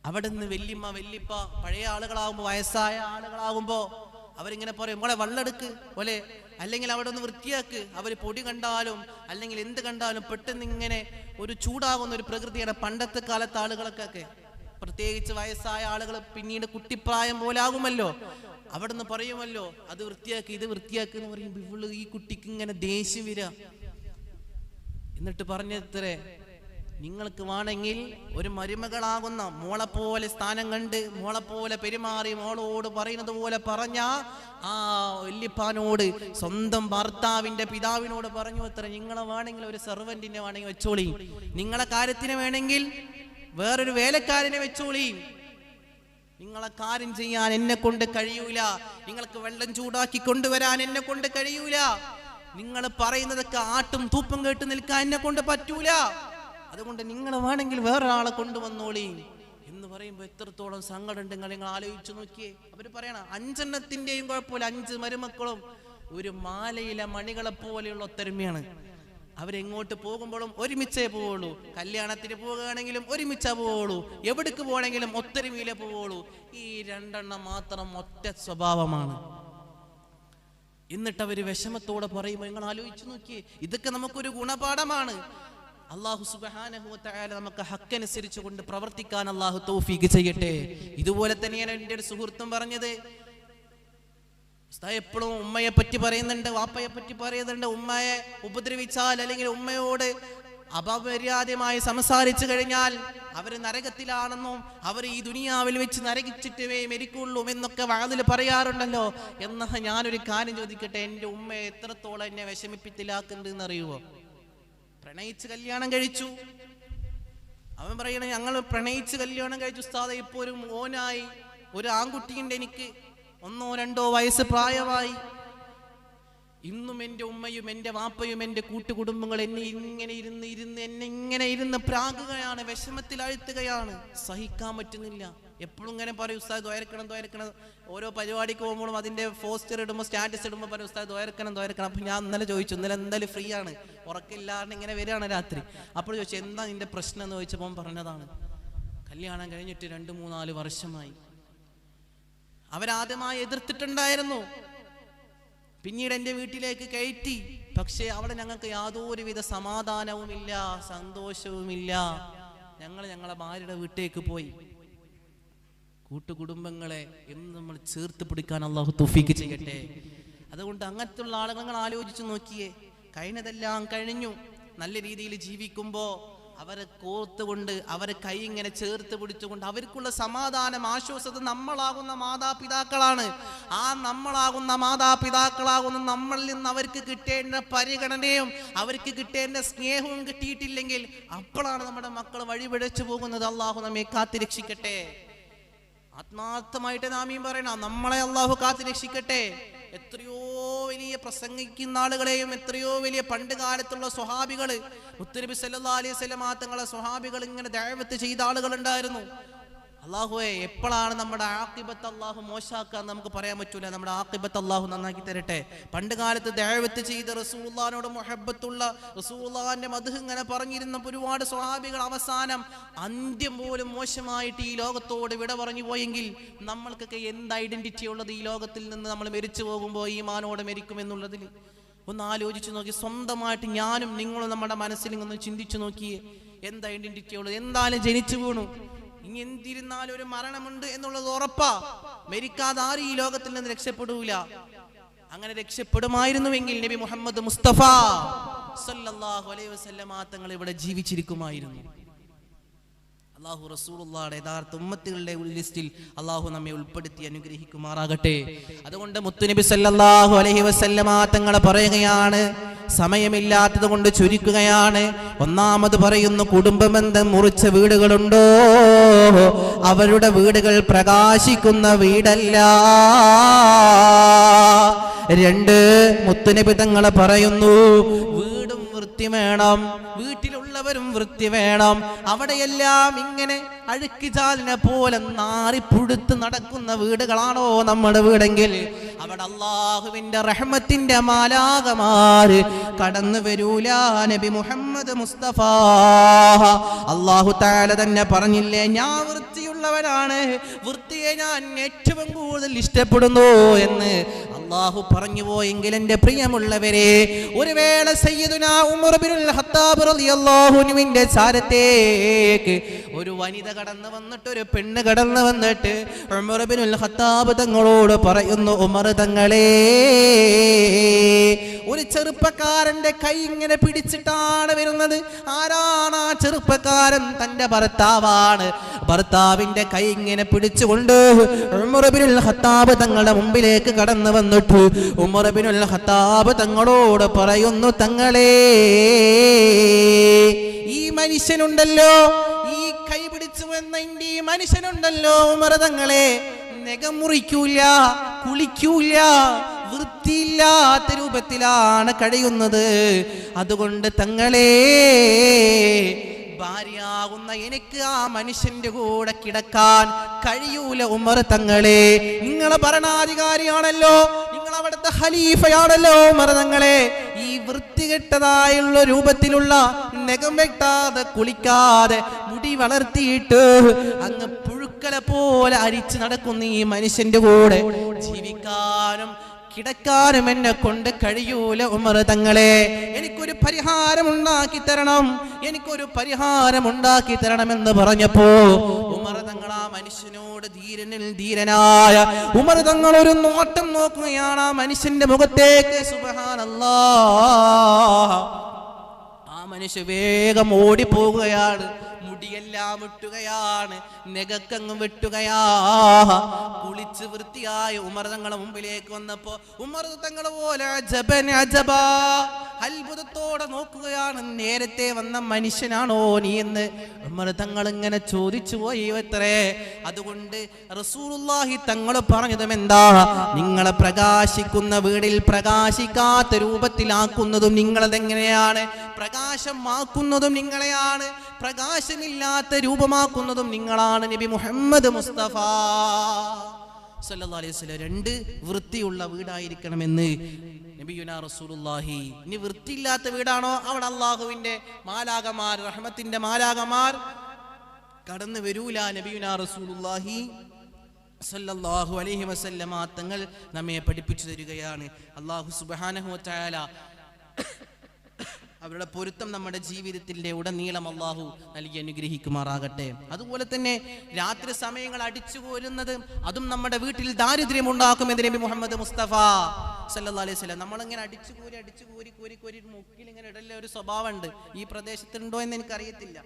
അവിടെ നിന്ന് വല്യമ്മ, വല്യപ്പ, പഴയ ആളുകളാകുമ്പോ, വയസ്സായ ആളുകളാകുമ്പോ അവരിങ്ങനെ പറയും, മോളെ വെള്ളമെടുക്ക് പോലെ, അല്ലെങ്കിൽ അവിടെ ഒന്ന് വൃത്തിയാക്ക്. അവർ പൊടി കണ്ടാലും അല്ലെങ്കിൽ എന്ത് കണ്ടാലും പെട്ടെന്ന് ഇങ്ങനെ ഒരു ചൂടാകുന്ന ഒരു പ്രകൃതിയുടെ പണ്ടത്തെ കാലത്തെ ആളുകൾക്കൊക്കെ, പ്രത്യേകിച്ച് വയസ്സായ ആളുകൾ പിന്നീട് കുട്ടിപ്രായം പോലെ ആകുമല്ലോ, അവിടെ നിന്ന് പറയുമല്ലോ, അത് വൃത്തിയാക്കി, ഇത് വൃത്തിയാക്കി എന്ന് പറയുമ്പോൾ ഇവള് ഈ കുട്ടിക്ക് ഇങ്ങനെ ദേഷ്യം വരിക. എന്നിട്ട് പറഞ്ഞത്രേ, നിങ്ങൾക്ക് വേണമെങ്കിൽ ഒരു മരുമകളാകുന്ന മോളെപ്പോലെ സ്ഥാനം കണ്ട് മോളെപ്പോലെ പെരുമാറി മോളോട് പറയുന്നത് പോലെ പറഞ്ഞ ആ വല്യപ്പാനോട് സ്വന്തം ഭർത്താവിന്റെ പിതാവിനോട് പറഞ്ഞു അത്ര നിങ്ങളെ വേണമെങ്കിൽ ഒരു സെർവന്റിനെ വേണമെങ്കിൽ വെച്ചോളി, നിങ്ങളെ കാര്യത്തിന് വേണമെങ്കിൽ വേറൊരു വേലക്കാരനെ വെച്ചോളി, നിങ്ങളെ കാര്യം ചെയ്യാൻ എന്നെ കൊണ്ട് കഴിയൂല, നിങ്ങൾക്ക് വെള്ളം ചൂടാക്കി കൊണ്ടുവരാൻ എന്നെ കൊണ്ട് കഴിയൂല, നിങ്ങൾ പറയുന്നതൊക്കെ ആട്ടും തൂപ്പും കേട്ട് നിൽക്കാൻ എന്നെ കൊണ്ട് പറ്റൂല, അതുകൊണ്ട് നിങ്ങൾ വേണമെങ്കിൽ വേറൊരാളെ കൊണ്ടുവന്നോളി എന്ന് പറയുമ്പോൾ എത്രത്തോളം സങ്കടം ഉണ്ട് നിങ്ങൾ ആലോചിച്ചു നോക്കിയേ. അവര് പറയണ 5 എണ്ണത്തിന്റെയും കുഴപ്പമില്ല, 5 മരുമക്കളും ഒരു മാലയിലെ മണികളെ പോലെയുള്ള ഒത്തൊരുമയാണ്. അവരെങ്ങോട്ട് പോകുമ്പോഴും ഒരുമിച്ചേ പോവുള്ളൂ, കല്യാണത്തിന് പോവുകയാണെങ്കിലും ഒരുമിച്ചേ പോവുള്ളൂ, എവിടേക്ക് പോകണമെങ്കിലും ഒത്തൊരുമയിലേ പോവുള്ളൂ. ഈ 2 എണ്ണം മാത്രം ഒറ്റ സ്വഭാവമാണ്. എന്നിട്ട് അവര് വിഷമത്തോടെ പറയുമ്പോൾ നിങ്ങൾ ആലോചിച്ചു നോക്കിയേ, ഇതൊക്കെ നമുക്കൊരു ഗുണപാഠമാണ്. അല്ലാഹു സുബ്ഹാനഹു വ തആല നമുക്ക് ഹക്കനുസരിച്ച് കൊണ്ട് പ്രവർത്തിക്കാൻ അല്ലാഹു തൗഫീഖ് ചെയ്യട്ടെ. ഇതുപോലെ തന്നെയാണ് എൻ്റെ ഒരു സുഹൃത്തും പറഞ്ഞത്. എപ്പോഴും ഉമ്മയെ പറ്റി പറയുന്നുണ്ട്, വാപ്പയെ പറ്റി പറയുന്നുണ്ട്. ഉമ്മയെ ഉപദ്രവിച്ചാൽ അല്ലെങ്കിൽ ഉമ്മയോട് അപമര്യാദമായി സംസാരിച്ചു കഴിഞ്ഞാൽ അവര് നരകത്തിലാണെന്നും അവർ ഈ ദുനിയാവിൽ വെച്ച് നരകിച്ചിട്ടേ മരിക്കുള്ളൂ എന്നൊക്കെ വാതിൽ പറയാറുണ്ടല്ലോ. എന്നാ ഞാനൊരു കാര്യം ചോദിക്കട്ടെ, എൻ്റെ ഉമ്മയെ എത്രത്തോളം എന്നെ വിഷമിപ്പിച്ചിലാക്കുന്നുണ്ടെന്ന് അറിയുമോ? പ്രണയിച്ച് കല്യാണം കഴിച്ചു, അവൻ പറയണേ ഞങ്ങൾ പ്രണയിച്ച് കല്യാണം കഴിച്ചു ഉസ്താദേ, ഇപ്പൊ ഒരു മോനായി, ഒരു ആൺകുട്ടിയുണ്ട്, എനിക്ക് 1-2 വയസ്സ് പ്രായമായി. ഇന്നും എൻ്റെ ഉമ്മയും എൻ്റെ വാപ്പയും എൻ്റെ കൂട്ടുകുടുംബങ്ങൾ എന്നെ ഇങ്ങനെ ഇരുന്ന് പ്രാകുകയാണ്, വിഷമത്തിലാഴ്ത്തുകയാണ്, സഹിക്കാൻ പറ്റുന്നില്ല. എപ്പോഴും ഇങ്ങനെ പറയും ഉസ്താദ് ദ്വാരക്കണം. ഓരോ പരിപാടിക്ക് പോകുമ്പോഴും അതിൻ്റെ പോസ്റ്റർ ഇടുമ്പോൾ സ്റ്റാറ്റസ് ഇടുമ്പോൾ പറയും ഉസ്താദ് ദ്വാരക്കണം. അപ്പോൾ ഞാൻ ഇന്നലെ ചോദിച്ചു, ഇന്നലെ എന്തായാലും ഫ്രീ ആണ്, ഉറക്കില്ലാണ്ട് ഇങ്ങനെ വരികയാണ് രാത്രി. അപ്പോൾ ചോദിച്ചു എന്താ നിന്റെ പ്രശ്നം എന്ന് ചോദിച്ചപ്പോൾ പറഞ്ഞതാണ് കല്യാണം കഴിഞ്ഞിട്ട് 2-3-4 വർഷമായി. അവരാദ്യമായി എതിർത്തിട്ടുണ്ടായിരുന്നു, പിന്നീട് എൻ്റെ വീട്ടിലേക്ക് കയറ്റി. പക്ഷേ അവിടെ ഞങ്ങൾക്ക് യാതൊരുവിധ സമാധാനവുമില്ല, സന്തോഷവുമില്ല. ഞങ്ങളെ ഭാര്യയുടെ വീട്ടിലേക്ക് പോയി. കൂട്ടുകുടുംബങ്ങളെ എന്ന് നമ്മൾ ചേർത്ത് പിടിക്കാൻ അല്ലാഹു തൗഫീഖ് ചെയ്യട്ടെ. അതുകൊണ്ട് അങ്ങനത്തുള്ള ആളുകൾ നിങ്ങൾ ആലോചിച്ച് നോക്കിയേ, കഴിഞ്ഞതെല്ലാം കഴിഞ്ഞു, നല്ല രീതിയിൽ ജീവിക്കുമ്പോൾ അവരെ കോർത്തുകൊണ്ട് അവരെ കൈ ഇങ്ങനെ ചേർത്ത് പിടിച്ചുകൊണ്ട് അവർക്കുള്ള സമാധാനം ആശ്വാസത നമ്മളാകുന്ന മാതാപിതാക്കളാണ്. ആ നമ്മളാകുന്ന മാതാപിതാക്കളാകുന്ന നമ്മളിൽ നിന്ന് അവർക്ക് കിട്ടേണ്ട പരിഗണനയും അവർക്ക് കിട്ടേണ്ട സ്നേഹവും കിട്ടിയിട്ടില്ലെങ്കിൽ അപ്പോഴാണ് നമ്മുടെ മക്കൾ വഴിപിഴച്ചു പോകുന്നത്. അള്ളാഹു നമ്മെ കാത്തിരക്ഷിക്കട്ടെ. ആത്മാർത്ഥമായിട്ട് നാമീം പറയണം, നമ്മളെ അള്ളാഹു കാത്തിരക്ഷിക്കട്ടെ. എത്രയോ വലിയ പ്രസംഗിക്കുന്ന ആളുകളെയും എത്രയോ വലിയ പണ്ട് കാലത്തുള്ള സ്വഹാബികള്, മുത്തുനബി സല്ലല്ലാഹു അലൈഹി വസല്ലം തങ്ങളെ സ്വഹാബികൾ ഇങ്ങനെ ദഅവത്ത് ചെയ്ത ആളുകൾ ഉണ്ടായിരുന്നു. അല്ലാഹുവേ, എപ്പോഴാണ് നമ്മുടെ ആഖിബത്ത് അല്ലാഹു മോശാക്കാൻ നമുക്ക് പറയാൻ പറ്റൂല. നമ്മുടെ ആഖിബത്ത് അല്ലാഹു നന്നാക്കി തരട്ടെ. പണ്ട് കാലത്ത് ദഅവത്ത് ചെയ്ത റസൂലുള്ളാഹിനോട് മുഹബ്ബത്തുള്ള റസൂലുള്ളാഹിന്റെ മദ്ഹ് ഇങ്ങനെ പറഞ്ഞിരുന്ന ഒരുപാട് സ്വഹാബികൾ അവസാനം അന്ത്യം പോലും മോശമായിട്ട് ഈ ലോകത്തോട് വിട പറഞ്ഞു പോയെങ്കിൽ നമ്മൾക്കൊക്കെ എന്ത് ഐഡന്റിറ്റി ഉള്ളത് ഈ ലോകത്തിൽ നിന്ന് നമ്മൾ മരിച്ചു പോകുമ്പോൾ ഈമാനോടെ മരിക്കുമെന്നുള്ളതിൽ ഒന്ന് ആലോചിച്ച് നോക്കി. സ്വന്തമായിട്ട് ഞാനും നിങ്ങളും നമ്മുടെ മനസ്സിൽ ഒന്ന് ചിന്തിച്ചു നോക്കിയേ, എന്ത് ഐഡന്റിറ്റി ഉള്ളത്? എന്തായാലും ജനിച്ചു വീണു, ഇനി എന്തിരുന്നാലും ഒരു മരണമുണ്ട് എന്നുള്ളത് ഉറപ്പാ. മരിക്കാതെ ആരും ഈ ലോകത്തിൽ നിന്ന് രക്ഷപ്പെടൂല. അങ്ങനെ രക്ഷപ്പെടുമായിരുന്നുവെങ്കിൽ നബി മുഹമ്മദ് മുസ്തഫ സല്ലല്ലാഹു അലൈഹി വസല്ലം തങ്ങൾ ഇവിടെ ജീവിച്ചിരിക്കുമായിരുന്നു. അല്ലാഹു റസൂലുള്ളാഹിയുടെ യഥാർത്ഥ ഉമ്മത്തുകളുടെ ലിസ്റ്റിൽ അല്ലാഹു നമ്മെ ഉൾപ്പെടുത്തി അനുഗ്രഹിക്കുമാറാകട്ടെ. അതുകൊണ്ട് മുത്തുനബി സല്ലല്ലാഹു അലൈഹി വസല്ലം തങ്ങൾ പറയുകയാണ്, സമയമില്ലാത്തത് കൊണ്ട് ചുരുക്കുകയാണ്. ഒന്നാമത് പറയുന്നു, കുടുംബബന്ധം മുറിച്ച വീടുകളുണ്ടോ അവരുടെ വീടുകൾ പ്രകാശിക്കുന്ന വീടല്ല. 2, മുത്തുനബി തങ്ങൾ പറയുന്നു, വീടും വൃത്തി വേണം, വീട്ടിലുള്ളവരും വൃത്തി വേണം. അവിടെയെല്ലാം ഇങ്ങനെ അഴുക്കിചാലിനെ പോലെ നാറിപ്പുഴുത്ത് നടക്കുന്ന വീടുകളാണോ നമ്മുടെ വീടെങ്കിൽ അവിടെ അല്ലാഹുവിന്റെ റഹ്മത്തിന്റെ മാലാകമാര് കടന്നു വരൂല. നബി മുഹമ്മദ് മുസ്തഫ അല്ലാഹു തആല തന്നെ പറഞ്ഞില്ലേ, ഞാൻ വൃത്തിയുള്ളവനാണ്, വൃത്തിയെ ഞാൻ ഏറ്റവും കൂടുതൽ ഇഷ്ടപ്പെടുന്നു എന്ന് അല്ലാഹു പറഞ്ഞു പോയെങ്കിൽ എൻ്റെ പ്രിയമുള്ളവരെ, ഒരു വേള സയ്യിദുനാ ഉമർ ഇബ്നുൽ ഖത്താബ് റളിയല്ലാഹു അൻഹുവിന്റെ ചാരത്തേക്ക് ഒരു വനിത കടന്നു വന്നിട്ട്, ഒരു പെണ്ണ് കടന്നു വന്നിട്ട് ഉമർ ഇബ്നുൽ ഖത്താബ് തങ്ങളോട് പറയുന്നു, ഉമർ തങ്ങളെ, ഒരു ചെറുപ്പക്കാരന്റെ കൈ ഇങ്ങനെ പിടിച്ചിട്ടാണ് വരുന്നത്. ആരാണ് ആ ചെറുപ്പക്കാരൻ? തന്റെ ഭർത്താവാണ്. ഭർത്താവിന്റെ കൈ ഇങ്ങനെ പിടിച്ചുകൊണ്ട് ഉമർ ഇബ്നുൽ ഖത്താബ് തങ്ങളുടെ മുമ്പിലേക്ക് കടന്നു വന്നിട്ട് ഉമർ ഇബ്നുൽ ഖത്താബ് തങ്ങളോട് പറയുന്നു, തങ്ങളെ, ഈ മനുഷ്യനുണ്ടല്ലോ, ഈ കൈ പിടിച്ചു വന്ന ഈ മനുഷ്യനുണ്ടല്ലോ ഉമർ തങ്ങളെ, നഖം മുറിക്കൂല, കുളിക്കൂല, വൃത്തിയില്ലാത്ത രൂപത്തിലാണ് കഴിയുന്നത്. അതുകൊണ്ട് തങ്ങളെ, ഭാര്യയാകുന്ന എനിക്ക് ആ മനുഷ്യന്റെ കൂടെ കിടക്കാൻ കഴിയൂല ഉമർ തങ്ങളെ. നിങ്ങളെ ഭരണാധികാരിയാണല്ലോ, നിങ്ങൾ അവിടുത്തെ ഖലീഫയാണല്ലോ ഉമർ തങ്ങളെ. ഈ വൃത്തികെട്ടതായുള്ള രൂപത്തിലുള്ള നഖം വെട്ടാതെ കുളിക്കാതെ മുടി വളർത്തിയിട്ട് അങ്ങ് പുഴുക്കളെ പോലെ അരിച്ചു നടക്കുന്ന ഈ മനുഷ്യന്റെ കൂടെ ജീവിക്കാനും കിടക്കാനും എന്നെ കൊണ്ട് കഴിയൂല ഉമർ തങ്ങളെ. എനിക്കൊരു പരിഹാരം ഉണ്ടാക്കി തരണം, എനിക്കൊരു പരിഹാരം ഉണ്ടാക്കി തരണമെന്ന് പറഞ്ഞപ്പോ ഉമർ തങ്ങൾ ആ മനുഷ്യനോട് ധീരനിൽ ധീരനായ ഉമർ തങ്ങൾ ഒരു നോട്ടം നോക്കുകയാണ് ആ മനുഷ്യന്റെ മുഖത്തേക്ക്. സുബ്ഹാനല്ലാഹ്, ആ മനുഷ്യ വേഗം ഓടിപ്പോകുകയാണ്. മുടിയെല്ലാം വെട്ടുകയാണ്, നെഗക്കങ്ങ് വെട്ടുകയാ. കുളിച്ച് വൃത്തിയായി ഉമർ തങ്ങളുടെ മുമ്പിലേക്ക് വന്നപ്പോ ഉമർ തങ്ങളെ പോലെ അത്ഭുതത്തോടെ നോക്കുകയാണ്. നേരത്തെ വന്ന മനുഷ്യനാണോ നീ എന്ന് ഉമർ തങ്ങൾ ഇങ്ങനെ ചോദിച്ചു പോയി അത്രേ. അതുകൊണ്ട് റസൂലുള്ളാഹി തങ്ങൾ പറഞ്ഞതും എന്താ, നിങ്ങളെ പ്രകാശിക്കുന്ന വീടിൽ പ്രകാശിക്കാത്ത രൂപത്തിലാക്കുന്നതും നിങ്ങളതെങ്ങനെയാണ്, പ്രകാശമാക്കുന്നതും നിങ്ങളെയാണ്, പ്രകാശമില്ലാത്ത രൂപമാക്കുന്നതും നിങ്ങളാണ്. നബി മുഹമ്മദ് മുസ്തഫ സല്ലല്ലാഹു അലൈഹി വസല്ലം രണ്ട് വൃത്തിയുള്ള വീടായിരിക്കണമെന്ന് നബിയുനാ റസൂലുള്ളാഹി. ഇനി വൃത്തിയില്ലാത്ത വീടാണോ, അവിടെ അള്ളാഹുവിന്റെ മാലാകമാർ, റഹ്മത്തിന്റെ മാലാകമാർ കടന്നു വരൂല. നബിയുനാ റസൂലുള്ളാഹി സല്ലല്ലാഹു അലൈഹി വസല്ലം തങ്ങൾ നമ്മെ പഠിപ്പിച്ചു തരികയാണ്. അല്ലാഹു സുബ്ഹാനഹു വ തആല അവരുടെ പൊരുത്തം നമ്മുടെ ജീവിതത്തിന്റെ ഉടനീളം അള്ളാഹു നൽകി അനുഗ്രഹിക്കുമാറാകട്ടെ. അതുപോലെ തന്നെ രാത്രി സമയങ്ങൾ അടിച്ചു കോരുന്നത് അതും നമ്മുടെ വീട്ടിൽ ദാരിദ്ര്യം ഉണ്ടാക്കുമെന്ന് നബി മുഹമ്മദ് മുസ്തഫ സല്ലല്ലാഹു അലൈഹി വസല്ലം. നമ്മളിങ്ങനെ അടിച്ചു കോരി മുക്കിൽ ഇങ്ങനെ ഇടല്ല ഒരു സ്വഭാവമുണ്ട്. ഈ പ്രദേശത്തുണ്ടോ എന്ന് എനിക്കറിയത്തില്ല.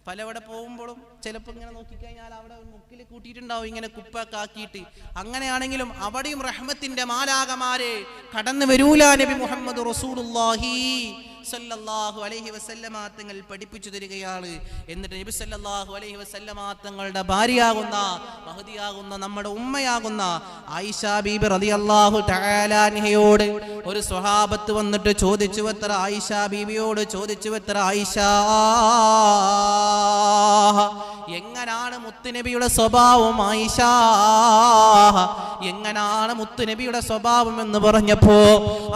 പലവിടെ പോകുമ്പോഴും ചിലപ്പോൾ ഇങ്ങനെ നോക്കിക്കഴിഞ്ഞാൽ അവിടെ മുക്കിൽ കൂട്ടിയിട്ടുണ്ടാവും ഇങ്ങനെ കുപ്പൊക്കെ ആക്കിയിട്ട്. അങ്ങനെയാണെങ്കിലും അവിടെയും റഹ്മത്തിന്റെ മാലാകമാരെ കടന്നു വരൂല. നബി മുഹമ്മദ് റസൂലുള്ളാഹി സല്ലല്ലാഹു അലൈഹി വസല്ലമ തങ്ങൾ പഠിപ്പിച്ചു തരികയാണ്. എന്നിട്ട് നബി സല്ലല്ലാഹു അലൈഹി വസല്ലമ തങ്ങളുടെ ഭാര്യയാകുന്ന മഹദിയാകുന്ന നമ്മുടെ ഉമ്മയാകുന്ന ആയിഷ ബീബി റളിയല്ലാഹു തആല അൻഹയോട് ഒരു സ്വഹാബത്ത് വന്നിട്ട് ചോദിച്ചു എത്ര, ആയിഷ ബീബിയോട് ചോദിച്ചു എത്ര, ആയിഷ എങ്ങനാണ് മുത്തുനബിയുടെ സ്വഭാവം, ആയിഷ എങ്ങനാണ് മുത്തുനബിയുടെ സ്വഭാവം എന്ന് പറഞ്ഞപ്പോ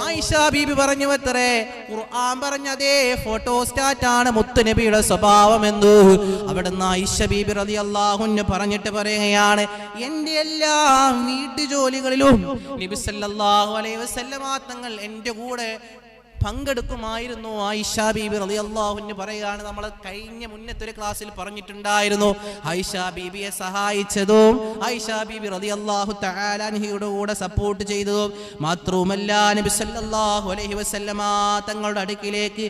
ആയിഷ ബീബി പറഞ്ഞു എത്രേ, ഖുർആൻ പറഞ്ഞ അതേ ഫോട്ടോസ്റ്റാറ്റാണ് മുത്തുനബിയുടെ സ്വഭാവം എന്ന്. അവിടുന്ന് ആയിഷ ബീബി റളിയല്ലാഹു അൻഹ പറഞ്ഞിട്ട് പറയുകയാണ്, എന്റെ എല്ലാ വീട്ടുജോലികളിലും നബി സല്ലല്ലാഹു അലൈഹി വസല്ലമ തങ്ങൾ എന്റെ കൂടെ പങ്കെടുക്കുമായിരുന്നു. ആയിഷ ബീബി റളിയല്ലാഹു അൻഹ പറയുകയാണ്, നമ്മൾ കഴിഞ്ഞ മുന്നത്തെ ഒരു ക്ലാസ്സിൽ പറഞ്ഞിട്ടുണ്ടായിരുന്നു, ആയിഷ ബീബിയെ സഹായിച്ചതും ആയിഷ ബീബി റളിയല്ലാഹു തആല അൻഹയുടെ കൂടെ സപ്പോർട്ട് ചെയ്തതും മാത്രവുമല്ല, നബി സല്ലല്ലാഹു അലൈഹി വസല്ലമ തങ്ങളുടെ അടുക്കിലേക്ക്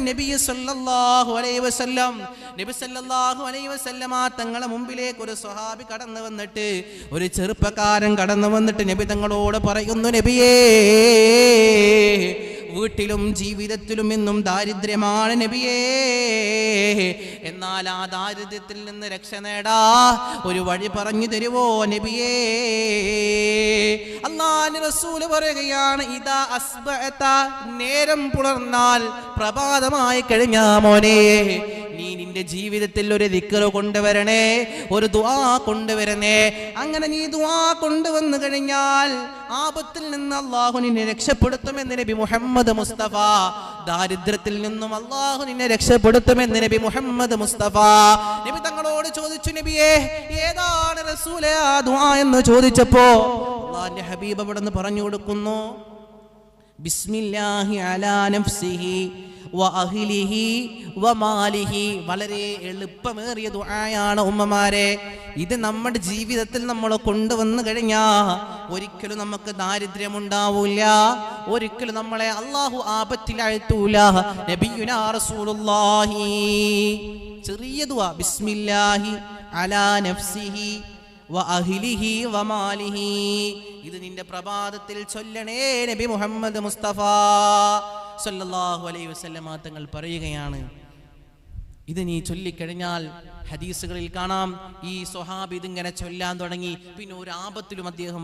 നബി സല്ലല്ലാഹു അലൈഹി വസല്ലം നബി സല്ലല്ലാഹു അലൈഹി വസല്ലമ തങ്ങളുടെ മുമ്പിലേക്ക് ഒരു സ്വഹാബി കടന്നു വന്നിട്ട്, ഒരു ചെറുപ്പക്കാരൻ കടന്നു വന്നിട്ട് നബി തങ്ങളോട് പറയുന്നു, നബിയേ, വീട്ടിലും ജീവിതത്തിലും എന്നും ദാരിദ്ര്യമാണ് നബിയേ, എന്നാൽ ആ ദാരിദ്ര്യത്തിൽ നിന്ന് രക്ഷ നേടാ ഒരു വഴി പറഞ്ഞു തരുവോ നബിയേ? അല്ലാഹുവിന്റെ റസൂൽ പറയുകയാണ്, ഇദാ അസ്ബഅത, നേരം പുലർന്നാൽ പ്രഭാതമായി കഴിഞ്ഞാ മോനെ, നീ നിന്റെ ജീവിതത്തിൽ ഒരു ദിക്ർ കൊണ്ടുവരണേ, ഒരു ദുആ കൊണ്ടുവരണേ. അങ്ങനെ നീ ദുആ കൊണ്ടുവന്നു കഴിഞ്ഞാൽ ആപത്തിൽ നിന്ന് അല്ലാഹു നിന്നെ രക്ഷപ്പെടുത്തുമെന്ന് നബി മുഹമ്മദ് മുസ്തഫ. ദാരിദ്ര്യത്തിൽ നിന്നും അല്ലാഹു നിന്നെ രക്ഷപ്പെടുത്തുമെന്ന് നബി മുഹമ്മദ് മുസ്തഫ. നബി തങ്ങളോട് ചോദിച്ചു, നബിയേ, ഏതാണ് റസൂലേ ആ ദുആ എന്ന് ചോദിച്ചപ്പോ അല്ലാഹുവിന്റെ ഹബീബ് അവിടെ നിന്ന് പറഞ്ഞു കൊടുക്കുന്നു, ബിസ്മില്ലാഹി അലാ നഫ്സിഹി വഅഹ്ലിഹി വമാലിഹി. വളരെ എളുപ്പമേറിയ ദുആയാണ് ഉമ്മമാരെ. ഇത് നമ്മുടെ ജീവിതത്തിൽ നമ്മൾ കൊണ്ടുവന്നു കഴിഞ്ഞാൽ ഒരിക്കലും നമുക്ക് ദാരിദ്ര്യം ഉണ്ടാവൂല, ഒരിക്കലും നമ്മളെ അല്ലാഹു ആപത്തിലാഴ്ത്തൂല. നബിയുനാ റസൂലുള്ളാഹി ചെറിയ ദുആ, ബിസ്മില്ലാഹി അലാ നഫ്സിഹി വഅഹ്ലിഹി വമാലിഹി. ഇത് നിന്റെ പ്രഭാതത്തിൽ ചൊല്ലണേ നബി മുഹമ്മദ് മുസ്തഫ സല്ലല്ലാഹു അലൈഹി വസല്ലമ തങ്ങൾ പറയുകയാണ്. ഇത് നീ ചൊല്ലിക്കഴിഞ്ഞാൽ ഹദീസുകളിൽ കാണാം, ഈ സ്വഹാബി ഇതിങ്ങനെ ചൊല്ലാൻ തുടങ്ങി. പിന്നെ ഒരു ആപത്തിലും അദ്ദേഹം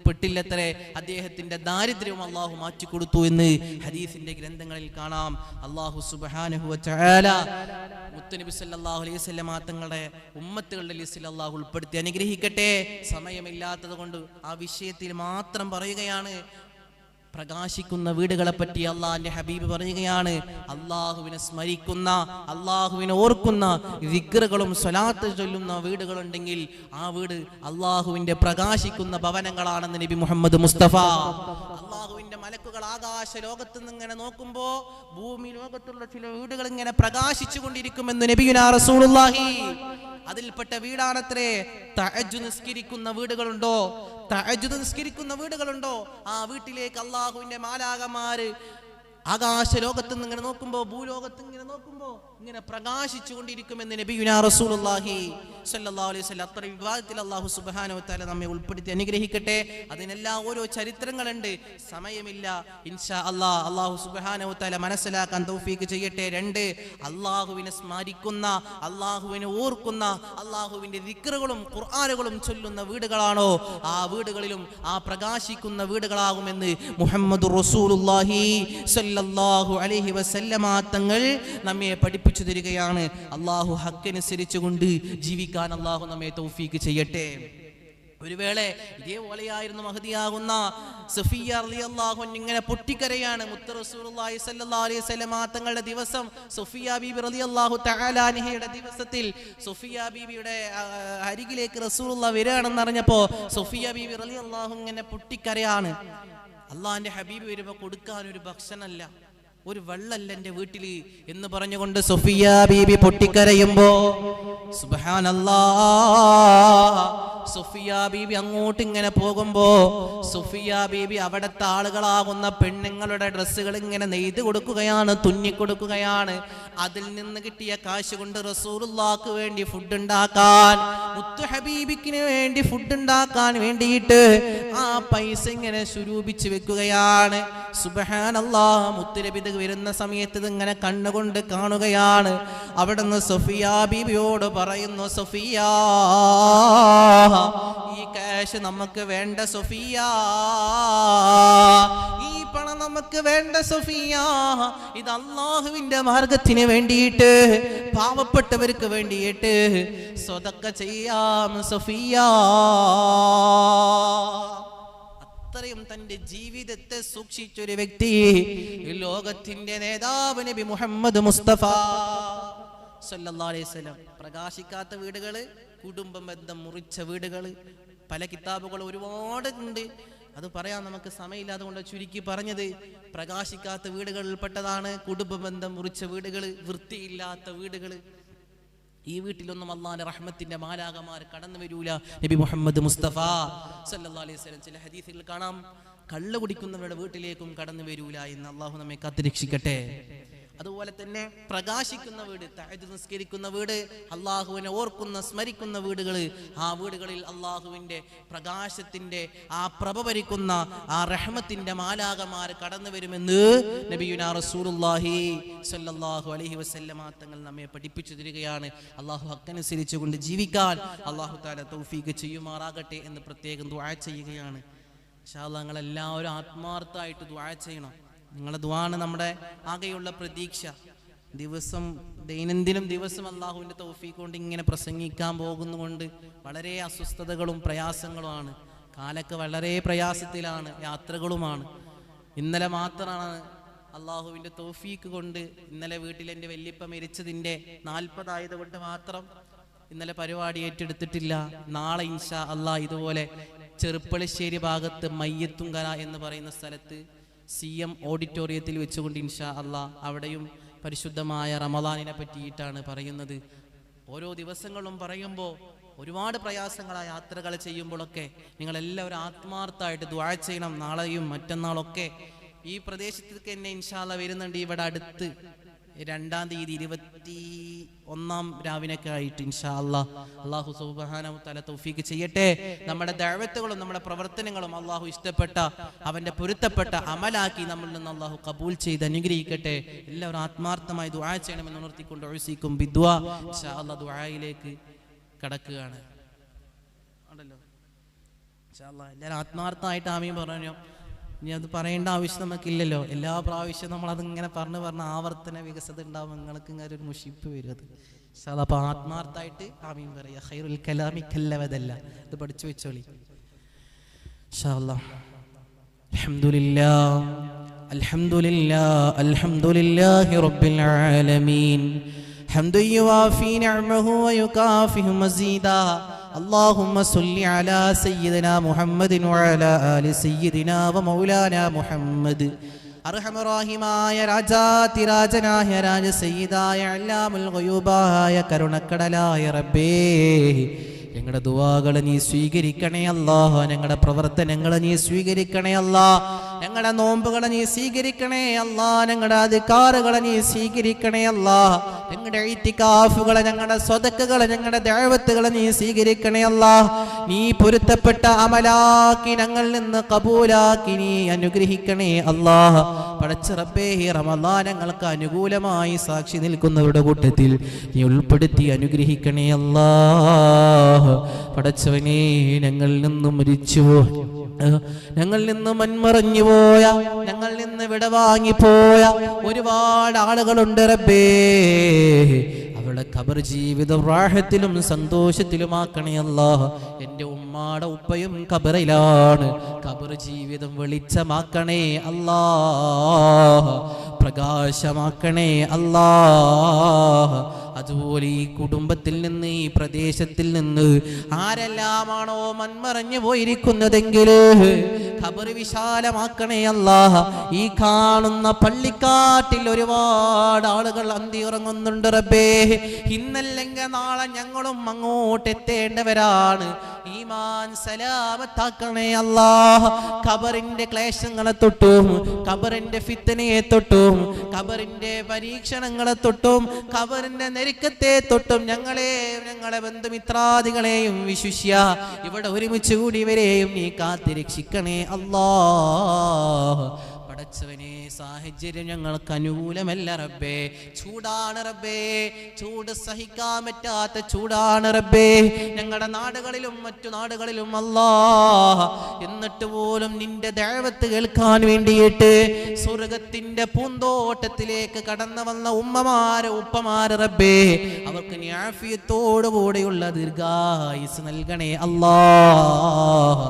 പെട്ടില്ലത്രേ. അദ്ദേഹത്തിന്റെ ദാരിദ്ര്യവും അള്ളാഹു മാറ്റിക്കൊടുത്തു എന്ന് ഹദീസിന്റെ ഗ്രന്ഥങ്ങളിൽ കാണാം. അള്ളാഹു സുബ്ഹാനഹു വ തആല മുത്തുനബി സല്ലല്ലാഹു അലൈഹി വസല്ലമ തങ്ങളുടെ ഉമ്മത്തുകളുടെ ലിസ്റ്റിൽ അള്ളാഹു ഉൾപ്പെടുത്തി അനുഗ്രഹിക്കട്ടെ. സമയമില്ലാത്തത് കൊണ്ട് ആ വിഷയത്തിൽ മാത്രം പറയുകയാണ്. പ്രകാശിക്കുന്ന വീടുകളെ പറ്റി അള്ളാഹിന്റെ ഹബീബ് പറയുകയാണ്, അള്ളാഹുവിനെ സ്മരിക്കുന്ന, അള്ളാഹുവിനെ ഓർക്കുന്ന ദിക്റുകളും സ്വലാത്ത് ചൊല്ലുന്ന വീടുകളുണ്ടെങ്കിൽ ആ വീട് അള്ളാഹുവിന്റെ പ്രകാശിക്കുന്ന ഭവനങ്ങളാണെന്ന് നബി മുഹമ്മദ് മുസ്തഫ. അള്ളാഹുവിന്റെ മലക്കുകൾ ആകാശ ലോകത്ത് നിന്ന് ഇങ്ങനെ നോക്കുമ്പോ ഭൂമി ലോകത്തുള്ള ചില വീടുകൾ ഇങ്ങനെ പ്രകാശിച്ചു കൊണ്ടിരിക്കുമെന്ന് നബിയുനാ റസൂലുള്ളാഹി. അതിൽപ്പെട്ട വീടാണത്രേ തഹജ്ജുദ് നിസ്കരിക്കുന്ന വീടുകളുണ്ടോ, തഹജ്ജുദ് നിസ്കരിക്കുന്ന വീടുകളുണ്ടോ, ആ വീട്ടിലേക്ക് അള്ളാഹുവിന്റെ മാലാഖമാര് ആകാശ ലോകത്ത് നിന്ന് ഇങ്ങനെ നോക്കുമ്പോ, ഭൂലോകത്ത് ഇങ്ങനെ നോക്കുമ്പോ ഇങ്ങനെ പ്രകാശിച്ചു കൊണ്ടിരിക്കുമെന്ന് നബിയുനാ റസൂലുള്ളാഹി സ്വല്ലല്ലാഹു അലൈഹി വസല്ലം. അത്ര വിവാദത്തിൽ അല്ലാഹു സുബ്ഹാനഹു വ തആല നമ്മെ ഉൾപ്പെടുത്തി അനുഗ്രഹിക്കട്ടെ. അതിനെല്ലാം ഓരോ ചരിത്രങ്ങളുണ്ട്, സമയമില്ല. ഇൻഷാ അല്ലാഹ് അല്ലാഹു സുബ്ഹാനഹു വ തആല മനസ്സിലാക്കാൻ തൗഫീഖ് ചെയ്യട്ടെ. 2, അല്ലാഹുവിനെ സ്മരിക്കുന്ന, അല്ലാഹുവിനെ ഓർക്കുന്ന, അല്ലാഹുവിന്റെ ദിക്റുകളും ഖുർആനുകളും ചൊല്ലുന്ന വീടുകളാണോ ആ വീടുകളിലും ആ പ്രകാശിക്കുന്ന വീടുകളാകുമെന്ന് മുഹമ്മദുർ റസൂലുള്ളാഹി സ്വല്ലല്ലാഹു അലൈഹി വസല്ലമ തങ്ങൾ നമ്മെ പഠിപ്പിച്ചു തരികയാണ്. അല്ലാഹു ഹക്കനുസരിച്ചുകൊണ്ട് ജീവിക്കാൻ അല്ലാഹു നമ്മെ തൗഫീഖ് ചെയ്യട്ടെ. ഒരു വേള ഇതേപോലെയായിരുന്നു മഹദിയാകുന്ന സഫിയ റളിയല്ലാഹു അൻഹ ഇങ്ങനെ പൊട്ടിക്കരയാണ്. മുത്ത് റസൂലുള്ളാഹി സ്വല്ലല്ലാഹു അലൈഹി വസല്ലം തങ്ങളുടെ ദിവസം, സഫിയ ബീബി റളിയല്ലാഹു തആല അൻഹയുടെ ദിവസത്തിൽ സഫിയ ബീബിയുടെ അരികിലേക്ക് റസൂലുള്ളാഹി വരികയാണെന്ന് അറിഞ്ഞപ്പോൾ സഫിയ ബീബി റളിയല്ലാഹു ഇങ്ങനെ പൊട്ടിക്കരയാണ്. അള്ളാഹിന്റെ ഹബീബ് വരുമ്പോ കൊടുക്കാൻ ഒരു ഭക്ഷണമല്ല, ഒരു വെള്ളല്ല എൻ്റെ വീട്ടില് എന്ന് പറഞ്ഞുകൊണ്ട് സഫിയ ബീബി പൊട്ടിക്കരയുമ്പോ സുബ്ഹാനല്ലാഹ്, സഫിയ ബീബി അങ്ങോട്ട് ഇങ്ങനെ പോകുമ്പോ സഫിയ ബീബി അവിടുത്തെ ആളുകളാകുന്ന പെണ്ണുങ്ങളുടെ ഡ്രസ്സുകൾ ഇങ്ങനെ നെയ്ത് കൊടുക്കുകയാണ്, തുന്നി കൊടുക്കുകയാണ്. അതിൽ നിന്ന് കിട്ടിയ കാശ് കൊണ്ട് റസൂലുള്ളാഹിക്ക് വേണ്ടി ഫുഡ് ഉണ്ടാക്കാൻ, മുത്തു ഹബീബിക്കിന് വേണ്ടി ഫുഡ് ഉണ്ടാക്കാൻ വേണ്ടിയിട്ട് ആ പൈസ ഇങ്ങനെ സ്വരൂപിച്ച് വെക്കുകയാണ്. സുബ്ഹാനല്ലാഹ്, മുത്തുനബി വരുന്ന സമയത്ത് ഇങ്ങനെ കണ്ണുകൊണ്ട് കാണുകയാണ്. അവിടുന്ന് സഫിയ ബീബിയോട് പറയുന്നു, സഫിയ ഈ കാശ് നമുക്ക് വേണ്ട സഫിയ, ഈ പണം നമുക്ക് വേണ്ട സഫിയ, ഇത് അല്ലാഹുവിന്റെ മാർഗത്തിന് വേണ്ടിയിട്ട്, പാവപ്പെട്ടവർക്ക് വേണ്ടിയിട്ട് സ്വതക്ക ചെയ്യാം സഫിയ. അത്രയും തന്റെ ജീവിതത്തെ സൂക്ഷിച്ചൊരു വ്യക്തി ലോകത്തിന്റെ നേതാവ് നബി മുഹമ്മദ് മുസ്തഫ സല്ലല്ലാഹു അലൈഹി വസല്ലം. പ്രകാശിക്കാത്ത വീടുകള്, കുടുംബ ബന്ധം മുറിച്ച വീടുകള്, പല കിതാബുകൾ ഒരുപാട് ഉണ്ട്. അത് പറയാൻ നമുക്ക് സമയമില്ലാതെ കൊണ്ട് ചുരുക്കി പറഞ്ഞത്. പ്രകാശിക്കാത്ത വീടുകളിൽ പെട്ടതാണ് കുടുംബ ബന്ധം മുറിച്ച വീടുകള്, വൃത്തിയില്ലാത്ത വീടുകള്. ഈ വീട്ടിലൊന്നും അല്ലാഹുവിന്റെ റഹ്മത്തിന്റെ മാലാഖമാർ കടന്നു വരൂല. നബി മുഹമ്മദ് മുസ്തഫ സല്ലല്ലാഹു അലൈഹി വസല്ലം ചില ഹദീസുകളിൽ കാണാം, കള്ള് കുടിക്കുന്നവരുടെ വീട്ടിലേക്കും കടന്നു വരൂല എന്ന്. അല്ലാഹു നമ്മെ കാത്തുരക്ഷിക്കട്ടെ. അതുപോലെ തന്നെ പ്രകാശിക്കുന്ന വീട്, തഹജ്ജുദ് നിസ്കരിക്കുന്ന വീട്, അള്ളാഹുവിനെ ഓർക്കുന്ന സ്മരിക്കുന്ന വീടുകൾ, ആ വീടുകളിൽ അള്ളാഹുവിൻ്റെ പ്രകാശത്തിൻ്റെ ആ പ്രഭ ഭരിക്കുന്ന ആ റഹ്മത്തിൻ്റെ മാലാഖമാർ കടന്നു വരുമെന്ന് നബിയുനാ റസൂലുള്ളാഹി സ്വല്ലല്ലാഹു അലൈഹി വസല്ലമ തങ്ങൾ നമ്മെ പഠിപ്പിച്ചു തരികയാണ്. അള്ളാഹു ഹക്കനുസരിച്ച് കൊണ്ട് ജീവിക്കാൻ അള്ളാഹു തആല തൗഫീഖ് ചെയ്യുമാറാകട്ടെ എന്ന് പ്രത്യേകം ദുആ ചെയ്യുകയാണ്. ഇൻഷാ അല്ലാഹ് നിങ്ങളെല്ലാവരും ആത്മാർത്ഥമായിട്ട് ദുആ ചെയ്യണം. നിങ്ങളുടെ ദുആണ് നമ്മുടെ ആകെയുള്ള പ്രതീക്ഷ. ദൈനംദിനം ദിവസം അള്ളാഹുവിൻ്റെ തൗഫീഖ് കൊണ്ട് ഇങ്ങനെ പ്രസംഗിക്കാൻ പോകുന്നതുകൊണ്ട് വളരെ അസ്വസ്ഥതകളും പ്രയാസങ്ങളുമാണ്. കാലൊക്കെ വളരെ പ്രയാസത്തിലാണ്, യാത്രകളുമാണ്. ഇന്നലെ മാത്രമാണ് അള്ളാഹുവിൻ്റെ തൗഫീഖ് കൊണ്ട്, ഇന്നലെ വീട്ടിൽ എൻ്റെ വല്യപ്പ മരിച്ചതിൻ്റെ 40 ആയതുകൊണ്ട് മാത്രം ഇന്നലെ പരിപാടി ഏറ്റെടുത്തിട്ടില്ല. നാളെ ഇൻഷാ അള്ളാഹ് ഇതുപോലെ ചെറുപ്പളശ്ശേരി ഭാഗത്ത് മയ്യത്തുങ്കര എന്ന് പറയുന്ന സ്ഥലത്ത് CM ഓഡിറ്റോറിയത്തിൽ വെച്ചുകൊണ്ട് ഇൻഷാ അള്ളാഹ് അവിടെയും പരിശുദ്ധമായ റമദാനിനെ പറ്റിയിട്ടാണ് പറയുന്നത്. ഓരോ ദിവസങ്ങളും പറയുമ്പോൾ ഒരുപാട് പ്രയാസങ്ങളായ യാത്രകൾ ചെയ്യുമ്പോഴൊക്കെ നിങ്ങളെല്ലാവരും ആത്മാർത്ഥമായിട്ട് ദുആ ചെയ്യണം. നാളെയും മറ്റന്നാളൊക്കെ ഈ പ്രദേശത്തേക്ക് എന്നെ ഇൻഷാ അല്ലാഹ് വരുന്നുണ്ട്. ഇവിടെ അടുത്ത് 2-ാം തീയതി 21-ാം രാവിനൊക്കെ ആയിട്ട് ഇൻഷാ അല്ലാഹ്. അല്ലാഹു സുബ്ഹാനഹു വ തആല തൗഫീഖ് ചെയ്യട്ടെ. നമ്മുടെ ദഅവത്തുകളും നമ്മുടെ പ്രവർത്തനങ്ങളും അല്ലാഹു ഇഷ്ടപ്പെട്ട അവന്റെ പൊരുത്തപ്പെട്ട അമലാക്കി നമ്മളിൽ നിന്ന് അല്ലാഹു ഖബൂൽ ചെയ്ത് അനുഗ്രഹിക്കട്ടെ. എല്ലാവരും ആത്മാർത്ഥമായി ദുആ ചെയ്യണമെന്ന് ഉണർത്തിക്കൊണ്ട് ഉസീക്കും ബിദ്വാ. ഇൻഷാ അല്ലാഹ് ദുആയിലേക്ക് കടക്കുകയാണ്. ഉണ്ടല്ലോ ഇൻഷാ അല്ലാഹ് എല്ലാവരും ആത്മാർത്ഥമായിട്ട് ആമീൻ പറഞ്ഞു. ഇനി അത് പറയേണ്ട ആവശ്യം നമുക്കില്ലല്ലോ. എല്ലാ പ്രാവശ്യവും നമ്മളതിങ്ങനെ പറഞ്ഞ് ആവർത്തന വികസത ഉണ്ടാവും. നിങ്ങൾക്ക് ഇങ്ങനെ ഒരു മുഷിപ്പ് വരും. അത് അപ്പൊ ആത്മാർത്ഥമായിട്ട് ആമീൻ പറയാ. ഖൈറുൽ കലാമി കല്ലവദല്ല. ഇത് പഠിച്ചു വെച്ചോളി ഇൻഷാ അല്ലാഹ്. അൽഹംദുലില്ലാഹ് അൽഹംദുലില്ലാഹ് അൽഹംദുലില്ലാഹി റബ്ബിൽ ആലമീൻ ഹംദു യുവാഫി നിഅമഹു വയുകാഫിഹു മസീദാ. اللهم صل على سيدنا محمد وعلى آل سيدنا ومولانا محمد. അർഹമറാഹിമായ രാജാതിരാജനായ രാജസയ്യിദായ അല്ലാമുൽ ഗുയൂബായ കരുണക്കടലായ റബ്ബേ, ഞങ്ങളുടെ ദുആകൾ നീ സ്വീകരിക്കണേ അല്ലാഹ്. ഞങ്ങളുടെ പ്രവർത്തനങ്ങൾ നീ സ്വീകരിക്കണേ അല്ലാഹ്. ഞങ്ങളുടെ നോമ്പുകൾ നീ സ്വീകരിക്കണേ അല്ലാഹ്. ഞങ്ങളുടെ അദ്കാറുകൾ നീ സ്വീകരിക്കണേ അല്ലാഹ്. ഞങ്ങളുടെ ഇത്തികാഫുകൾ, ഞങ്ങളുടെ സ്വദഖകൾ, ഞങ്ങളുടെ ദഅവത്തുകൾ നീ സ്വീകരിക്കണേ അല്ലാഹ്. നീ പൊരുത്തപ്പെട്ട അമലാക്കി ഞങ്ങളിൽ നിന്ന് ഖബൂലാക്കി നീ അനുഗ്രഹിക്കണേ അല്ലാഹ്. പടച്ച റബ്ബേ, ഈ റമളാൻ ഞങ്ങൾക്ക് അനുകൂലമായി സാക്ഷി നിൽക്കുന്നവരുടെ കൂട്ടത്തിൽ നീ ഉൾപ്പെടുത്തി അനുഗ്രഹിക്കണേ അല്ലാഹ്. പടച്ചവനേ, ഞങ്ങളിൽ നിന്നും മരിച്ചുപോയ, ഞങ്ങളിൽ നിന്ന് മൺമറഞ്ഞു പോയ, ഞങ്ങളിൽ നിന്ന് വിടവാങ്ങിപ്പോയ ഒരുപാട് ആളുകളുണ്ട് റബ്ബേ. അവരുടെ ഖബർ ജീവിതം റാഹത്തിലും സന്തോഷത്തിലുമാക്കണേ അല്ലാഹ്. എൻ്റെ ഉമ്മാടെ ഉപ്പയും ഖബറിലാണ്. ഖബർ ജീവിതം വെളിച്ചമാക്കണേ അല്ലാഹ്, പ്രകാശമാക്കണേ അല്ലാഹ്. അതുപോലെ ഈ കുടുംബത്തിൽ നിന്ന്, ഈ പ്രദേശത്തിൽ നിന്ന് ആരെല്ലാമാണോ മൺമറഞ്ഞു പോയിരിക്കുന്നതെങ്കിൽ ഖബർ വിശാലമാക്കണേ അല്ലാഹ്. ഈ കാണുന്ന പള്ളിക്കാട്ടിൽ ഒരുപാട് ആളുകൾ അന്തി ഉറങ്ങുന്നുണ്ട് റബ്ബേ. ഇന്നല്ലെങ്കിൽ നാളെ ഞങ്ങളും അങ്ങോട്ട് എത്തേണ്ടവരാണ്. ഈമാൻ സലാമത്താക്കണേ അല്ലാഹ്. ഖബറിന്റെ ക്ലേശങ്ങളെ തൊട്ടും, ഖബറിന്റെ ഫിത്നയെ തൊട്ടും, ഖബറിന്റെ പരീക്ഷണങ്ങളെ തൊട്ടും, ഖബറിന്റെ നെരുക്കത്തെ തൊട്ടും ഞങ്ങളെ ബന്ധുമിത്രാദികളെയും വിശിഷ്യ ഇവിടെ ഒരുമിച്ച് കൂടിയവരെയും നീ കാത്തിരക്ഷിക്കണേ അല്ലാഹ്. പടച്ചവനെ, സാഹചര്യം ഞങ്ങൾക്ക് അനുകൂലമല്ല റബ്ബേ. ചൂടാണ് റബ്ബേ, ചൂട് സഹിക്കാൻ പറ്റാത്ത ചൂടാണ് റബ്ബേ. ഞങ്ങളുടെ നാടുകളിലും മറ്റു നാടുകളിലും അല്ലാഹ്, എന്നിട്ട് പോലും നിന്റെ ദഅവത്ത് കേൾക്കാൻ വേണ്ടിയിട്ട് സ്വർഗത്തിന്റെ പൂന്തോട്ടത്തിലേക്ക് കടന്നു വന്ന ഉമ്മമാര് ഉപ്പമാര് റബ്ബേ, അവർക്ക് നീ ആഫിയത്തോടു കൂടെയുള്ള ദീർഘായുസ് നൽകണേ അല്ലാഹ്.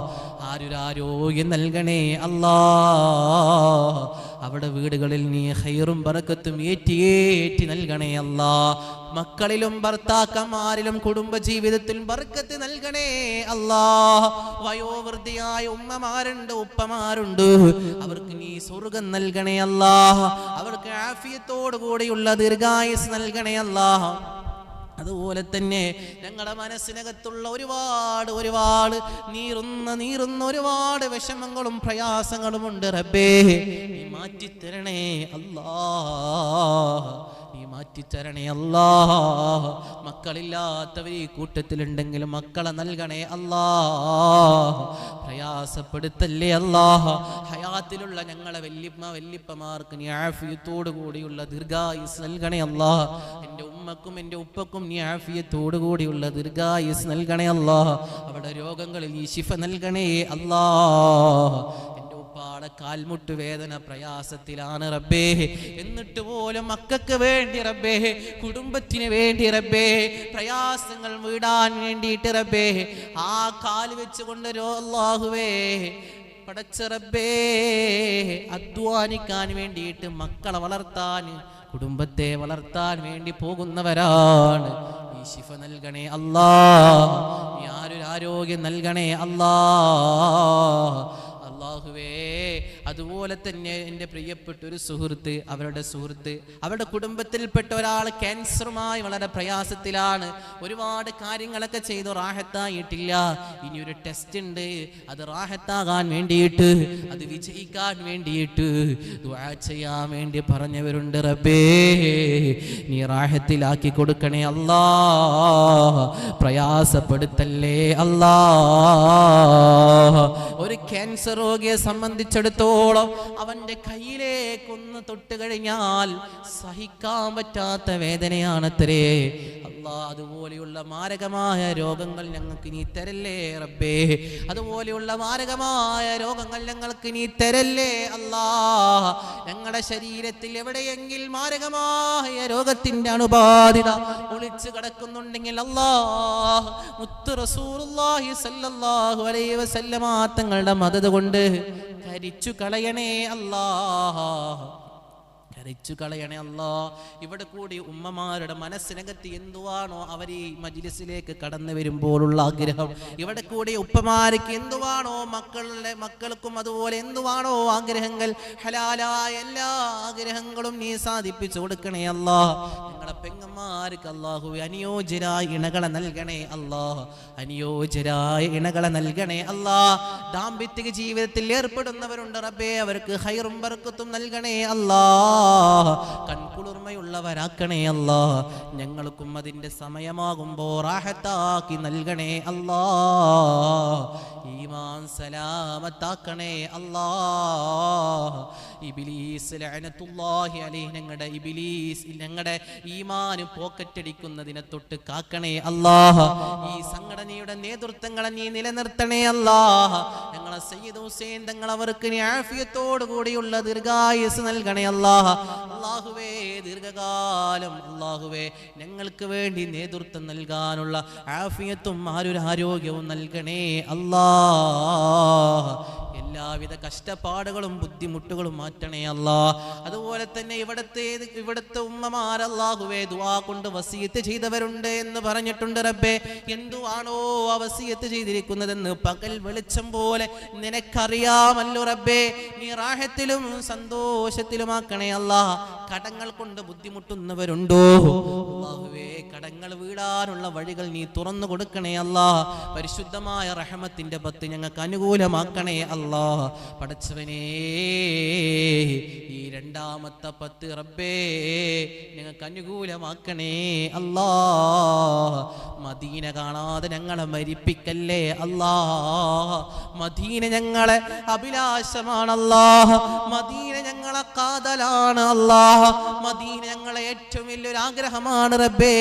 ആരോഗ്യം നൽകണേ അല്ലാഹ്. അവിടെ വീടുകളിൽ നീ ഖൈറും ബറക്കത്തും ഏറ്റി നൽകണേ അല്ലാഹ്. മക്കളിലും ഭർത്താക്കന്മാരിലും കുടുംബ ജീവിതത്തിലും ബർക്കത്ത് നൽകണേ അല്ലാഹ്. വയോവൃദ്ധിയായ ഉമ്മമാരുണ്ട്, ഉപ്പമാരുണ്ട്, അവർക്ക് നീ സ്വർഗം നൽകണേ അല്ലാഹ്. അവർക്ക് ആഫിയത്തോടു കൂടിയുള്ള ദീർഘായുസ് നൽകണേ അല്ലാഹ്. അതുപോലെ തന്നെ ഞങ്ങളുടെ മനസ്സിനകത്തുള്ള ഒരുപാട് നീറുന്ന ഒരുപാട് വിഷമങ്ങളും പ്രയാസങ്ങളും ഉണ്ട് റബ്ബേ. നീ മാറ്റിത്തരണേ അല്ലാഹ്, നീ മാറ്റിത്തരണേ അല്ലാഹ്. മക്കളില്ലാത്തവർ ഈ കൂട്ടത്തിലുണ്ടെങ്കിൽ മക്കളെ നൽകണേ അല്ലാഹ്. പ്രയാസപ്പെടുത്തല്ലേ അല്ലാഹ്. ഹയാത്തിലുള്ള ഞങ്ങളെ വല്യപ്പമാർക്ക് നീ ആഫിയത്തോടു കൂടിയുള്ള ദീർഘായുസ് നൽകണേ അല്ലാഹ്. എൻ്റെ ഉമ്മക്കും എൻ്റെ ഉപ്പക്കും നീ ആഫിയത്തോടു കൂടിയുള്ള ദീർഘായുസ് നൽകണേ അല്ലാഹ്. അവിടെ രോഗങ്ങളിൽ നീ ശിഫ നൽകണേ അല്ലാഹ്. എൻ്റെ ഉപ്പാടെ കാൽമുട്ട് വേദന പ്രയാസത്തിലാണ് റബ്ബേ. എന്നിട്ട് പോലും മക്കൾക്ക് വേണ്ടി റബ്ബേ, കുടുംബത്തിന് വേണ്ടി റബ്ബേ, പ്രയാസങ്ങൾ വീടാൻ വേണ്ടിയിട്ട് റബ്ബേ, ആ കാൽ വെച്ചുകൊണ്ട് അല്ലാഹുവേ പടച്ച റബ്ബേ, അധ്വാനിക്കാൻ വേണ്ടിയിട്ട് മക്കളെ വളർത്താൻ, കുടുംബത്തെ വളർത്താൻ വേണ്ടി പോകുന്നവരാണ്. നീ ശിഫ നൽകണേ അല്ലാഹ്. നീ ആരോഗ്യം നൽകണേ അല്ലാഹ്. അല്ലാഹുവേ, അതുപോലെ തന്നെ എൻ്റെ പ്രിയപ്പെട്ട ഒരു സുഹൃത്ത്, അവരുടെ കുടുംബത്തിൽപ്പെട്ട ഒരാൾ ക്യാൻസറുമായി വളരെ പ്രയാസത്തിലാണ്. ഒരുപാട് കാര്യങ്ങളൊക്കെ ചെയ്തു, റാഹത്തായിട്ടില്ല. ഇനിയൊരു ടെസ്റ്റ് ഉണ്ട്, അത് റാഹത്താകാൻ വേണ്ടിയിട്ട്, അത് വിജയിക്കാൻ വേണ്ടിയിട്ട് ദുആ ചെയ്യാൻ വേണ്ടി പറഞ്ഞവരുണ്ട്. റബ്ബേ നീ റാഹത്തിലാക്കി കൊടുക്കണേ അല്ലാ, പ്രയാസപ്പെടുത്തല്ലേ അല്ലാ. ഒരു ക്യാൻസർ രോഗിയെ സംബന്ധിച്ചിടത്തോളം അവന്റെ കയ്യിലേക്കൊന്ന് തൊട്ട് കഴിഞ്ഞാൽ സഹിക്കാൻ പറ്റാത്ത വേദനയാണത്രേ. അല്ലാ, അതുപോലെയുള്ള മാരകമായ രോഗങ്ങൾ ഞങ്ങൾക്ക് നീ തരല്ലേ റബ്ബേ, അതുപോലെയുള്ള മാരകമായ രോഗങ്ങൾ ഞങ്ങൾക്ക് നീ തരല്ലേ അല്ലാ. ഞങ്ങളുടെ ശരീരത്തിൽ എവിടെയെങ്കിലും മാരകമായ രോഗത്തിന്റെ അണുബാധിത ഒളിച്ചു കിടക്കുന്നുണ്ടെങ്കിൽ അല്ലാഹ് മുത്ത് റസൂലുള്ളാഹി സ്വല്ലല്ലാഹു അലൈഹി വസല്ലമ തങ്ങളുടെ മദദ് കൊണ്ട് കരിച്ചു കളയണേ അല്ലാഹ്, കരിച്ചു കളയണേ അല്ലാ. ഇവിടെ കൂടി ഉമ്മമാരുടെ മനസ്സിനകത്ത് എന്തുവാണോ അവർ ഈ മജ്ലിസിലേക്ക് കടന്നു വരുമ്പോഴുള്ള ആഗ്രഹം, ഇവിടെ കൂടി ഉപ്പമാർക്ക് എന്തുവാണോ മക്കൾക്കും അതുപോലെ എന്തുവാണോ ആഗ്രഹങ്ങൾ, ഹലാലായ എല്ലാ ആഗ്രഹങ്ങളും നീ സാധിപ്പിച്ചു കൊടുക്കണേ അല്ലാ. ഞങ്ങളെ പെങ്ങന്മാർക്ക് അല്ലാഹുവേ അനുയോജ്യരായ ഇണകളെ നൽകണേ അല്ലാ, അനുയോജ്യരായ ഇണകളെ നൽകണേ അല്ലാ. ദാമ്പത്യ ജീവിതത്തിൽ ഏർപ്പെടുന്നവരുണ്ട് റബ്ബേ, അവർക്ക് ഖൈറും ബർക്കത്തും നൽകണേ അല്ലാ, കൺകുളിർമയുള്ളവരാക്കണേ അല്ലാ. ഞങ്ങൾക്കും അതിന്റെ സമയമാകുമ്പോൾ റാഹത്താക്കി നൽകണേ അല്ലാ, ഈമാൻ സലാമത്താക്കണേ അല്ലാ. ഇബ്ലീസ് ലഅനത്തുല്ലാഹി അലൈഹി, ഞങ്ങളുടെ ഇബ്ലീസ് ഞങ്ങളുടെ ഈമാൻ പോക്കറ്റടിക്കുന്നതിനെ തൊട്ട് കാക്കണേ അല്ലാ. ഈ സംഘടനയുടെ നേതൃത്വങ്ങളെ നീ നിലനിർത്തണേ അല്ലാ. ഞങ്ങളെ സയ്യിദ് ഹുസൈൻ തങ്ങൾ അവർക്ക് നീ ആഫിയത്തോടു കൂടിയുള്ള ദീർഘായുസ് നൽകണേ അല്ലാ. അല്ലാഹുവേ ദീർഘകാലം അല്ലാഹുവേ ഞങ്ങൾക്ക് വേണ്ടി നേതൃത്വം നൽകാനുള്ള ആഫിയത്തും ആരോഗ്യവും നൽകണേ അല്ലാ. എല്ലാവിധ കഷ്ടപ്പാടുകളും ബുദ്ധിമുട്ടുകളും മാറ്റണേ അല്ലാ. അതുപോലെ തന്നെ ഇവിടുത്തെ ഉമ്മമാർ അല്ലാഹുവേ ദുആ കൊണ്ട് വസിയത്ത് ചെയ്തവരുണ്ട് എന്ന് പറഞ്ഞിട്ടുണ്ട് റബ്ബേ. എന്തുവാണോ ആ വസിയത്ത് ചെയ്തിരിക്കുന്നതെന്ന് പകൽ വെളിച്ചം പോലെ നിനക്കറിയാമല്ലോ റബ്ബേ. നീ റാഹത്തിലും സന്തോഷത്തിലുമാക്കണേ അല്ലാ. കടങ്ങൾ കൊണ്ട് ബുദ്ധിമുട്ടുന്നവരുണ്ടോ അല്ലാഹുവേ, കടങ്ങൾ വീടാനുള്ള വഴികൾ നീ തുറന്നു കൊടുക്കണേ അല്ലാ. പരിശുദ്ധമായ റഹ്മത്തിന്റെ പത്ത് ഞങ്ങൾക്ക് അനുകൂലമാക്കണേ അല്ലാ. പടച്ചവനേ ഈ രണ്ടാമത്തെ പത്ത് റബ്ബേ ഞങ്ങൾക്ക് അനുകൂലമാക്കണേ അല്ലാ. മദീന കാണാതെ ഞങ്ങളെ മരിപ്പിക്കല്ലേ അല്ലാ. മദീന ഞങ്ങളെ അഭിലാഷമാണല്ലാ, മദീന ഞങ്ങളെ കാതലാണ് അല്ലാ, മദീന ഞങ്ങളെ ഏറ്റവും വലിയൊരു ആഗ്രഹമാണ് റബ്ബേ.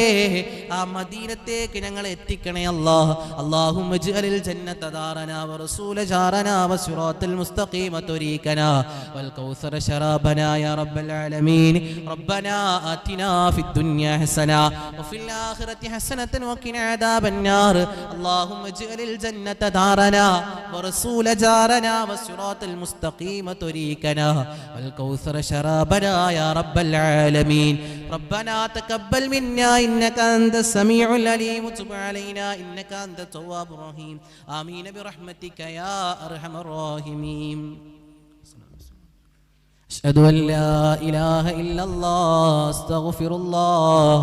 ആ മദീനത്തേക്ക് ഞങ്ങളെ എത്തിക്കണേ അല്ലാ. അല്ലാഹുമ്മ ജ്അലിൽ ജന്നത ദാറനാ വറസൂല ജാറനാ വസിറാത്തുൽ മുസ്തഖീമ തരീകനാ വൽ കൗസറ ശറാബനാ യാ റബ്ബൽ ആലമീൻ. റബ്ബനാ ആതിനാ ഫിദ് ദുനിയാ ഹസന വഫിൽ ആഖിറതി ഹസനതൻ വഖിനാ അദാബൻ നാർ. അല്ലാഹുമ്മ ജ്അലിൽ ജന്നത ദാറനാ വറസൂല ജാറനാ വസിറാത്തുൽ മുസ്തഖീമ തരീകനാ വൽ കൗസറ ശറാബനാ യാ റബ്ബൽ ആലമീൻ. ربنا تقبل منا إنك أنت السميع العليم وتب علينا إنك أنت التواب الرحيم. آمين برحمتك يا أرحم الراحمين. أشهد أن لا إله إلا الله أستغفر الله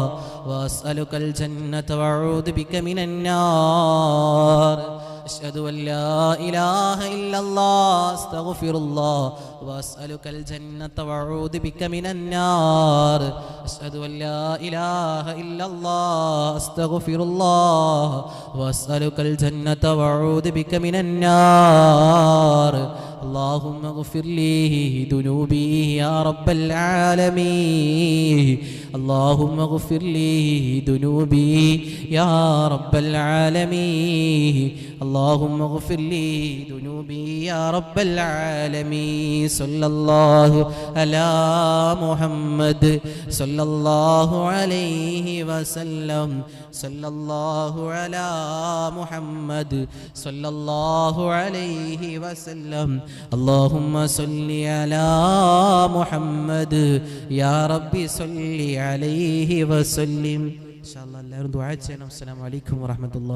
وأسألك الجنة وأعوذ بك من النار. أشهد أن لا إله إلا الله أستغفر الله وأسألك الجنة وأعوذ بك من النار. أشهد أن لا إله إلا الله أستغفر الله وأسألك الجنة وأعوذ بك من النار. اللهم اغفر لي ذنوبي يا رب العالمين. اللهم اغفر لي ذنوبي يا رب العالمين. اللهم اغفر لي ذنوبي يا رب العالمين. صلى الله على محمد صلى الله عليه وسلم. صلى الله على محمد صلى الله عليه وسلم. اللهم صل على محمد يا ربي صل عليه وسلم. إن شاء الله എല്ലാവരും ദുആ ചെയ്യണം. അസ്സലാമു അലൈക്കും വറഹ്മത്തുള്ളാഹി.